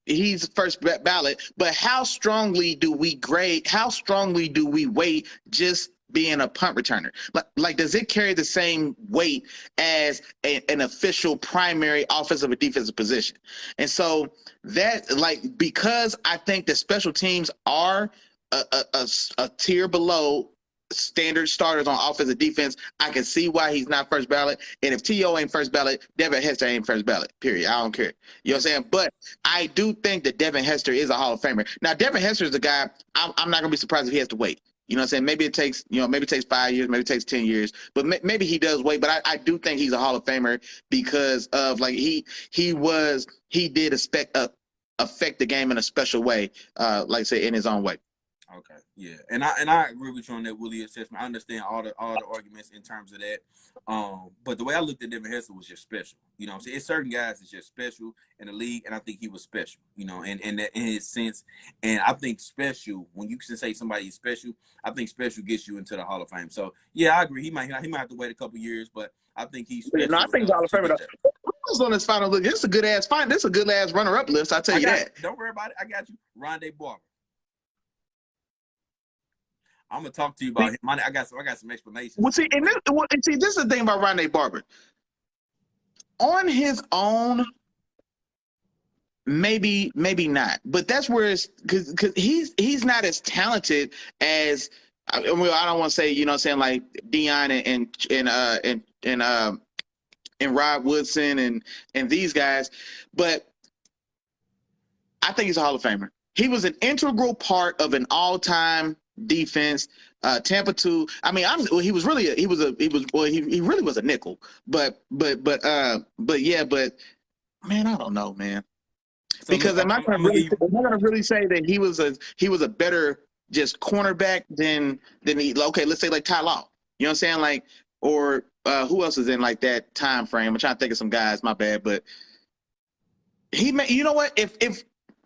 he's first ballot. But how strongly do we grade? How strongly do we weight just being a punt returner? Like, does it carry the same weight as an official primary offensive or defensive position? And so that, because I think the special teams are a tier below standard starters on offense and defense, I can see why he's not first ballot. And if T.O. ain't first ballot, Devin Hester ain't first ballot, period. I don't care. You know what I'm saying? But I do think that Devin Hester is a Hall of Famer. Now, Devin Hester is the guy, I'm not going to be surprised if he has to wait. You know what I'm saying? Maybe it takes, maybe it takes 5 years, maybe it takes 10 years, but maybe he does wait. But I do think he's a Hall of Famer because of like he did affect the game in a special way, like I say, in his own way. Okay, yeah, and I agree with you on that Willie assessment. I understand all the arguments in terms of that. But the way I looked at Devin Hester was just special. You know what I'm saying? It's certain guys that's just special in the league, and I think he was special, and that in his sense. And I think special, when you can say somebody is special, I think special gets you into the Hall of Fame. So yeah, I agree. He might have to wait a couple years, but I think he's special. No, I think he's Hall of Famer. Who's on this final list? This is a good ass find. This is a good ass runner-up list. I tell you that. Don't worry about it. I got you. Rondé Barber. I'm gonna talk to you about him. I got some explanations. Well, see, this is the thing about Rondé Barber. On his own, maybe not, but that's where it's because he's not as talented as I don't want to say like Deion and Rod Woodson and these guys, but I think he's a Hall of Famer. He was an integral part of an all-time defense. Tampa 2. I mean, he really was a nickel. But yeah, but man, I don't know, man. Because am I going to really say that he was a better just cornerback than he? Okay, let's say like Ty Law. You know what I'm saying? Like, or who else is in like that time frame? I'm trying to think of some guys. My bad, but you know what?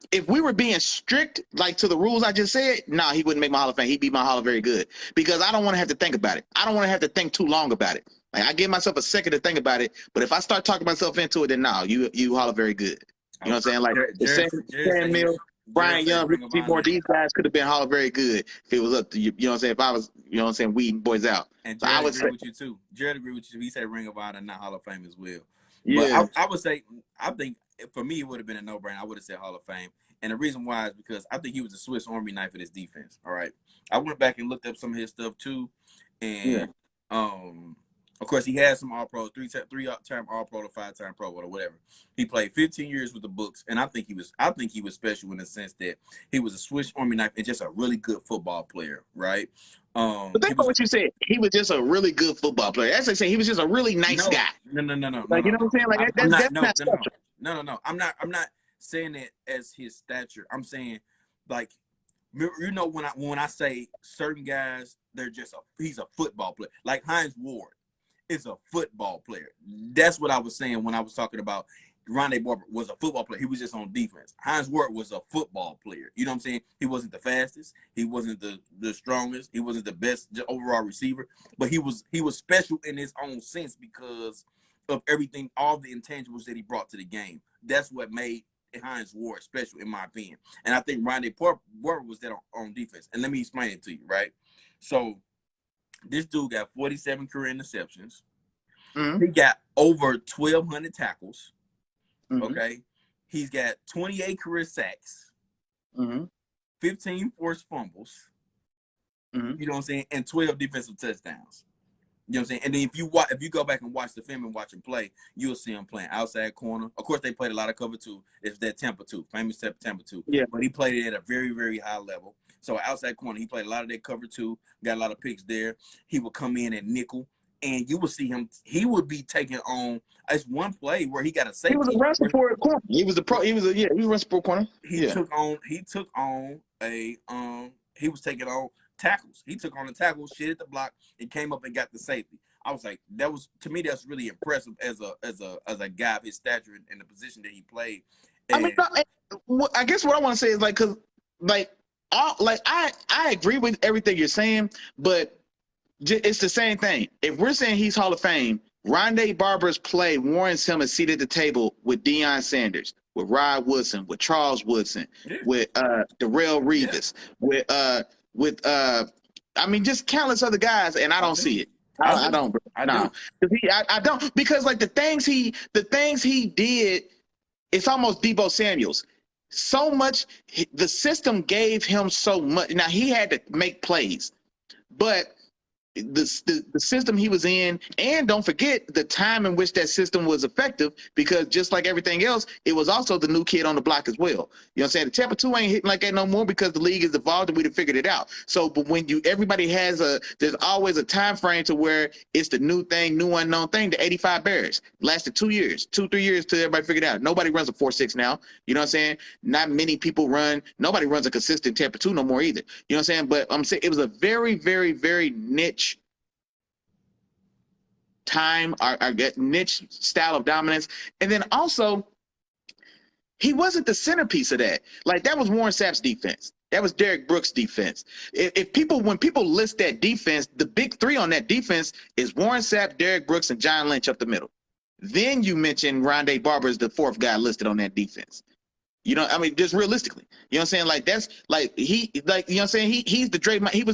If we were being strict, like to the rules I just said, nah, he wouldn't make my Hall of Fame. He'd be my Hall of Very Good because I don't want to have to think about it. I don't want to have to think too long about it. Like I give myself a second to think about it, but if I start talking myself into it, then no, you Hall of Very Good. You know what I'm saying? Like Sam Mills, Brian Young, Seymour, these guys could have been Hall of Very Good if it was up to you. You know what I'm saying? If I was, weeding boys out. And Jared agree with you too. Jared agree with you. He said Ring of Honor, not Hall of Fame as well. Yeah. But I would say, I think for me, it would have been a no-brainer. I would have said Hall of Fame. And the reason why is because I think he was a Swiss Army knife of this defense. All right. I went back and looked up some of his stuff too. And of course he had some all-pro, three-time all-pro to 5-time pro or whatever. He played 15 years with the Bucs, and I think he was special in the sense that he was a Swiss Army knife and just a really good football player, right? But think about what you said. He was just a really good football player. As I say, he was just a really nice guy. No. Like you know what I'm saying? Like that's not special. No. I'm not saying it as his stature. I'm saying like when I say certain guys, he's a football player. Like Hines Ward is a football player. That's what I was saying when I was talking about Rondé Barber was a football player. He was just on defense. Hines Ward was a football player. You know what I'm saying? He wasn't the fastest. He wasn't the strongest. He wasn't the best overall receiver. But he was special in his own sense because of everything, all the intangibles that he brought to the game. That's what made Hines Ward special, in my opinion. And I think Rondé Barber was that on defense. And let me explain it to you, right? So this dude got 47 career interceptions. Mm-hmm. He got over 1,200 tackles. Mm-hmm. Okay. He's got 28 career sacks. Mm-hmm. 15 forced fumbles. Mm-hmm. You know what I'm saying? And 12 defensive touchdowns. You know what I'm saying? And then if you go back and watch the film and watch him play, you'll see him playing outside corner. Of course, they played a lot of cover 2. It's that Tampa 2, famous Tampa 2. Yeah. But he played it at a very, very high level. So outside corner, he played a lot of that cover 2, got a lot of picks there. He would come in at nickel, and you would see him. He would be taking on. It's one play where he got a safety. He was a run support corner. He was a run support corner. He was taking on tackles. He took on the tackles, shit at the block, and came up and got the safety. I was like, to me, that's really impressive as a guy of his stature in the position that he played. And I guess what I want to say is I agree with everything you're saying, but it's the same thing. If we're saying he's Hall of Fame, Rondé Barber's play warrants him a seat at the table with Deion Sanders, with Rod Woodson, with Charles Woodson, with Darrelle Revis, just countless other guys, and I don't see it. I don't. Because like the things he did, it's almost Deebo Samuel's. So much, the system gave him so much. Now he had to make plays, but the system he was in, and don't forget the time in which that system was effective, because just like everything else, it was also the new kid on the block as well. You know what I'm saying? The Tampa 2 ain't hitting like that no more because the league has evolved and we've figured it out. So, but when everybody has there's always a time frame to where it's the new thing, new unknown thing. The 85 Bears lasted 2 years, 2-3 years till everybody figured it out. Nobody runs a 4-6 now. You know what I'm saying? Not many people nobody runs a consistent Tampa 2 no more either. You know what I'm saying? But I'm saying it was a very, very, very niche time, our niche style of dominance. And then also, he wasn't the centerpiece of that. Like, that was Warren Sapp's defense. That was Derek Brooks' defense. When people list that defense, the big three on that defense is Warren Sapp, Derek Brooks, and John Lynch up the middle. Then you mention Rondé Barber as the fourth guy listed on that defense. You know, I mean, just realistically, you know what I'm saying? Like, that's like you know what I'm saying? He was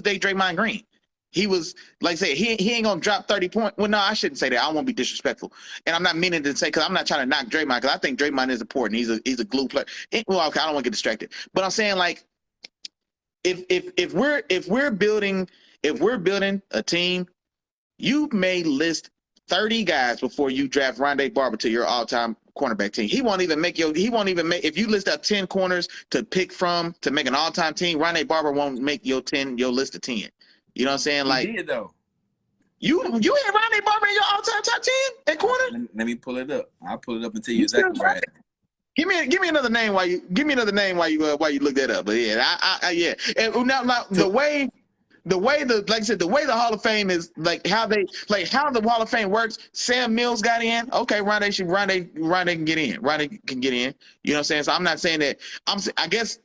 Draymond Green. He was, like I said, he ain't gonna drop 30 points. Well, no, I shouldn't say that. I won't be disrespectful, and I'm not meaning to say, because I'm not trying to knock Draymond, because I think Draymond is important. He's a glue player. Well, okay, I don't want to get distracted, but I'm saying, like, if we're building a team, you may list 30 guys before you draft Rondé Barber to your all-time cornerback team. He won't even make if you list out 10 corners to pick from to make an all-time team, Rondé Barber won't make your list of 10. You know what I'm saying? Like, he did, though. You had Rondé Barber in your all-time top 10 at corner? Let me pull it up. I'll pull it up and tell you exactly where I at. Give me another name while you look that up. But yeah, yeah. And now the way like I said, the way the Hall of Fame is, like how the Hall of Fame works. Sam Mills got in. Okay, Rondé can get in. Rondé can get in. You know what I'm saying? So I'm not saying that. I guess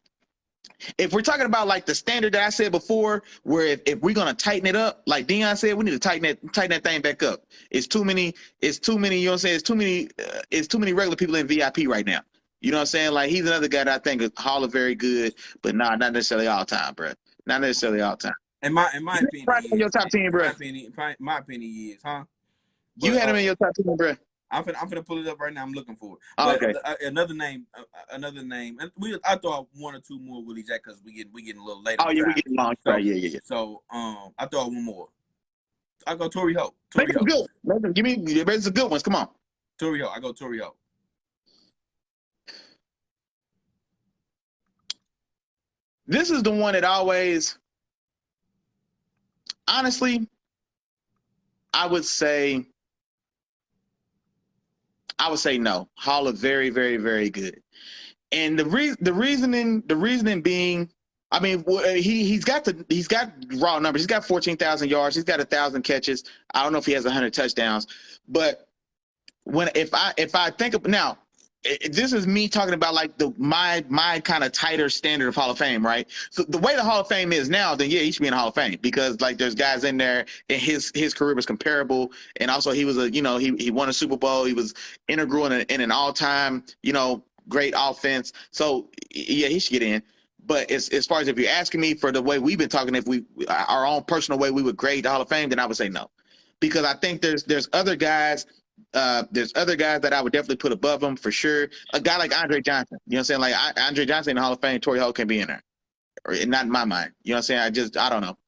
if we're talking about like the standard that I said before, where if we're gonna tighten it up, like Dion said, we need to tighten that thing back up. It's too many. You know what I'm saying? It's too many regular people in VIP right now. You know what I'm saying? Like, he's another guy that I think is Hall of very good, but not necessarily all time, bro. Not necessarily all time. In my opinion, probably in your top 10, bro. My opinion is, huh? But, you had him in your top 10, bro. I'm finna pull it up right now. I'm looking for it. Oh, but okay. Another name, and I thought one or two more Willie Jack, because we getting a little later. Oh yeah, we getting long. So, yeah. So I thought one more. I go Torrey Holt. Make it good. Give me some good ones. Come on. Torrey Holt. I go Torrey Holt. This is the one that always, honestly, I would say no. Hall of very, very, very good. And the reasoning being, I mean, he's got raw numbers. He's got 14,000 yards. He's got 1,000 catches. I don't know if he has 100 touchdowns, but if I think of now, this is me talking about like my kind of tighter standard of Hall of Fame, right? So the way the Hall of Fame is now, then yeah, he should be in the Hall of Fame, because like there's guys in there and his career was comparable, and also he was he won a Super Bowl, he was integral in an all-time great offense. So yeah, he should get in. But as far as if you're asking me for the way we've been talking, if our own personal way we would grade the Hall of Fame, then I would say no, because I think there's other guys. There's other guys that I would definitely put above him for sure. A guy like Andre Johnson, you know what I'm saying? Like Andre Johnson in the Hall of Fame, Torrey Holt can be in there, or not in my mind. You know what I'm saying? I don't know,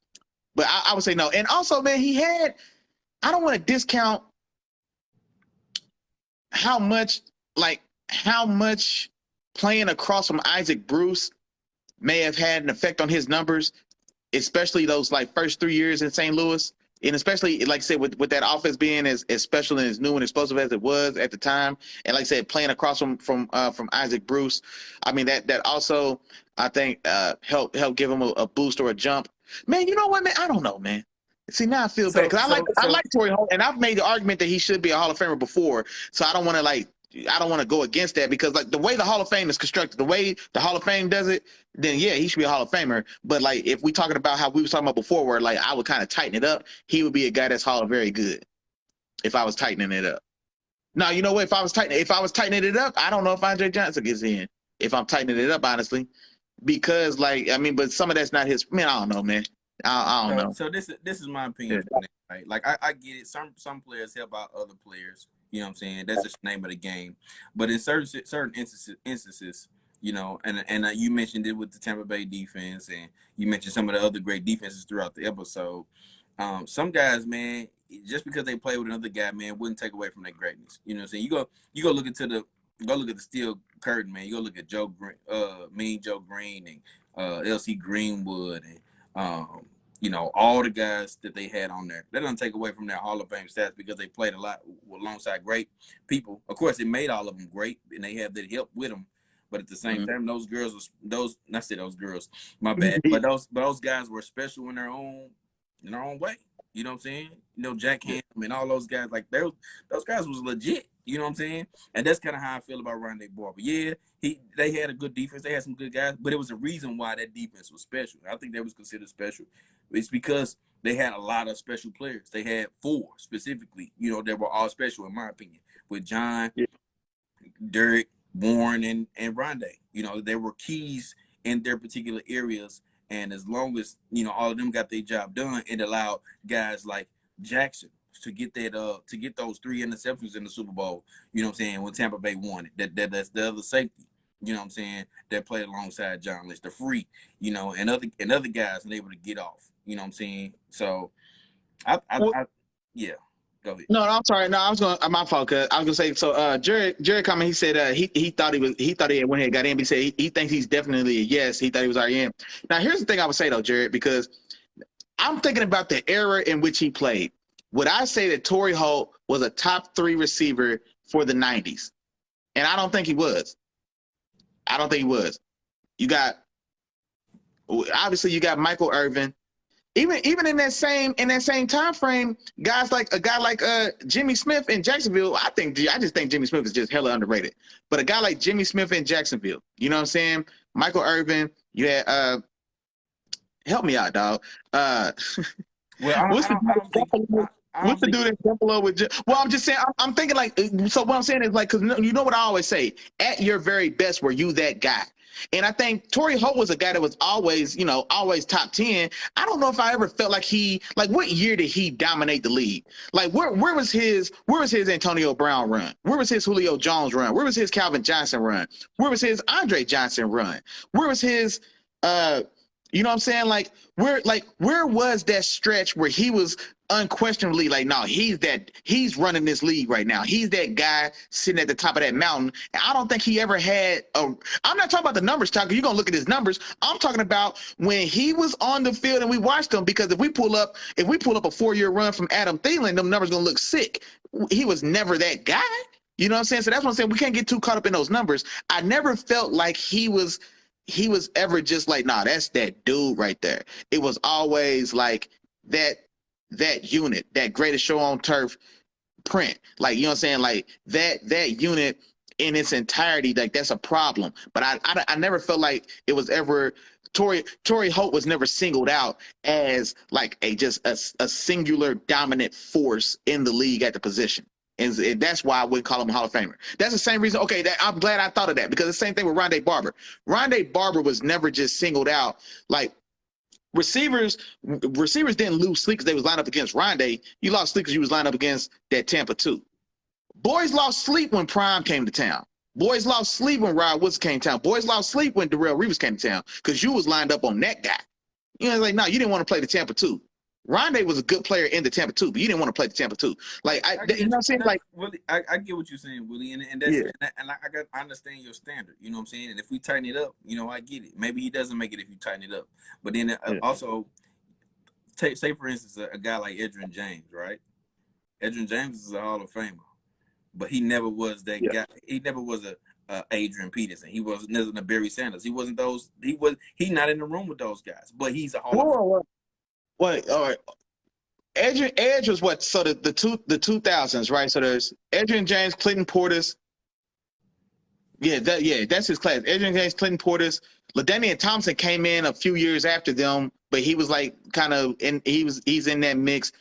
but I would say no. And also, man, I don't want to discount how much playing across from Isaac Bruce may have had an effect on his numbers, especially those like first 3 years in St. Louis. And especially, like I said, with that offense being as special and as new and explosive as it was at the time, and like I said, playing across from Isaac Bruce, I mean that also I think helped give him a boost or a jump. Man, you know what, man? I don't know, man. See, now I feel bad, because I like Torrey Holt, and I've made the argument that he should be a Hall of Famer before, so I don't want to go against that, because like the way the Hall of Fame is constructed, the way the Hall of Fame does it, then yeah, he should be a Hall of Famer. But like if we talking about how we was talking about before, where like I would kind of tighten it up, he would be a guy that's Hall of very good if I was tightening it up. Now, you know what? If I was tightening it up, I don't know if Andre Johnson gets in. If I'm tightening it up, honestly, because like I mean, but some of that's not his. Man, I don't know, man. I don't know. So this is my opinion, right? Like I get it. Some players help out other players. You know what I'm saying? That's just the name of the game. But in certain instances, and you mentioned it with the Tampa Bay defense, and you mentioned some of the other great defenses throughout the episode. Some guys, man, just because they play with another guy, man, wouldn't take away from their greatness. You know what I'm saying? You go look at the steel curtain, man. You go look at Joe Green, Mean Joe Green and LC Greenwood and all the guys that they had on there. That doesn't take away from their Hall of Fame stats because they played a lot alongside great people. Of course, it made all of them great, and they have that help with them. But at the same time, those girls, my bad. But those guys were special in their own way. You know what I'm saying? Jack Ham and all those guys, like those guys was legit. You know what I'm saying? And that's kind of how I feel about Rondé Barber. Yeah, they had a good defense. They had some good guys, but it was a reason why that defense was special. I think that was considered special. It's because they had a lot of special players. They had 4 specifically, that were all special in my opinion, with John, Derek, Warren, and Rondé. They were keys in their particular areas. And as long as, all of them got their job done, it allowed guys like Jackson to get those 3 interceptions in the Super Bowl, you know what I'm saying, when Tampa Bay won it. That's the other safety, you know what I'm saying, that played alongside John Lynch, the free, and other guys and able to get off, you know what I'm saying? So yeah. Go ahead. No, I'm sorry. No, I was going. My fault. Cause I was gonna say. So, Jared comment. He said he thought he had went ahead and got in. But he said he thinks he's definitely a yes. He thought he was already in. Now, here's the thing I would say though, Jared, because I'm thinking about the era in which he played. Would I say that Torrey Holt was a top 3 receiver for the '90s? And I don't think he was. I don't think he was. You got Michael Irvin. Even in that same time frame, guys like a guy like Jimmy Smith in Jacksonville, I just think Jimmy Smith is just hella underrated. But a guy like Jimmy Smith in Jacksonville, you know what I'm saying? Michael Irvin, you had help me out, dog. What's the dude in Buffalo with? Well, I'm just saying. I'm thinking like. So what I'm saying is like, because you know what I always say. At your very best, were you that guy? And I think Torrey Holt was a guy that was always, always top 10. I don't know if I ever felt like what year did he dominate the league? Like where was his Antonio Brown run? Where was his Julio Jones run? Where was his Calvin Johnson run? Where was his Andre Johnson run? Where was his you know what I'm saying? Like where was that stretch where he was unquestionably like, no, he's running this league right now. He's that guy sitting at the top of that mountain. And I don't think he ever had I'm not talking about the numbers, Tucker. You're gonna look at his numbers. I'm talking about when he was on the field and we watched him, because if we pull up a 4-year run from Adam Thielen, them numbers gonna look sick. He was never that guy. You know what I'm saying? So that's what I'm saying. We can't get too caught up in those numbers. I never felt like he was ever just like, nah, that's that dude right there. It was always like that unit, that greatest show on turf print. Like, you know what I'm saying? Like that unit in its entirety, like that's a problem. But I never felt like it was ever Torrey Holt was never singled out as like a singular dominant force in the league at the position. And that's why I wouldn't call him a Hall of Famer. That's the same reason. Okay, I'm glad I thought of that, because the same thing with Rondé Barber. Rondé Barber was never just singled out. Like receivers didn't lose sleep because they was lined up against Rondé. You lost sleep because you was lined up against that Tampa 2. Boys lost sleep when Prime came to town. Boys lost sleep when Rod Woodson came to town. Boys lost sleep when Darrelle Reeves came to town because you was lined up on that guy. You know, like, no, you didn't want to play the Tampa 2. Rondé was a good player in the Tampa 2, but you didn't want to play the Tampa 2. Like, you know what I'm saying? Like, Willie, I get what you're saying, Willie, and that's I understand your standard. You know what I'm saying? And if we tighten it up, I get it. Maybe he doesn't make it if you tighten it up. But then also, say for instance, a guy like Edgerrin James, right? Edgerrin James is a Hall of Famer, but he never was that guy. He never was a Adrian Peterson. He wasn't a Barry Sanders. He wasn't those. He's not in the room with those guys. But he's a Hall of Famer. What? All right. Edge was what? So the 2000s, right? So there's Edgerrin James, Clinton Portis. That's his class. Edgerrin James, Clinton Portis. LaDainian Thompson came in a few years after them, but he was like kind of he's in that mix.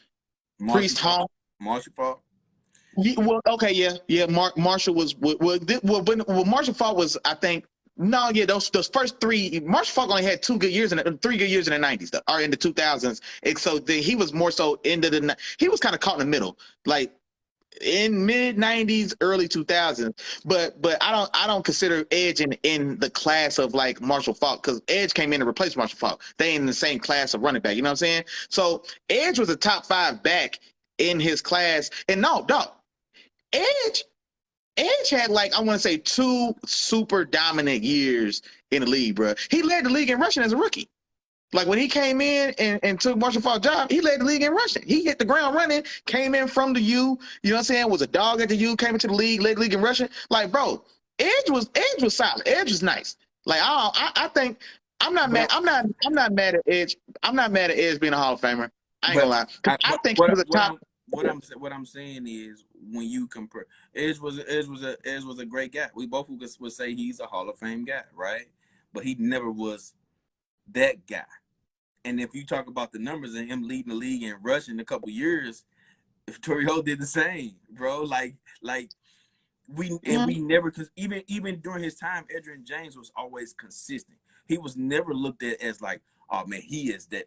Priest Hall. Marshall Faulk. Marshall was Marshall Faulk was, I think. No, those first 3. Marshall Faulk only had 3 good years in the 90s, or in the 2000s. And so he was more so he was kind of caught in the middle. Like in mid 90s, early 2000s. But I don't consider Edge in the class of like Marshall Faulk, because Edge came in to replace Marshall Faulk. They ain't in the same class of running back. You know what I'm saying? So Edge was a top 5 back in his class. And no, dog, Edge had like, I want to say 2 super dominant years in the league, bro. He led the league in rushing as a rookie. Like when he came in and took Marshall Faulk's job, he led the league in rushing. He hit the ground running, came in from the U, you know what I'm saying, was a dog at the U, came into the league, led the league in rushing. Like, bro, Edge was solid. Edge was nice. Like, I think I'm not mad at Edge. I'm not mad at Edge being a Hall of Famer. I ain't gonna lie. I think he was a top. What I'm saying is, when you compare, Edge was a great guy. We both would say he's a Hall of Fame guy, right? But he never was that guy. And if you talk about the numbers and him leading the league in rushing in a couple years, if Torrey Holt did the same, bro. Like we never, because even during his time, Edgerrin James was always consistent. He was never looked at as like, oh man, he is that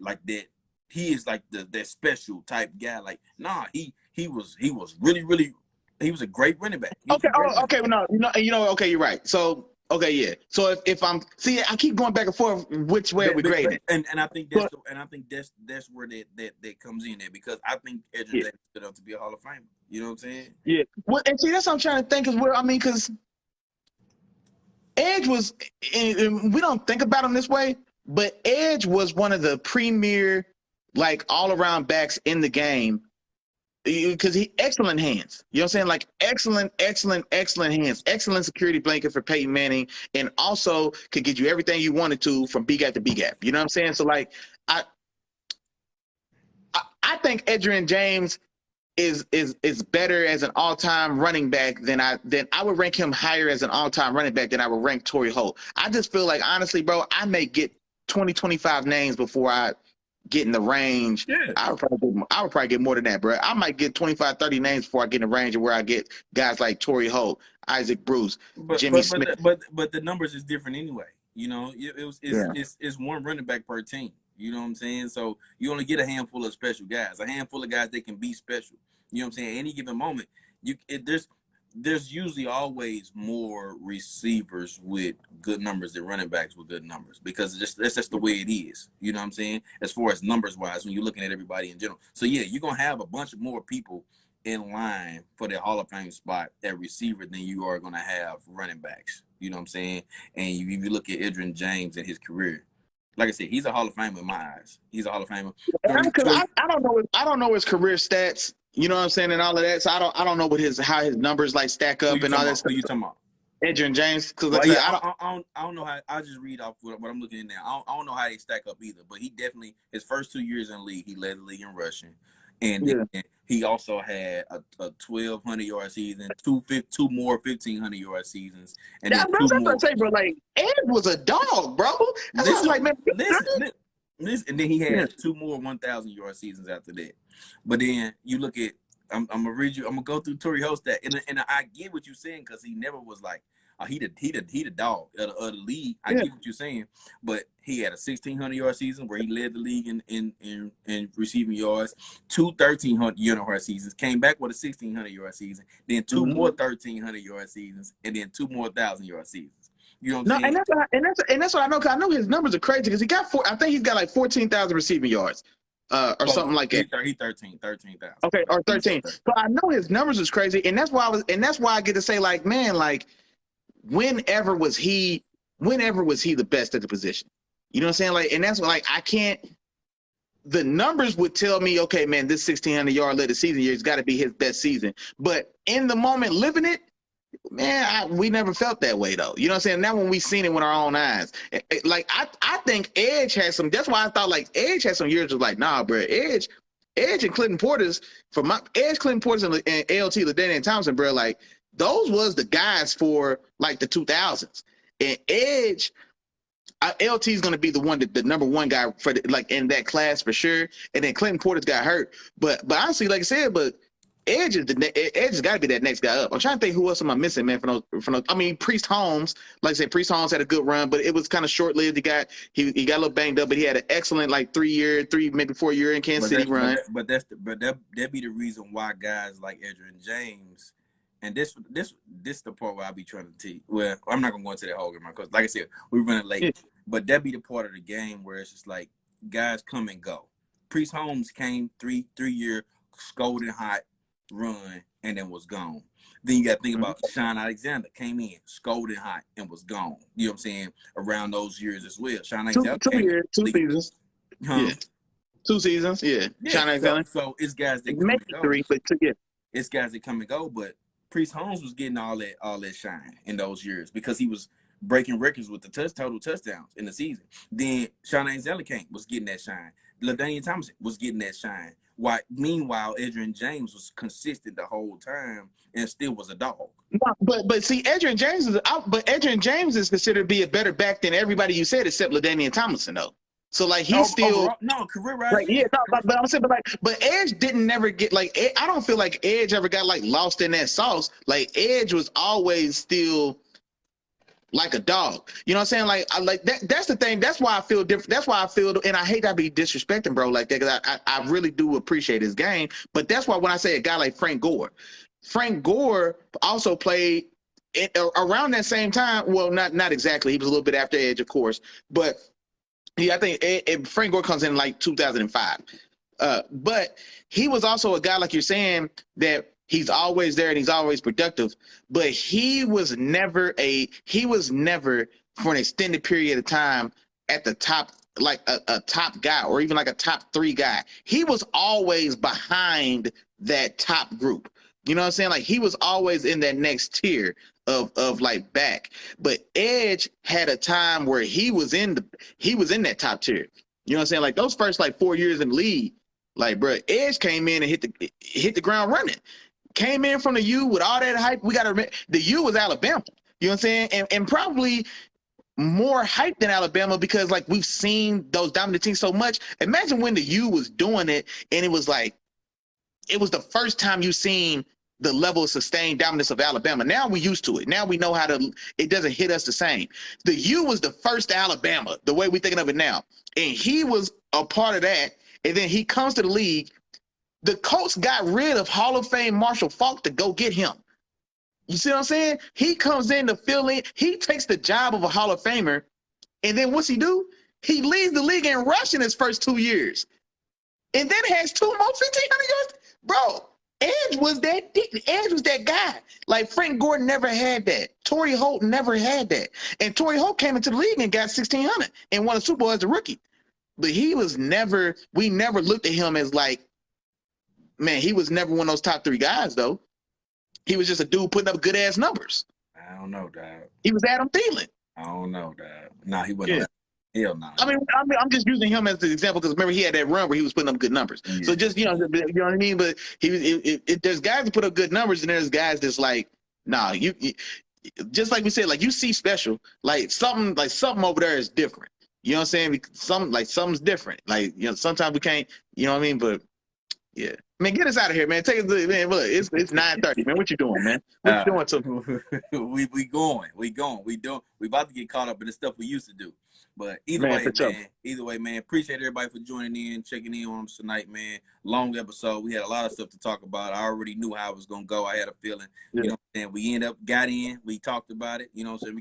that special type guy. Like, nah, he was really, he was a great running back. Okay, okay, you're right. So okay, yeah. So if I'm I keep going back and forth which way we grade it. And I think that's where that comes in there, because I think Edgerrin James is good enough to be a Hall of Famer. You know what I'm saying? Yeah. Well, and see, that's what I'm trying to think is where, I mean, because Edge was, and we don't think about him this way, but Edge was one of the premier, like, all-around backs in the game, because he excellent hands. You know what I'm saying? Like, excellent hands. Excellent security blanket for Peyton Manning, and also could get you everything you wanted to from B gap to B gap. You know what I'm saying? So, like, I think Edgerrin James is better as an all-time running back than I would rank him higher as an all-time running back than I would rank Torrey Holt. I just feel like, honestly, bro, I may get 20-25 names before I get in the range. Yeah. I would probably get more than that, bro. I might get 25-30 names before I get in the range of where I get guys like Torrey Holt, Isaac Bruce, Jimmy Smith. But the numbers is different anyway. You know, it's one running back per team. You know what I'm saying? So you only get a handful of special guys, a handful of guys that can be special. You know what I'm saying? At any given moment, there's usually always more receivers with good numbers than running backs with good numbers, because that's just the way it is. You know what I'm saying? As far as numbers wise, when you're looking at everybody in general. So yeah, you're gonna have a bunch of more people in line for the Hall of Fame spot at receiver than you are gonna have running backs. You know what I'm saying? And if you look at Edgerrin James and his career, like I said, he's a Hall of Famer in my eyes. He's a Hall of Famer. I don't know his career stats. You know what I'm saying, and all of that. So I don't know how his numbers like stack up and all that stuff. Who you talking about? Edgerrin James, because I don't know how. I just read off what I'm looking at now. I don't know how they stack up either. But he definitely, his first 2 years in the league, he led the league in rushing, and then he also had a 1,200-yard season, two more 1,500-yard seasons, and then that's what I say, bro. Like, Ed was a dog, bro. That's what I was like, man. Listen, and then he had 2 more 1,000-yard seasons after that. But then you look at, I'm gonna read you. I'm gonna go through Torrey Holt stat, and I get what you're saying, because he never was like, he the dog of the league. I get what you're saying, but he had a 1,600-yard season where he led the league in receiving yards. 2 1,300-yard seasons, came back with a 1,600-yard season, then 2 more 1,300-yard seasons, and then 2 more 1,000-yard seasons. You know what I'm saying? And that's what I know, because I know his numbers are crazy, because I think he's got like 14,000 receiving yards. Or something like that. He 13,000. Okay, or 13. But I know his numbers is crazy, and that's why I get to say, like, man, like, whenever was he the best at the position? You know what I'm saying? Like, and that's what, like, I can't. The numbers would tell me, okay, man, this 1,600-yard led season year has got to be his best season. But in the moment, living it, man, we never felt that way, though. You know what I'm saying? Now when we seen it with our own eyes, like, I think Edge has some. That's why I thought, like, Edge had some years of like, nah, bro, Edge and Clinton Portis, Clinton Portis and LT, LaDainian Thompson, bro, like, those was the guys for like the 2000s. And Edge, LT is going to be the number one guy for like in that class for sure. And then Clinton Portis got hurt, but honestly, like I said, but Edge has got to be that next guy up. I'm trying to think who else am I missing, man? From those. I mean, Priest Holmes. Like I said, Priest Holmes had a good run, but it was kind of short lived. He got a little banged up, but he had an excellent like 4 year in Kansas City run. That be the reason why guys like Adrian James, and this the part where I be trying to teach. Well, I'm not gonna go into that whole game because, like I said, we're running late. Yeah. But that be the part of the game where it's just like guys come and go. Priest Holmes came 3 year scolding hot run and then was gone. Then you got to think about Sean Alexander came in, scolding hot and was gone. You know what I'm saying? Around those years as well. Sean Alexander two seasons. Yeah. 2 seasons. Yeah. Sean Alexander. So it's guys that come and go. 3, but 2, yeah. It's guys that come and go, but Priest Holmes was getting all that shine in those years because he was breaking records with the total touchdowns in the season. Then Sean Alexander was getting that shine. LaDainian Thompson was getting that shine. Meanwhile, Adrian James was consistent the whole time and still was a dog. But see, Adrian James is out. But Adrian James is considered to be a better back than everybody you said except LaDainian Tomlinson, though. So like he's still career rise. Like, yeah, but I'm saying, but Edge didn't never get like. I don't feel like Edge ever got like lost in that sauce. Like Edge was always still like a dog. You know what I'm saying? Like that's the thing. That's why I feel different. That's why I feel, and I hate to be disrespecting bro like that because I really do appreciate his game. But that's why when I say a guy like Frank Gore also played around that same time. Well, not exactly. He was a little bit after Edge, of course. But yeah, I think Frank Gore comes in like 2005. But he was also a guy like you're saying that. He's always there and he's always productive, but he was never for an extended period of time at the top, like a top guy or even like a top 3 guy. He was always behind that top group. You know what I'm saying? Like he was always in that next tier of like back. But Edge had a time where he was in that top tier. You know what I'm saying? Like those first like 4 years in the league, like bro, Edge came in and hit the ground running. Came in from the U with all that hype. We got to remember the U was Alabama. You know what I'm saying? And probably more hype than Alabama because like we've seen those dominant teams so much. Imagine when the U was doing it and it was the first time you seen the level of sustained dominance of Alabama. Now we used to it. Now we know it doesn't hit us the same. The U was the first Alabama, the way we're thinking of it now. And he was a part of that. And then he comes to the league. The Colts got rid of Hall of Fame Marshall Faulk to go get him. You see what I'm saying? He comes in to fill in. He takes the job of a Hall of Famer, and then what's he do? He leads the league in rushing his first 2 years, and then has 2 more 1,500 yards. Bro, Edge was that guy. Like Frank Gordon never had that. Torrey Holt never had that. And Torrey Holt came into the league and got 1,600 and won a Super Bowl as a rookie. But we never looked at him as like, man, he was never one of those top 3 guys, though. He was just a dude putting up good-ass numbers. I don't know, dog. He was Adam Thielen. I don't know, dog. Nah, he wasn't. Yeah. Hell no. I mean, I'm just using him as the example because remember he had that run where he was putting up good numbers. Yeah. So just, you know what I mean? But there's guys that put up good numbers and there's guys that's like, nah, you just like we said, like you see special, like something over there is different. You know what I'm saying? Something's different. Like, you know, sometimes we can't, you know what I mean? But yeah. Man, get us out of here, man. Take us, man. Look, it's 9:30, man. What you doing, man? What you doing to? We going. We about to get caught up in the stuff we used to do. But either way, man. Appreciate everybody for joining in, checking in on us tonight, man. Long episode. We had a lot of stuff to talk about. I already knew how it was gonna go. I had a feeling. Yeah. You know what I'm saying? We got in. We talked about it. You know what I'm saying?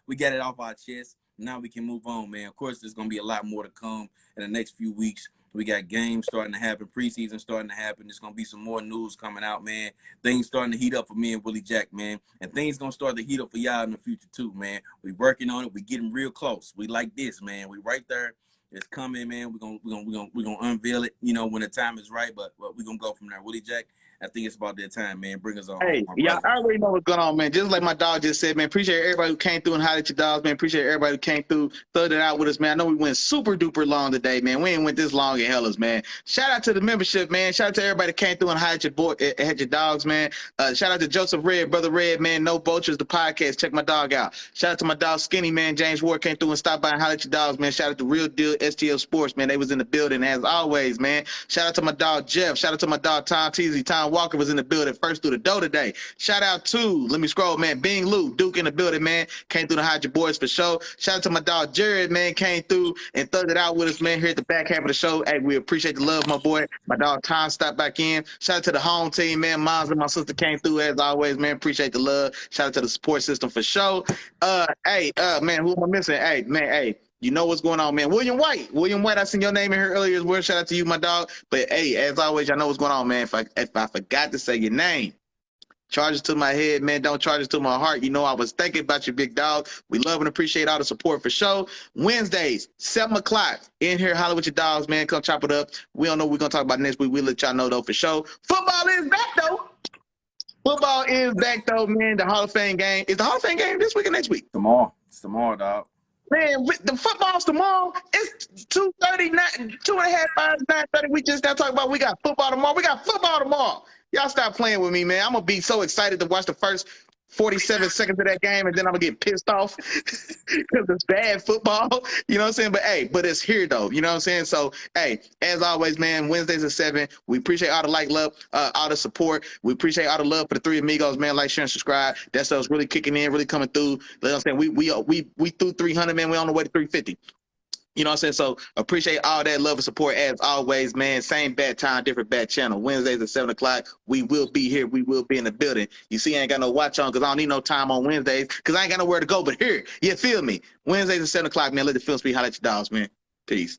We got it off our chest. Now we can move on, man. Of course, there's gonna be a lot more to come in the next few weeks. We got games starting to happen, preseason starting to happen. There's going to be some more news coming out, man. Things starting to heat up for me and Willie Jack, man. And things going to start to heat up for y'all in the future, too, man. We working on it. We getting real close. We like this, man. We right there. It's coming, man. We're gonna unveil it, you know, when the time is right, but we're going to go from there. Willie Jack, I think it's about that time, man. Bring us on. Hey, yeah, I already know what's going on, man. Just like my dog just said, man, appreciate everybody who came through and hollered at your dogs, man. Appreciate everybody who came through, thugged it out with us, man. I know we went super duper long today, man. We ain't went this long in hellas, man. Shout out to the membership, man. Shout out to everybody that came through and hollered at your dogs, man. Shout out to Joseph Red, Brother Red, man. No Vultures, the podcast. Check my dog out. Shout out to my dog Skinny, man. James Ward came through and stopped by and hollered at your dogs, man. Shout out to Real Deal STL Sports, man. They was in the building as always, man. Shout out to my dog Jeff. Shout out to my dog Tom Teasy, Tom Deshaun Walker was in the building first through the door today. Shout out to, let me scroll, man, Bing Lou, Duke in the building, man. Came through to hide your boys for sure. Shout out to my dog Jared, man, came through and thugged it out with us, man, here at the back half of the show. Hey, we appreciate the love, my boy. My dog Tom stopped back in. Shout out to the home team, man. Miles and my sister came through as always, man. Appreciate the love. Shout out to the support system for sure. Man, who am I missing? Hey, you know what's going on, man. William White, I seen your name in here earlier as well. Shout out to you, my dog. But hey, as always, y'all know what's going on, man. If I forgot to say your name, charges to my head, man. Don't charge it to my heart. You know I was thinking about you, big dog. We love and appreciate all the support for sure. Wednesdays, 7 o'clock, in here, holler with your dogs, man. Come chop it up. We don't know what we're going to talk about next week. We'll let y'all know, though, for sure. Football is back, though. Football is back, though, man. The Hall of Fame game. Is the Hall of Fame game this week or next week? Tomorrow. It's tomorrow, dog. Man, the football's tomorrow. It's 2:30, 2.5 hours, 9:30. We just now talking about we got football tomorrow. We got football tomorrow. Y'all stop playing with me, man. I'm going to be so excited to watch the first 47 seconds of that game, and then I'm going to get pissed off because it's bad football. You know what I'm saying? But, hey, it's here, though. You know what I'm saying? So, hey, as always, man, Wednesdays at 7. We appreciate all the love, all the support. We appreciate all the love for the three amigos, man. Like, share, and subscribe. That stuff's really kicking in, really coming through. You know what I'm saying? We through 300, man. We on the way to 350. You know what I'm saying? So appreciate all that love and support as always, man. Same bad time, different bad channel. Wednesdays at 7 o'clock. We will be here. We will be in the building. You see, I ain't got no watch on because I don't need no time on Wednesdays because I ain't got nowhere to go but here. You feel me? Wednesdays at 7 o'clock, man. Let the film speak. Holla at your dogs, man. Peace.